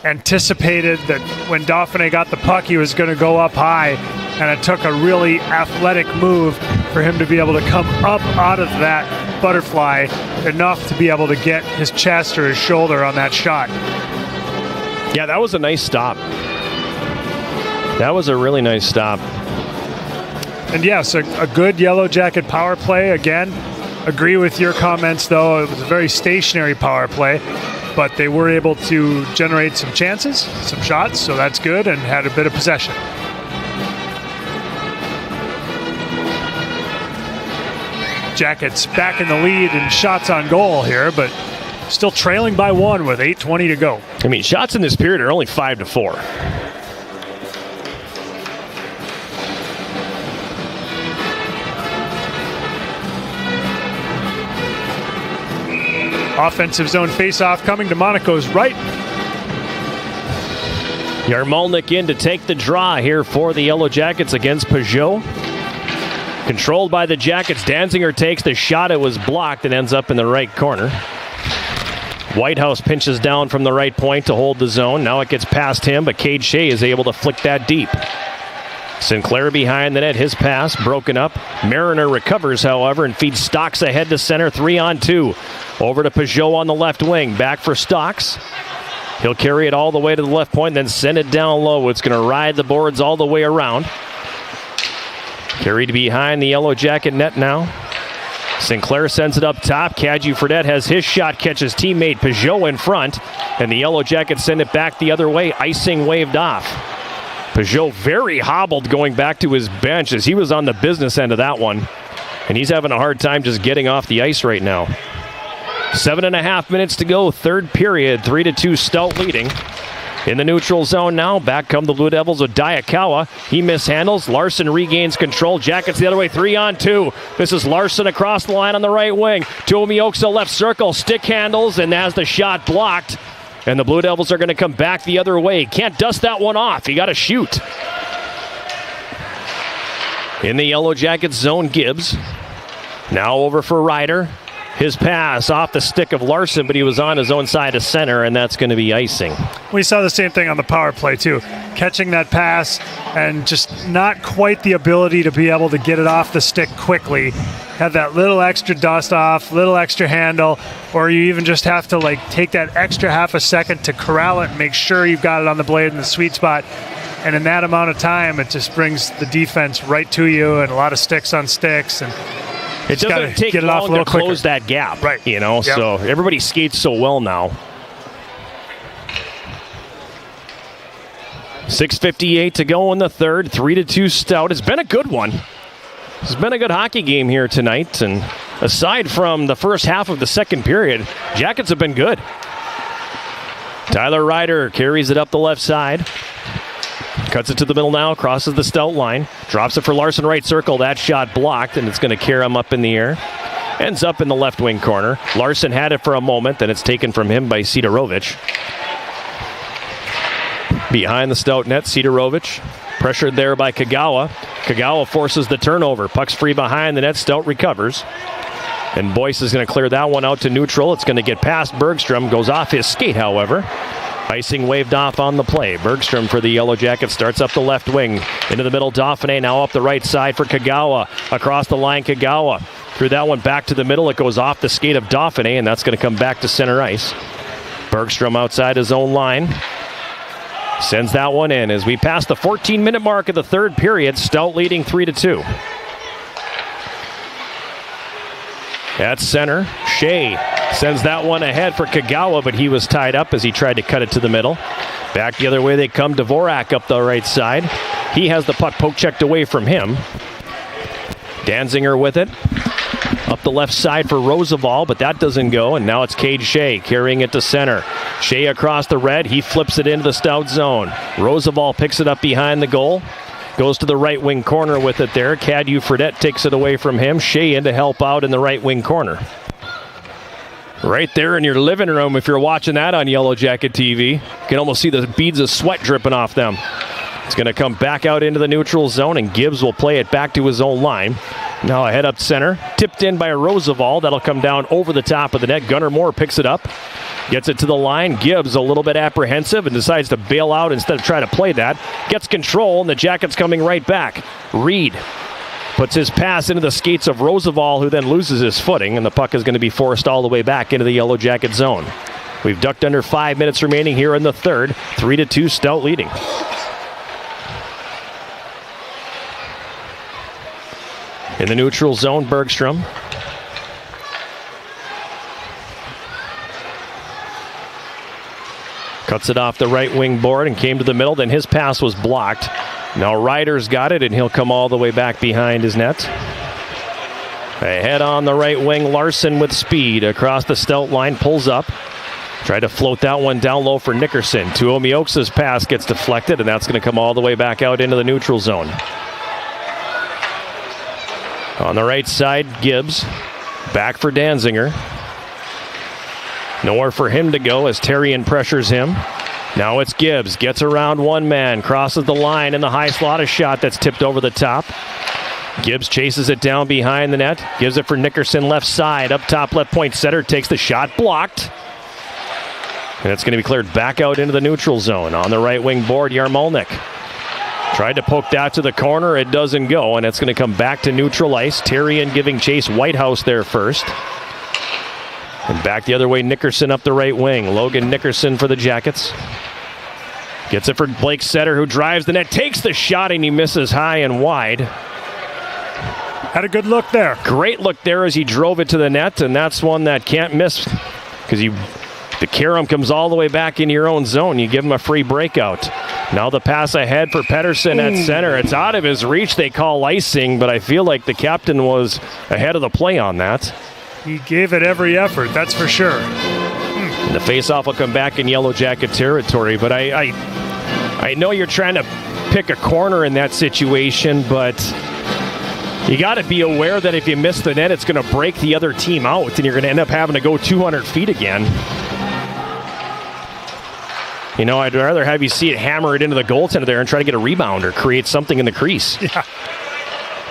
anticipated that when Dauphiné got the puck, he was going to go up high, and it took a really athletic move for him to be able to come up out of that butterfly enough to be able to get his chest or his shoulder on that shot. Yeah, that was a nice stop. That was a really nice stop. And yes, a good Yellow Jacket power play. Again, agree with your comments, though. It was a very stationary power play, but they were able to generate some chances, some shots, so that's good, and had a bit of possession. Jackets back in the lead and shots on goal here, but still trailing by 1 with 8:20 to go. I mean, shots in this period are only 5-4. Offensive zone faceoff coming to Monaco's right. Yarmolnik in to take the draw here for the Yellow Jackets against Peugeot. Controlled by the Jackets. Danziger takes the shot. It was blocked and ends up in the right corner. Whitehouse pinches down from the right point to hold the zone. Now it gets past him, but Cade Shea is able to flick that deep. Sinclair behind the net, his pass broken up. Mariner recovers, however, and feeds Stocks ahead to center, 3-on-2. Over to Peugeot on the left wing, back for Stocks. He'll carry it all the way to the left point, then send it down low. It's going to ride the boards all the way around. Carried behind the Yellow Jacket net now. Sinclair sends it up top. Kadju Fredette has his shot, catches teammate Peugeot in front, and the Yellow Jackets send it back the other way. Icing waved off. Peugeot very hobbled going back to his bench as he was on the business end of that one. And he's having a hard time just getting off the ice right now. 7.5 minutes to go, third period, 3-2 Stout leading. In the neutral zone now, back come the Blue Devils with Diakawa. He mishandles, Larson regains control, Jackets the other way, 3-on-2. This is Larson across the line on the right wing. Tuomioxa left circle, stick handles, and has the shot blocked. And the Blue Devils are going to come back the other way. Can't dust that one off. You got to shoot. In the Yellow Jackets zone, Gibbs. Now over for Ryder. His pass off the stick of Larson, but he was on his own side of center, and that's going to be icing. We saw the same thing on the power play, too. Catching that pass and just not quite the ability to be able to get it off the stick quickly. Have that little extra dust off, little extra handle, or you even just have to take that extra half a second to corral it and make sure you've got it on the blade in the sweet spot. And in that amount of time, it just brings the defense right to you, and a lot of sticks on sticks. And it doesn't take long to close that gap, right? So everybody skates so well now. 6:58 to go in the third. 3-2 Stout. It's been a good one. It's been a good hockey game here tonight. And aside from the first half of the second period, Jackets have been good. Tyler Ryder carries it up the left side. Cuts it to the middle now, crosses the Stout line. Drops it for Larson right circle. That shot blocked, and it's going to carry him up in the air. Ends up in the left wing corner. Larson had it for a moment, then it's taken from him by Sidorovich. Behind the Stout net, Sidorovich. Pressured there by Kagawa. Kagawa forces the turnover. Puck's free behind the net. Stout recovers. And Boyce is going to clear that one out to neutral. It's going to get past Bergstrom. Goes off his skate, however. Icing waved off on the play. Bergstrom for the Yellow Jackets starts up the left wing. Into the middle, Dauphiné now up the right side for Kagawa. Across the line, Kagawa. Threw that one back to the middle. It goes off the skate of Dauphiné, and that's going to come back to center ice. Bergstrom outside his own line. Sends that one in as we pass the 14-minute mark of the third period. Stout leading 3-2. At center, Shea sends that one ahead for Kagawa, but he was tied up as he tried to cut it to the middle. Back the other way they come. Dvorak up the right side. He has the puck poke checked away from him. Danziger with it. Up the left side for Roosevelt, but that doesn't go, and now it's Cade Shea carrying it to center. Shea across the red. He flips it into the Stout zone. Roosevelt picks it up behind the goal. Goes to the right wing corner with it there. Cadu Fredette takes it away from him. Shea in to help out in the right wing corner. Right there in your living room, if you're watching that on Yellow Jacket TV, you can almost see the beads of sweat dripping off them. It's going to come back out into the neutral zone, and Gibbs will play it back to his own line. Now a head up center, tipped in by Roosevelt. That'll come down over the top of the net. Gunnar Moore picks it up, gets it to the line. Gibbs a little bit apprehensive and decides to bail out instead of try to play that. Gets control, and the Jackets coming right back. Reed puts his pass into the skates of Roosevelt, who then loses his footing, and the puck is going to be forced all the way back into the Yellow Jacket zone. We've ducked under 5 minutes remaining here in the third. 3-2 Stout leading. In the neutral zone, Bergstrom. Cuts it off the right wing board and came to the middle, then his pass was blocked. Now Ryder's got it, and he'll come all the way back behind his net. Ahead on the right wing, Larson with speed across the Stout line, pulls up. Tried to float that one down low for Nickerson. Tuomiox's pass gets deflected, and that's going to come all the way back out into the neutral zone. On the right side, Gibbs. Back for Danziger. Nowhere for him to go as Terrien pressures him. Now it's Gibbs. Gets around one man. Crosses the line in the high slot. A shot that's tipped over the top. Gibbs chases it down behind the net. Gives it for Nickerson left side. Up top left point center. Takes the shot. Blocked. And it's going to be cleared back out into the neutral zone. On the right wing board, Yarmolnik. Tried to poke that to the corner. It doesn't go, and it's going to come back to neutral ice. Terrien giving chase. Whitehouse there first. And back the other way, Nickerson up the right wing. Logan Nickerson for the Jackets. Gets it for Blake Setter, who drives the net. Takes the shot, and he misses high and wide. Had a good look there. Great look there as he drove it to the net, and that's one that can't miss because the carom comes all the way back into your own zone. You give him a free breakout. Now the pass ahead for Pettersson at center. It's out of his reach. They call icing, but I feel like the captain was ahead of the play on that. He gave it every effort, that's for sure. The faceoff will come back in Yellow Jacket territory, but I know you're trying to pick a corner in that situation, but you got to be aware that if you miss the net, it's going to break the other team out, and you're going to end up having to go 200 feet again. You know, I'd rather have you see it hammer it into the goaltender there and try to get a rebound or create something in the crease. Yeah.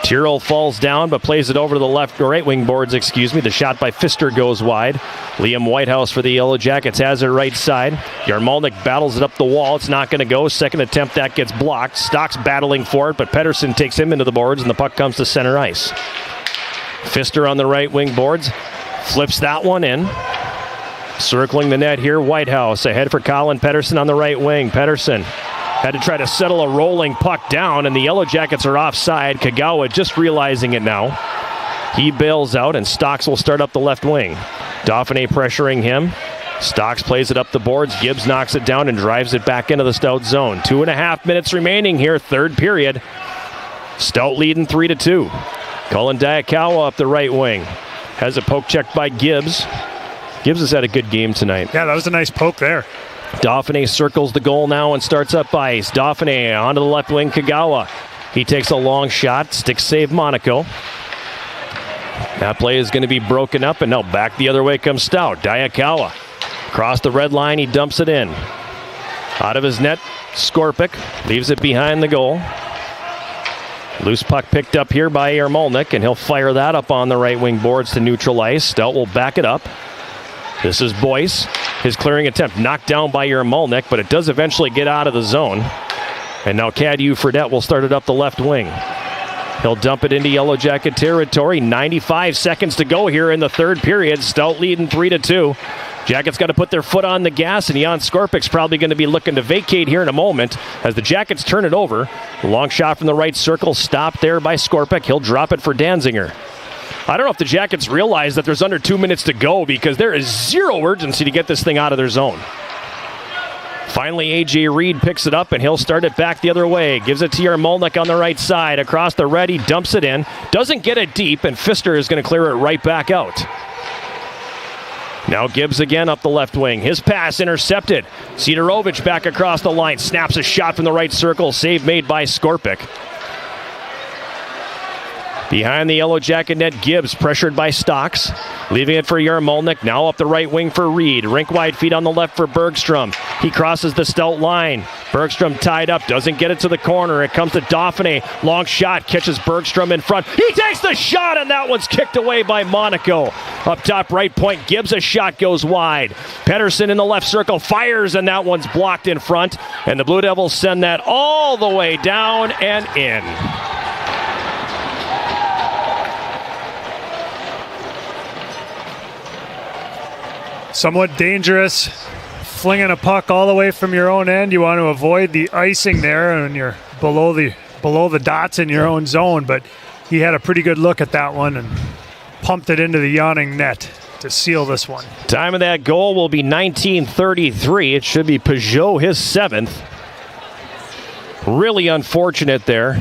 Tyrrell falls down but plays it over to the left or right wing boards, The shot by Pfister goes wide. Liam Whitehouse for the Yellow Jackets has it right side. Yarmolnik battles it up the wall. It's not going to go. Second attempt, that gets blocked. Stock's battling for it, but Pettersson takes him into the boards and the puck comes to center ice. Pfister on the right wing boards. Flips that one in. Circling the net here, Whitehouse ahead for Colin Pettersson on the right wing. Pettersson had to try to settle a rolling puck down, and the Yellow Jackets are offside. Kagawa just realizing it now. He bails out, and Stocks will start up the left wing. Dauphiné pressuring him. Stocks plays it up the boards. Gibbs knocks it down and drives it back into the Stout zone. 2.5 minutes remaining here, third period. Stout leading 3-2. Cullen Diakawa up the right wing. Has a poke checked by Gibbs. Gibbs has had a good game tonight. Yeah, that was a nice poke there. Dauphiné circles the goal now and starts up ice. Dauphiné onto the left wing, Kagawa. He takes a long shot, stick save Monaco. That play is going to be broken up, and now back the other way comes Stout. Diakawa. Across the red line, he dumps it in. Out of his net, Skorpic leaves it behind the goal. Loose puck picked up here by Yarmolnik, and he'll fire that up on the right wing boards to neutral ice. Stout will back it up. This is Boyce. His clearing attempt knocked down by Yarmolnik, but it does eventually get out of the zone. And now Cadieux Fredette will start it up the left wing. He'll dump it into Yellow Jacket territory. 95 seconds to go here in the third period. Stout leading 3-2. Jackets got to put their foot on the gas, and Jan Skorpic's probably going to be looking to vacate here in a moment as the Jackets turn it over. A long shot from the right circle, stopped there by Skorpic. He'll drop it for Danziger. I don't know if the Jackets realize that there's under 2 minutes to go because there is zero urgency to get this thing out of their zone. Finally, A.J. Reed picks it up, and he'll start it back the other way. Gives it to Yarmolnik on the right side. Across the red, he dumps it in. Doesn't get it deep, and Pfister is going to clear it right back out. Now Gibbs again up the left wing. His pass intercepted. Sidorovich back across the line. Snaps a shot from the right circle. Save made by Skorpic. Behind the Yellow Jacket net, Gibbs pressured by Stocks. Leaving it for Yarmolnik. Now up the right wing for Reed. Rink wide feet on the left for Bergstrom. He crosses the Stout line. Bergstrom tied up. Doesn't get it to the corner. It comes to Dauphiné. Long shot. Catches Bergstrom in front. He takes the shot, and that one's kicked away by Monaco. Up top right point. Gibbs a shot goes wide. Pedersen in the left circle. Fires, and that one's blocked in front. And the Blue Devils send that all the way down and in. Somewhat dangerous, flinging a puck all the way from your own end. You want to avoid the icing there, and you're below the dots in your own zone. But he had a pretty good look at that one and pumped it into the yawning net to seal this one. Time of that goal will be 19:33. It should be Peugeot his 7th. Really unfortunate there.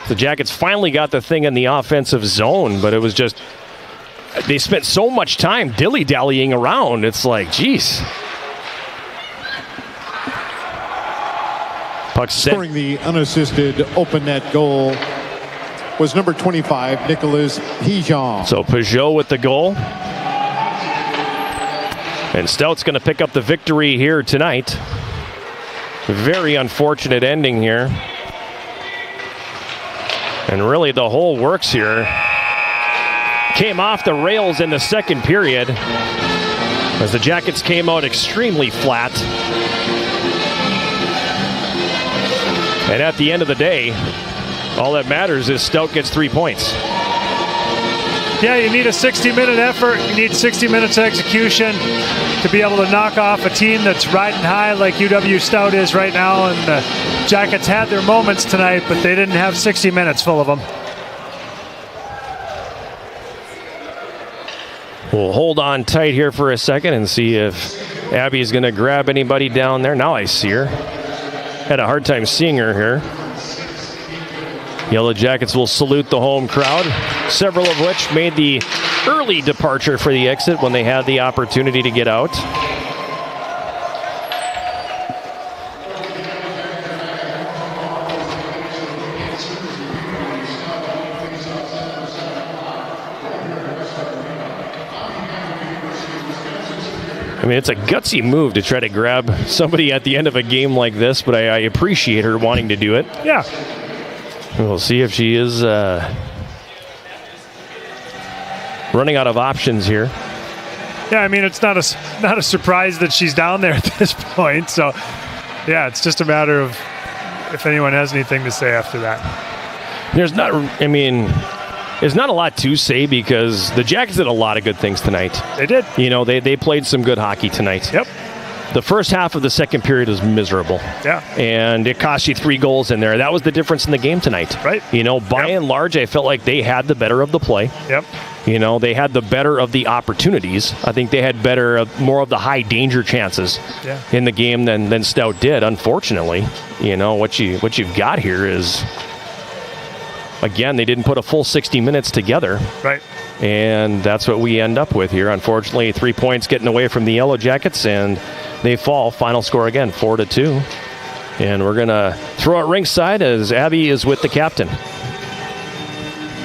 The Jackets finally got the thing in the offensive zone, but it was just... They spent so much time dilly-dallying around. It's like, geez. Puck set. Scoring the unassisted open net goal was number 25, Nicolas Pigeon. So Peugeot with the goal. And Stout's going to pick up the victory here tonight. Very unfortunate ending here. And really the whole works here came off the rails in the second period as the Jackets came out extremely flat. And at the end of the day, all that matters is Stout gets 3 points. Yeah, you need a 60-minute effort. You need 60 minutes of execution to be able to knock off a team that's riding high like UW-Stout is right now. And the Jackets had their moments tonight, but they didn't have 60 minutes full of them. We'll hold on tight here for a second and see if Abby's going to grab anybody down there. Now I see her. Had a hard time seeing her here. Yellow Jackets will salute the home crowd, several of which made the early departure for the exit when they had the opportunity to get out. I mean, it's a gutsy move to try to grab somebody at the end of a game like this, but I appreciate her wanting to do it. Yeah. We'll see if she is running out of options here. Yeah, I mean, it's not a surprise that she's down there at this point. So, yeah, it's just a matter of if anyone has anything to say after that. There's not a lot to say because the Jackets did a lot of good things tonight. They did. You know, they played some good hockey tonight. Yep. The first half of the second period was miserable. Yeah. And it cost you 3 goals in there. That was the difference in the game tonight. Right. You know, by and large, I felt like they had the better of the play. Yep. They had the better of the opportunities. I think they had more of the high danger chances in the game than Stout did. Unfortunately, what you've got here is, again, they didn't put a full 60 minutes together. Right. And that's what we end up with here. Unfortunately, 3 points getting away from the Yellow Jackets, and they fall. Final score again, 4-2. And we're going to throw it ringside as Abby is with the captain.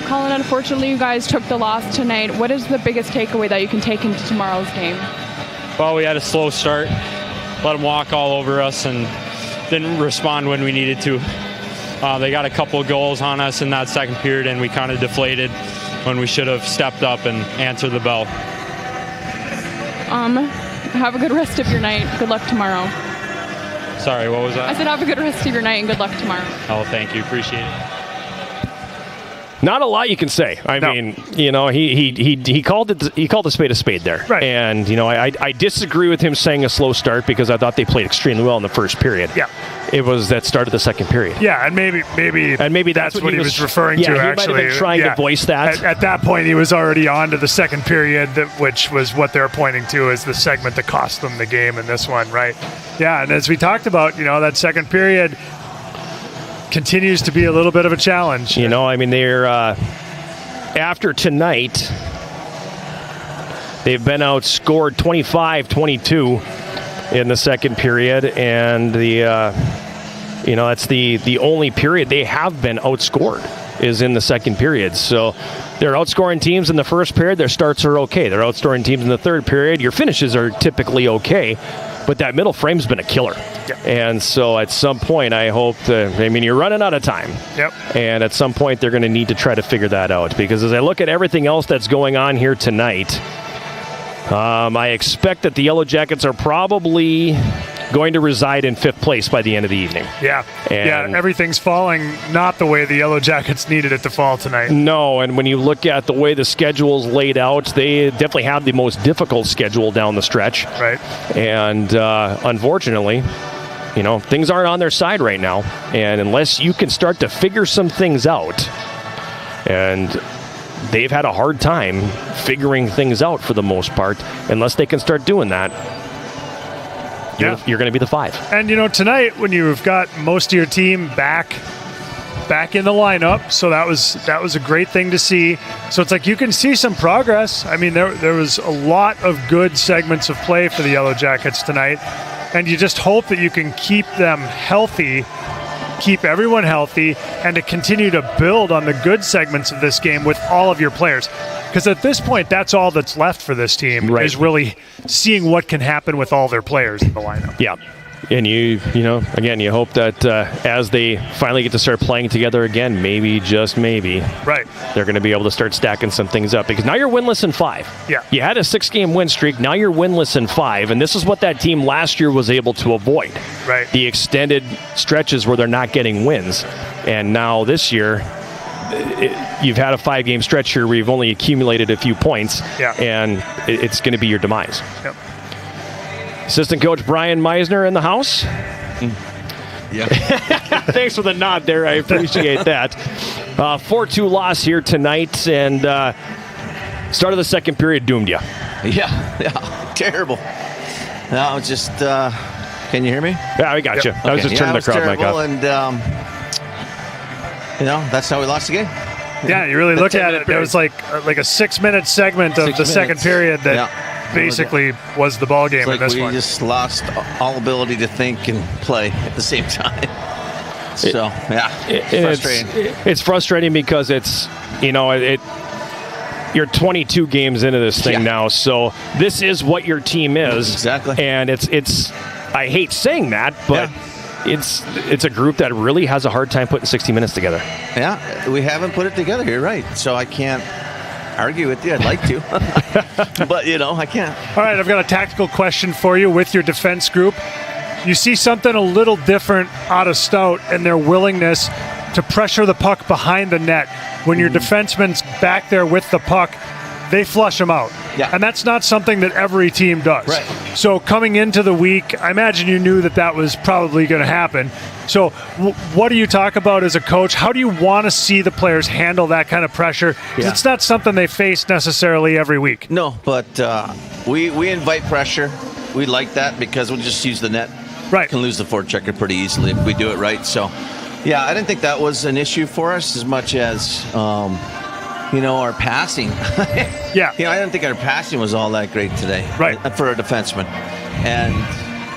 Colin, unfortunately, you guys took the loss tonight. What is the biggest takeaway that you can take into tomorrow's game? Well, we had a slow start, let them walk all over us, and didn't respond when we needed to. They got a couple of goals on us in that second period, and we kind of deflated when we should have stepped up and answered the bell. Have a good rest of your night. Good luck tomorrow. Sorry, what was that? I said have a good rest of your night and good luck tomorrow. Oh, thank you. Appreciate it. Not a lot you can say. I mean, he called a spade there. Right. And, I disagree with him saying a slow start because I thought they played extremely well in the first period. Yeah. It was that start of the second period. Yeah, and maybe that's what he was referring to, he actually. might have been trying to voice that. At that point, he was already on to the second period, which was what they're pointing to as the segment that cost them the game in this one, right? Yeah, and as we talked about, that second period continues to be a little bit of a challenge. They're after tonight, they've been outscored 25-22 in the second period, and that's the only period they have been outscored is in the second period. So they're outscoring teams in the first period. Their starts are okay. They're outscoring teams in the third period. Your finishes are typically okay, but that middle frame's been a killer. Yep. And so at some point, I hope you're running out of time. Yep. And at some point, they're going to need to try to figure that out, because as I look at everything else that's going on here tonight, I expect that the Yellow Jackets are probably going to reside in fifth place by the end of the evening. Yeah. Everything's falling not the way the Yellow Jackets needed it to fall tonight. No, and when you look at the way the schedule's laid out, they definitely have the most difficult schedule down the stretch. Right. And unfortunately, things aren't on their side right now. And unless you can start to figure some things out, and they've had a hard time figuring things out for the most part, unless they can start doing that, you're going to be the 5. And, tonight when you've got most of your team back in the lineup, so that was a great thing to see. So it's like you can see some progress. I mean, there was a lot of good segments of play for the Yellow Jackets tonight, and you just hope that you can keep them healthy, keep everyone healthy, and to continue to build on the good segments of this game with all of your players. Because at this point, that's all that's left for this team, is really seeing what can happen with all their players in the lineup. Yeah. And you hope that as they finally get to start playing together again, maybe, just maybe, right, they're going to be able to start stacking some things up. Because now you're winless in 5. Yeah. You had a 6-game win streak. Now you're winless in 5. And this is what that team last year was able to avoid. Right. The extended stretches where they're not getting wins. And now this year, you've had a 5-game stretch here where you've only accumulated a few points. Yeah. And it's going to be your demise. Yep. Assistant coach Brian Meisner in the house. Yeah. Thanks for the nod there. I appreciate that. 4-2 loss here tonight, and start of the second period doomed you. Yeah. Terrible. No, just, can you hear me? Yeah, we got you. I was just turning the crowd mic up. And, that's how we lost the game. Yeah, you really look at it. There was like a 6-minute segment of the second period that basically was the ball game in this one. We just lost all ability to think and play at the same time. So, frustrating. It's frustrating because it's, you're 22 games into this thing now, so this is what your team is. Exactly. And it's I hate saying that, but it's a group that really has a hard time putting 60 minutes together. Yeah, we haven't put it together. You're right. So I can't argue with you. I'd like to, but I can't. All right, I've got a tactical question for you with your defense group. You see something a little different out of Stout and their willingness to pressure the puck behind the net. When your defenseman's back there with the puck, they flush them out. Yeah. And that's not something that every team does. Right. So coming into the week, I imagine you knew that was probably going to happen. So what do you talk about as a coach? How do you want to see the players handle that kind of pressure? Because it's not something they face necessarily every week. No, but we invite pressure. We like that because we'll just use the net. Right. Can lose the forechecker pretty easily if we do it right. So, yeah, I didn't think that was an issue for us as much as, our passing. Yeah. I didn't think our passing was all that great today. Right. For a defenseman. And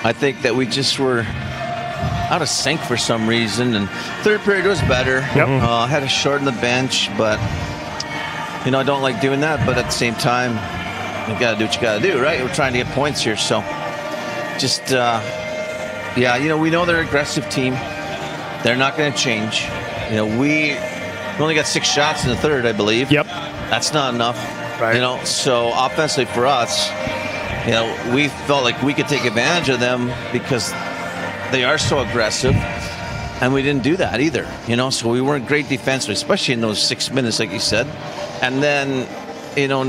I think that we just were out of sync for some reason. And third period was better. Yep. Had to shorten the bench, but, I don't like doing that. But at the same time, you got to do what you got to do, right? We're trying to get points here. So just, we know they're an aggressive team. They're not going to change. We only got 6 shots in the third, I believe. Yep. That's not enough. Right. So offensively for us, we felt like we could take advantage of them because they are so aggressive, and we didn't do that either. So we weren't great defensively, especially in those 6 minutes, like you said. And then,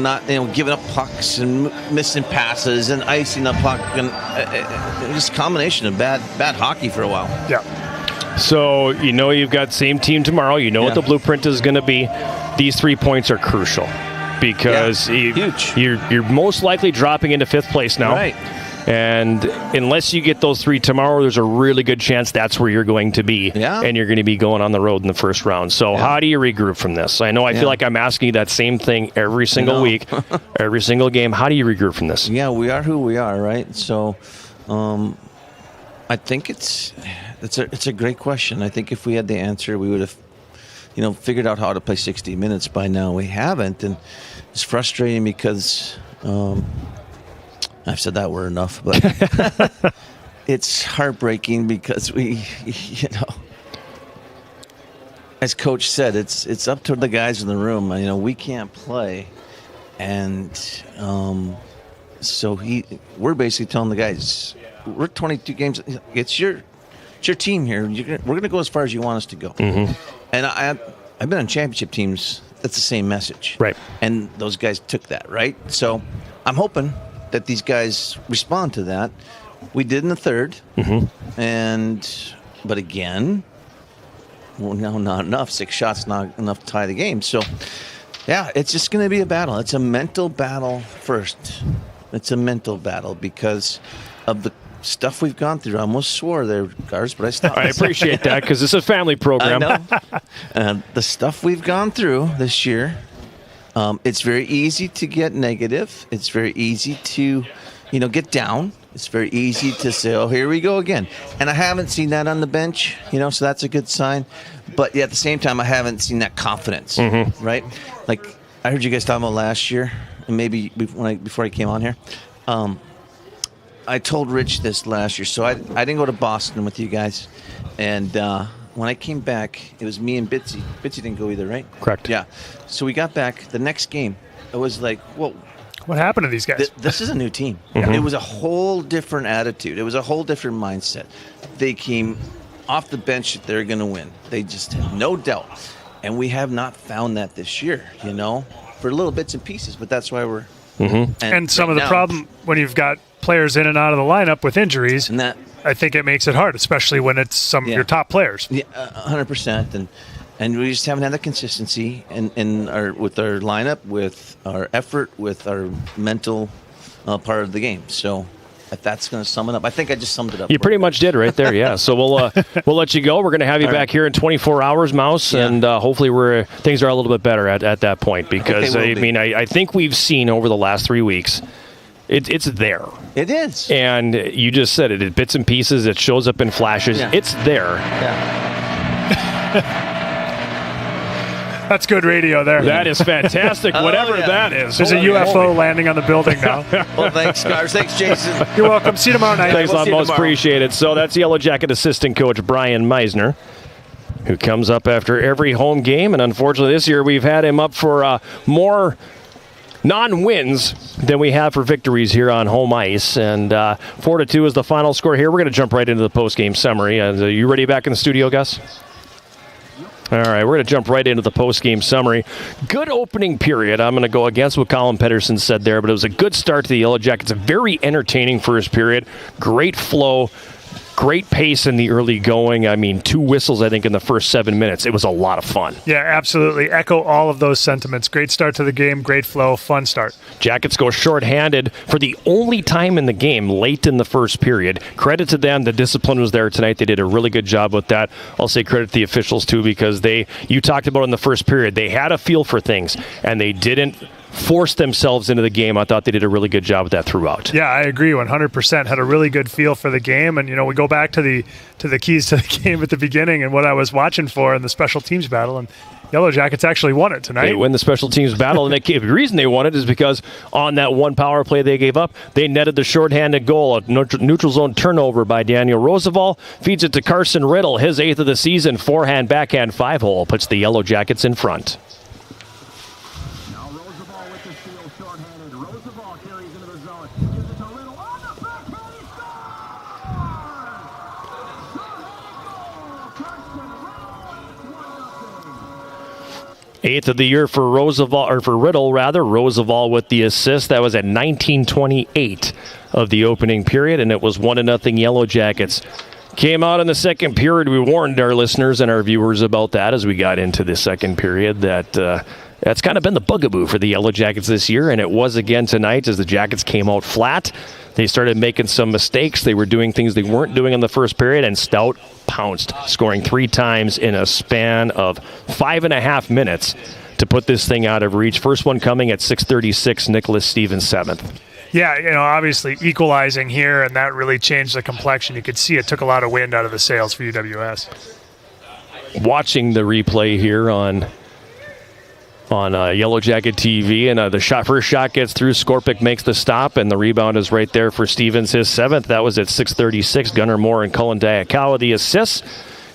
not giving up pucks and missing passes and icing the puck, and just a combination of bad hockey for a while. Yeah. So you've got same team tomorrow. What the blueprint is going to be. These 3 points are crucial because huge. You're most likely dropping into 5th place now. Right. And unless you get those 3 tomorrow, there's a really good chance that's where you're going to be. Yeah. And you're going to be going on the road in the first round. So how do you regroup from this? I know I feel like I'm asking you that same thing every single week, every single game. How do you regroup from this? Yeah, we are who we are, right? So I think it's a great question. I think if we had the answer, we would have figured out how to play 60 minutes by now. We haven't, and it's frustrating because I've said that word enough, but it's heartbreaking because we, as Coach said, it's up to the guys in the room. We can't play, and so we're basically telling the guys, we're 22 games. It's your team here. We're going to go as far as you want us to go. Mm-hmm. And I've been on championship teams. That's the same message, right? And those guys took that, right? So I'm hoping that these guys respond to that. We did in the third, but again, no, not enough. 6 shots, not enough to tie the game. So, yeah, it's just going to be a battle. It's a mental battle first. It's a mental battle because of the stuff we've gone through. I almost swore there, Gars, but I stopped. I appreciate that because it's a family program. I know. The stuff we've gone through this year, it's very easy to get negative. It's very easy to, get down. It's very easy to say, oh, here we go again. And I haven't seen that on the bench, so that's a good sign. But at the same time, I haven't seen that confidence, right? Like I heard you guys talking about last year, and maybe before I came on here. I told Rich this last year. So I didn't go to Boston with you guys. And when I came back, it was me and Bitsy. Bitsy didn't go either, right? Correct. Yeah. So we got back. The next game, it was like, whoa. What happened to these guys? This is a new team. It was a whole different attitude. It was a whole different mindset. They came off the bench that they're going to win. They just had no doubt. And we have not found that this year, for little bits and pieces. But that's why we're... And some of the problem when you've got players in and out of the lineup with injuries, and that, I think it makes it hard, especially when it's some of your top players. Yeah, 100%. And we just haven't had the consistency with our lineup, with our effort, with our mental part of the game. So if that's going to sum it up, I think I just summed it up. You pretty much did right there, yeah. So we'll let you go. We're going to have you back here in 24 hours, Mouse, and hopefully things are a little bit better at that point because, I think we've seen over the last 3 weeks, it's there. It is. And you just said it. Bits and pieces. It shows up in flashes. Yeah. It's there. Yeah. That's good radio there. That is fantastic, whatever that is. There's a UFO landing on the building now. Well, thanks, Scars. Thanks, Jason. You're welcome. See you tomorrow night. Thanks a lot, most appreciated. So that's Yellow Jacket assistant coach Brian Meisner, who comes up after every home game. And unfortunately, this year we've had him up for more non-wins than we have for victories here on home ice. And 4-2 is the final score here. We're going to jump right into the post-game summary. Are you ready back in the studio, Gus? All right, we're going to jump right into the post-game summary. Good opening period. I'm going to go against what Colin Pedersen said there, but it was a good start to the Yellow Jackets. A very entertaining first period. Great flow. Great pace in the early going. I mean, 2 whistles, I think, in the first 7 minutes. It was a lot of fun. Yeah, absolutely. Echo all of those sentiments. Great start to the game, great flow, fun start. Jackets go shorthanded for the only time in the game late in the first period. Credit to them. The discipline was there tonight. They did a really good job with that. I'll say credit to the officials, too, because you talked about in the first period, they had a feel for things, and they didn't force themselves into the game. I thought they did a really good job with that throughout. Yeah, I agree 100%. Had a really good feel for the game, and we go back to the keys to the game at the beginning and what I was watching for in the special teams battle, and Yellow Jackets actually won it tonight. They win the special teams battle, and the reason they won it is because on that one power play they gave up, they netted the shorthanded goal. A neutral zone turnover by Daniel Roosevelt feeds it to Carson Riddle, his 8th of the season, forehand, backhand, 5-hole, puts the Yellow Jackets in front. 8th of the year for Riddle. Roosevelt with the assist. That was at 19:28 of the opening period, and it was 1-0 Yellow Jackets. Came out in the second period. We warned our listeners and our viewers about that as we got into the second period, that's kind of been the bugaboo for the Yellow Jackets this year, and it was again tonight as the Jackets came out flat. They started making some mistakes. They were doing things they weren't doing in the first period, and Stout pounced, scoring 3 times in a span of 5.5 minutes to put this thing out of reach. First one coming at 6:36, Nicholas Stevens 7th. Yeah, obviously equalizing here, and that really changed the complexion. You could see it took a lot of wind out of the sails for UWS. Watching the replay here on Yellow Jacket TV, and the first shot gets through. Skorpic makes the stop, and the rebound is right there for Stevens, his 7th. That was at 6:36. Gunnar Moore and Cullen Diakawa the assists,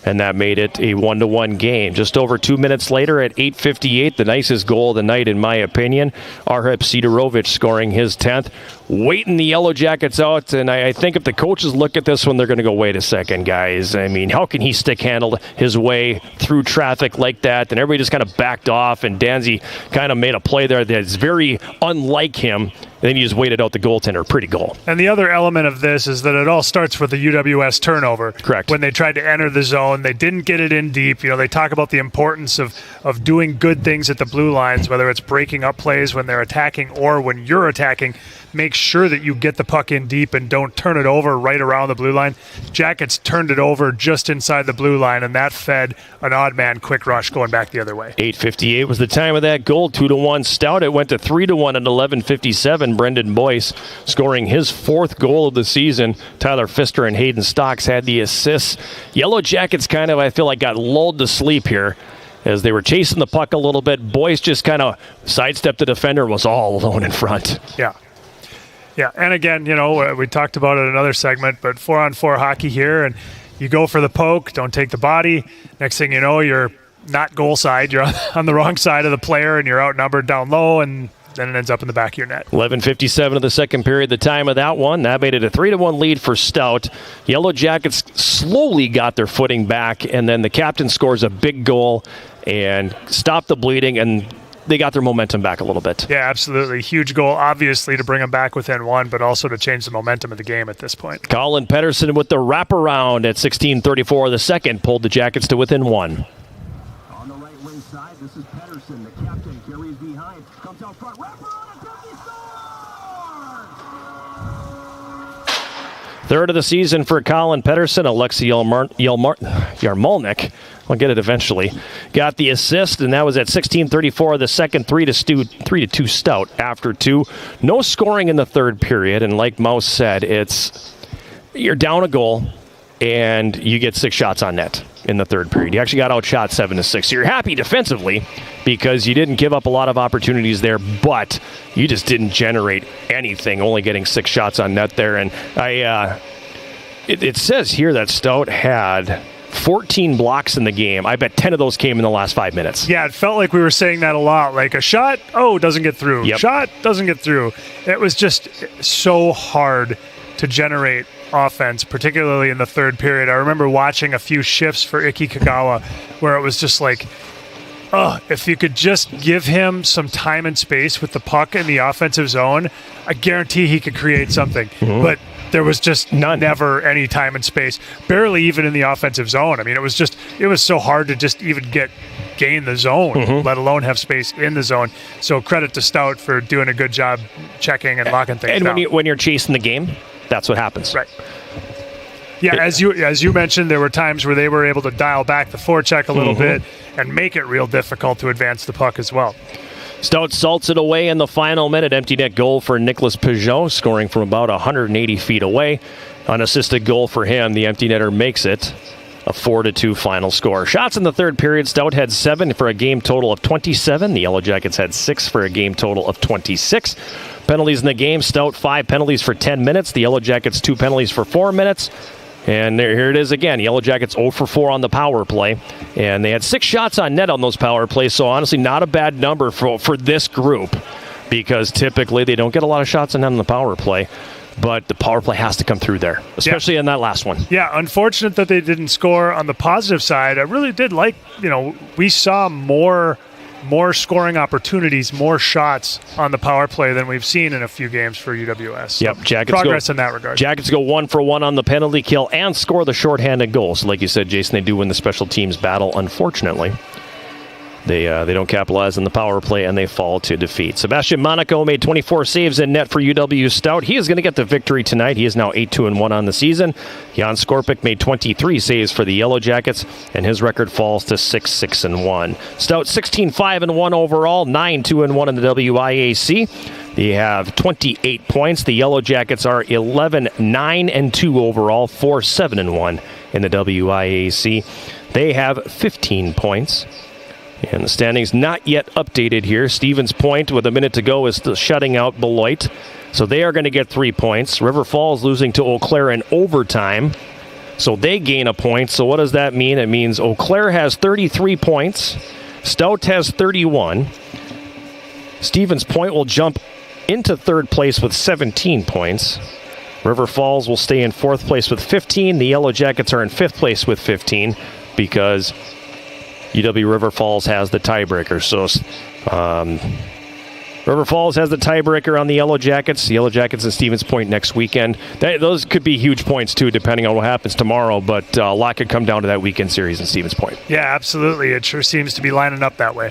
and that made it a 1-1 game. Just over 2 minutes later at 8:58, the nicest goal of the night, in my opinion, Arhip Sidorovich scoring his 10th. Waiting the Yellow Jackets out, and I think if the coaches look at this one, they're going to go, wait a second, guys. I mean, how can he stick-handle his way through traffic like that? And everybody just kind of backed off, and Danzy kind of made a play there that's very unlike him. And then you just waited out the goaltender. Pretty goal. And the other element of this is that it all starts with the UWS turnover. Correct. When they tried to enter the zone, they didn't get it in deep. They talk about the importance of doing good things at the blue lines, whether it's breaking up plays when they're attacking or when you're attacking. Make sure that you get the puck in deep and don't turn it over right around the blue line. Jackets turned it over just inside the blue line, and that fed an odd man quick rush going back the other way. 8:58 was the time of that goal. 2-1 Stout. It went to 3-1 at 11:57. Brendan Boyce scoring his 4th goal of the season. Tyler Pfister and Hayden Stocks had the assists. Yellow Jackets kind of, I feel like, got lulled to sleep here as they were chasing the puck a little bit. Boyce just kind of sidestepped the defender, was all alone in front. Yeah, and again, we talked about it in another segment, but 4-on-4 hockey here, and you go for the poke, don't take the body. Next thing you know, you're not goal side, you're on the wrong side of the player, and you're outnumbered down low, and then it ends up in the back of your net. 11:57 of the second period, the time of that one. That made it a 3-1 lead for Stout. Yellow Jackets slowly got their footing back, and then the captain scores a big goal and stopped the bleeding, and they got their momentum back a little bit. Yeah, absolutely. Huge goal, obviously, to bring them back within 1, but also to change the momentum of the game at this point. Colin Pedersen with the wraparound at 16:34 of the second pulled the Jackets to within 1. On the right wing side, this is Pedersen. The captain carries behind, comes out front, wraparound, and he scores! 3rd of the season for Colin Pedersen. Alexei Yarmolnik, I'll get it eventually, got the assist, and that was at 16:34 of the second. 3-2 Stout after 2. No scoring in the third period, and like Mouse said, you're down a goal, and you get 6 shots on net in the third period. You actually got outshot 7-6. So you're happy defensively because you didn't give up a lot of opportunities there, but you just didn't generate anything, only getting 6 shots on net there. And it says here that Stout had 14 blocks in the game. I bet 10 of those came in the last 5 minutes. Yeah, it felt like we were saying that a lot. Like a shot, doesn't get through. Yep. Shot, doesn't get through. It was just so hard to generate offense, particularly in the third period. I remember watching a few shifts for Iki Kagawa where it was just like, if you could just give him some time and space with the puck in the offensive zone, I guarantee he could create something. Mm-hmm. But there was just never any time and space, barely even in the offensive zone. I mean, it was so hard to just even gain the zone, let alone have space in the zone. So credit to Stout for doing a good job checking and locking things down. And when you're chasing the game, that's what happens. Right. Yeah, as you mentioned, there were times where they were able to dial back the forecheck a little bit and make it real difficult to advance the puck as well. Stout salts it away in the final minute. Empty net goal for Nicholas Peugeot, scoring from about 180 feet away. Unassisted goal for him. The empty netter makes it a 4-2 final score. Shots in the third period. Stout had 7 for a game total of 27. The Yellow Jackets had 6 for a game total of 26. Penalties in the game. Stout 5 penalties for 10 minutes. The Yellow Jackets 2 penalties for 4 minutes. And here it is again. Yellow Jackets 0 for 4 on the power play. And they had 6 shots on net on those power plays. So honestly, not a bad number for this group, because typically they don't get a lot of shots on net on the power play. But the power play has to come through there, especially in that last one. Yeah, unfortunate that they didn't score. On the positive side, I really did like, we saw more scoring opportunities, more shots on the power play than we've seen in a few games for UWS. So Jackets progress in that regard. Jackets go 1 for 1 on the penalty kill and score the shorthanded goal. So like you said, Jason, they do win the special teams battle, unfortunately. They don't capitalize on the power play, and they fall to defeat. Sebastian Monaco made 24 saves in net for UW-Stout. He is going to get the victory tonight. He is now 8-2-1 on the season. Jan Skorpik made 23 saves for the Yellow Jackets, and his record falls to 6-6-1. Stout 16-5-1 overall, 9-2-1 in the WIAC. They have 28 points. The Yellow Jackets are 11-9-2 overall, 4-7-1 in the WIAC. They have 15 points. And the standings not yet updated here. Stevens Point, with a minute to go, is still shutting out Beloit. So they are going to get 3 points. River Falls losing to Eau Claire in overtime. So they gain a point. So what does that mean? It means Eau Claire has 33 points. Stout has 31. Stevens Point will jump into third place with 17 points. River Falls will stay in fourth place with 15. The Yellow Jackets are in fifth place with 15 because UW River Falls has the tiebreaker. So River Falls has the tiebreaker on the Yellow Jackets. The Yellow Jackets and Stevens Point next weekend. Those could be huge points, too, depending on what happens tomorrow. But a lot could come down to that weekend series in Stevens Point. Yeah, absolutely. It sure seems to be lining up that way.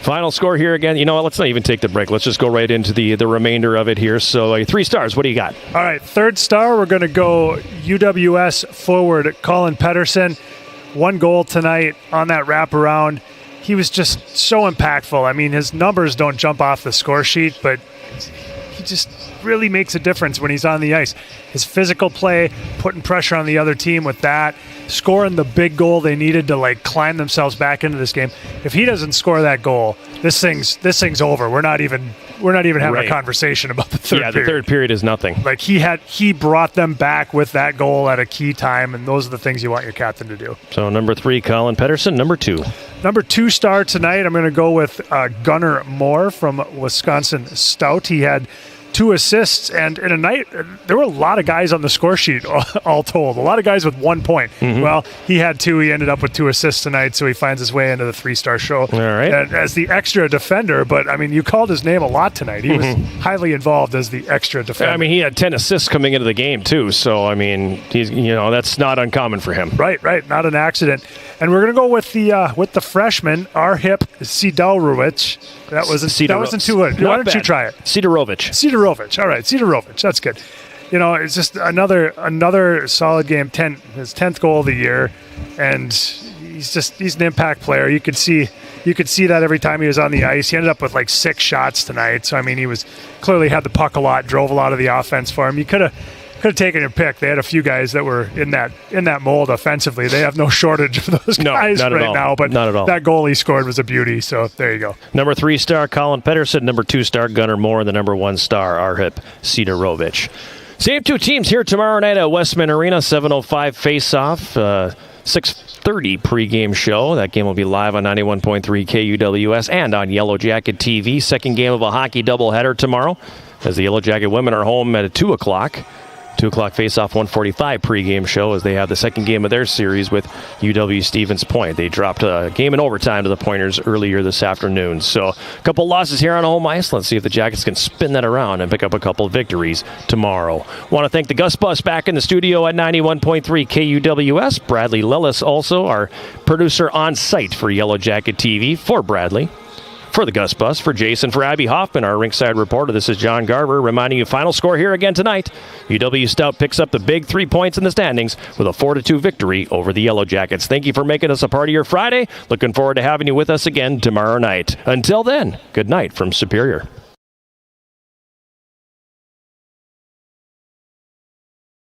Final score here again. You know what? Let's not even take the break. Let's just go right into the remainder of it here. So 3 stars. What do you got? All right. Third star, we're going to go UWS forward Colin Pedersen. 1 goal tonight on that wraparound. He was just so impactful. I mean, his numbers don't jump off the score sheet, but he just really makes a difference when he's on the ice. His physical play, putting pressure on the other team with that, scoring the big goal they needed to climb themselves back into this game. If he doesn't score that goal, this thing's over. We're not even having a conversation about the third period. Yeah, the third period is nothing. He brought them back with that goal at a key time, and those are the things you want your captain to do. So number 3, Colin Pedersen. Number 2. Number 2 star tonight, I'm going to go with Gunnar Moore from Wisconsin Stout. He had 2 assists, and in a night, there were a lot of guys on the score sheet, all told. A lot of guys with 1 point. Mm-hmm. Well, he had 2. He ended up with 2 assists tonight, so he finds his way into the 3-star show. All right. And as the extra defender, but, I mean, you called his name a lot tonight. He was highly involved as the extra defender. I mean, he had 10 assists coming into the game, too, so, I mean, he's that's not uncommon for him. Right. Not an accident. And we're going to go with the freshman, Arhip Sidorovich. That wasn't too good. Why don't you try it? Sidorovich. All right, Sidorovich. That's good. It's just another solid game. His 10th goal of the year, and he's an impact player. You could see that every time he was on the ice. He ended up with 6 shots tonight. So I mean, he was clearly had the puck a lot, drove a lot of the offense for him. You could have taken your pick. They had a few guys that were in that mold offensively. They have no shortage of those guys right now. But not at all. That goal he scored was a beauty. So there you go. Number 3 star Colin Pedersen. Number 2 star Gunnar Moore. And the number 1 star Arhip Sidorovich. Same 2 teams here tomorrow night at Westman Arena. 7:05 face-off. 6:30 pregame show. That game will be live on 91.3 KUWS and on Yellow Jacket TV. Second game of a hockey doubleheader tomorrow, as the Yellow Jacket women are home at 2 o'clock 2 o'clock face-off, 1:45 pregame show as they have the second game of their series with UW-Stevens Point. They dropped a game in overtime to the Pointers earlier this afternoon. So a couple losses here on home ice. Let's see if the Jackets can spin that around and pick up a couple of victories tomorrow. Want to thank the Gus Bus back in the studio at 91.3 KUWS. Bradley Lillis also our producer on site for Yellow Jacket TV. For Bradley, for the Gus Bus, for Jason, for Abby Hoffman, our rinkside reporter, this is John Garver reminding you final score here again tonight. UW-Stout picks up the big 3 points in the standings with a 4-2 victory over the Yellow Jackets. Thank you for making us a part of your Friday. Looking forward to having you with us again tomorrow night. Until then, good night from Superior.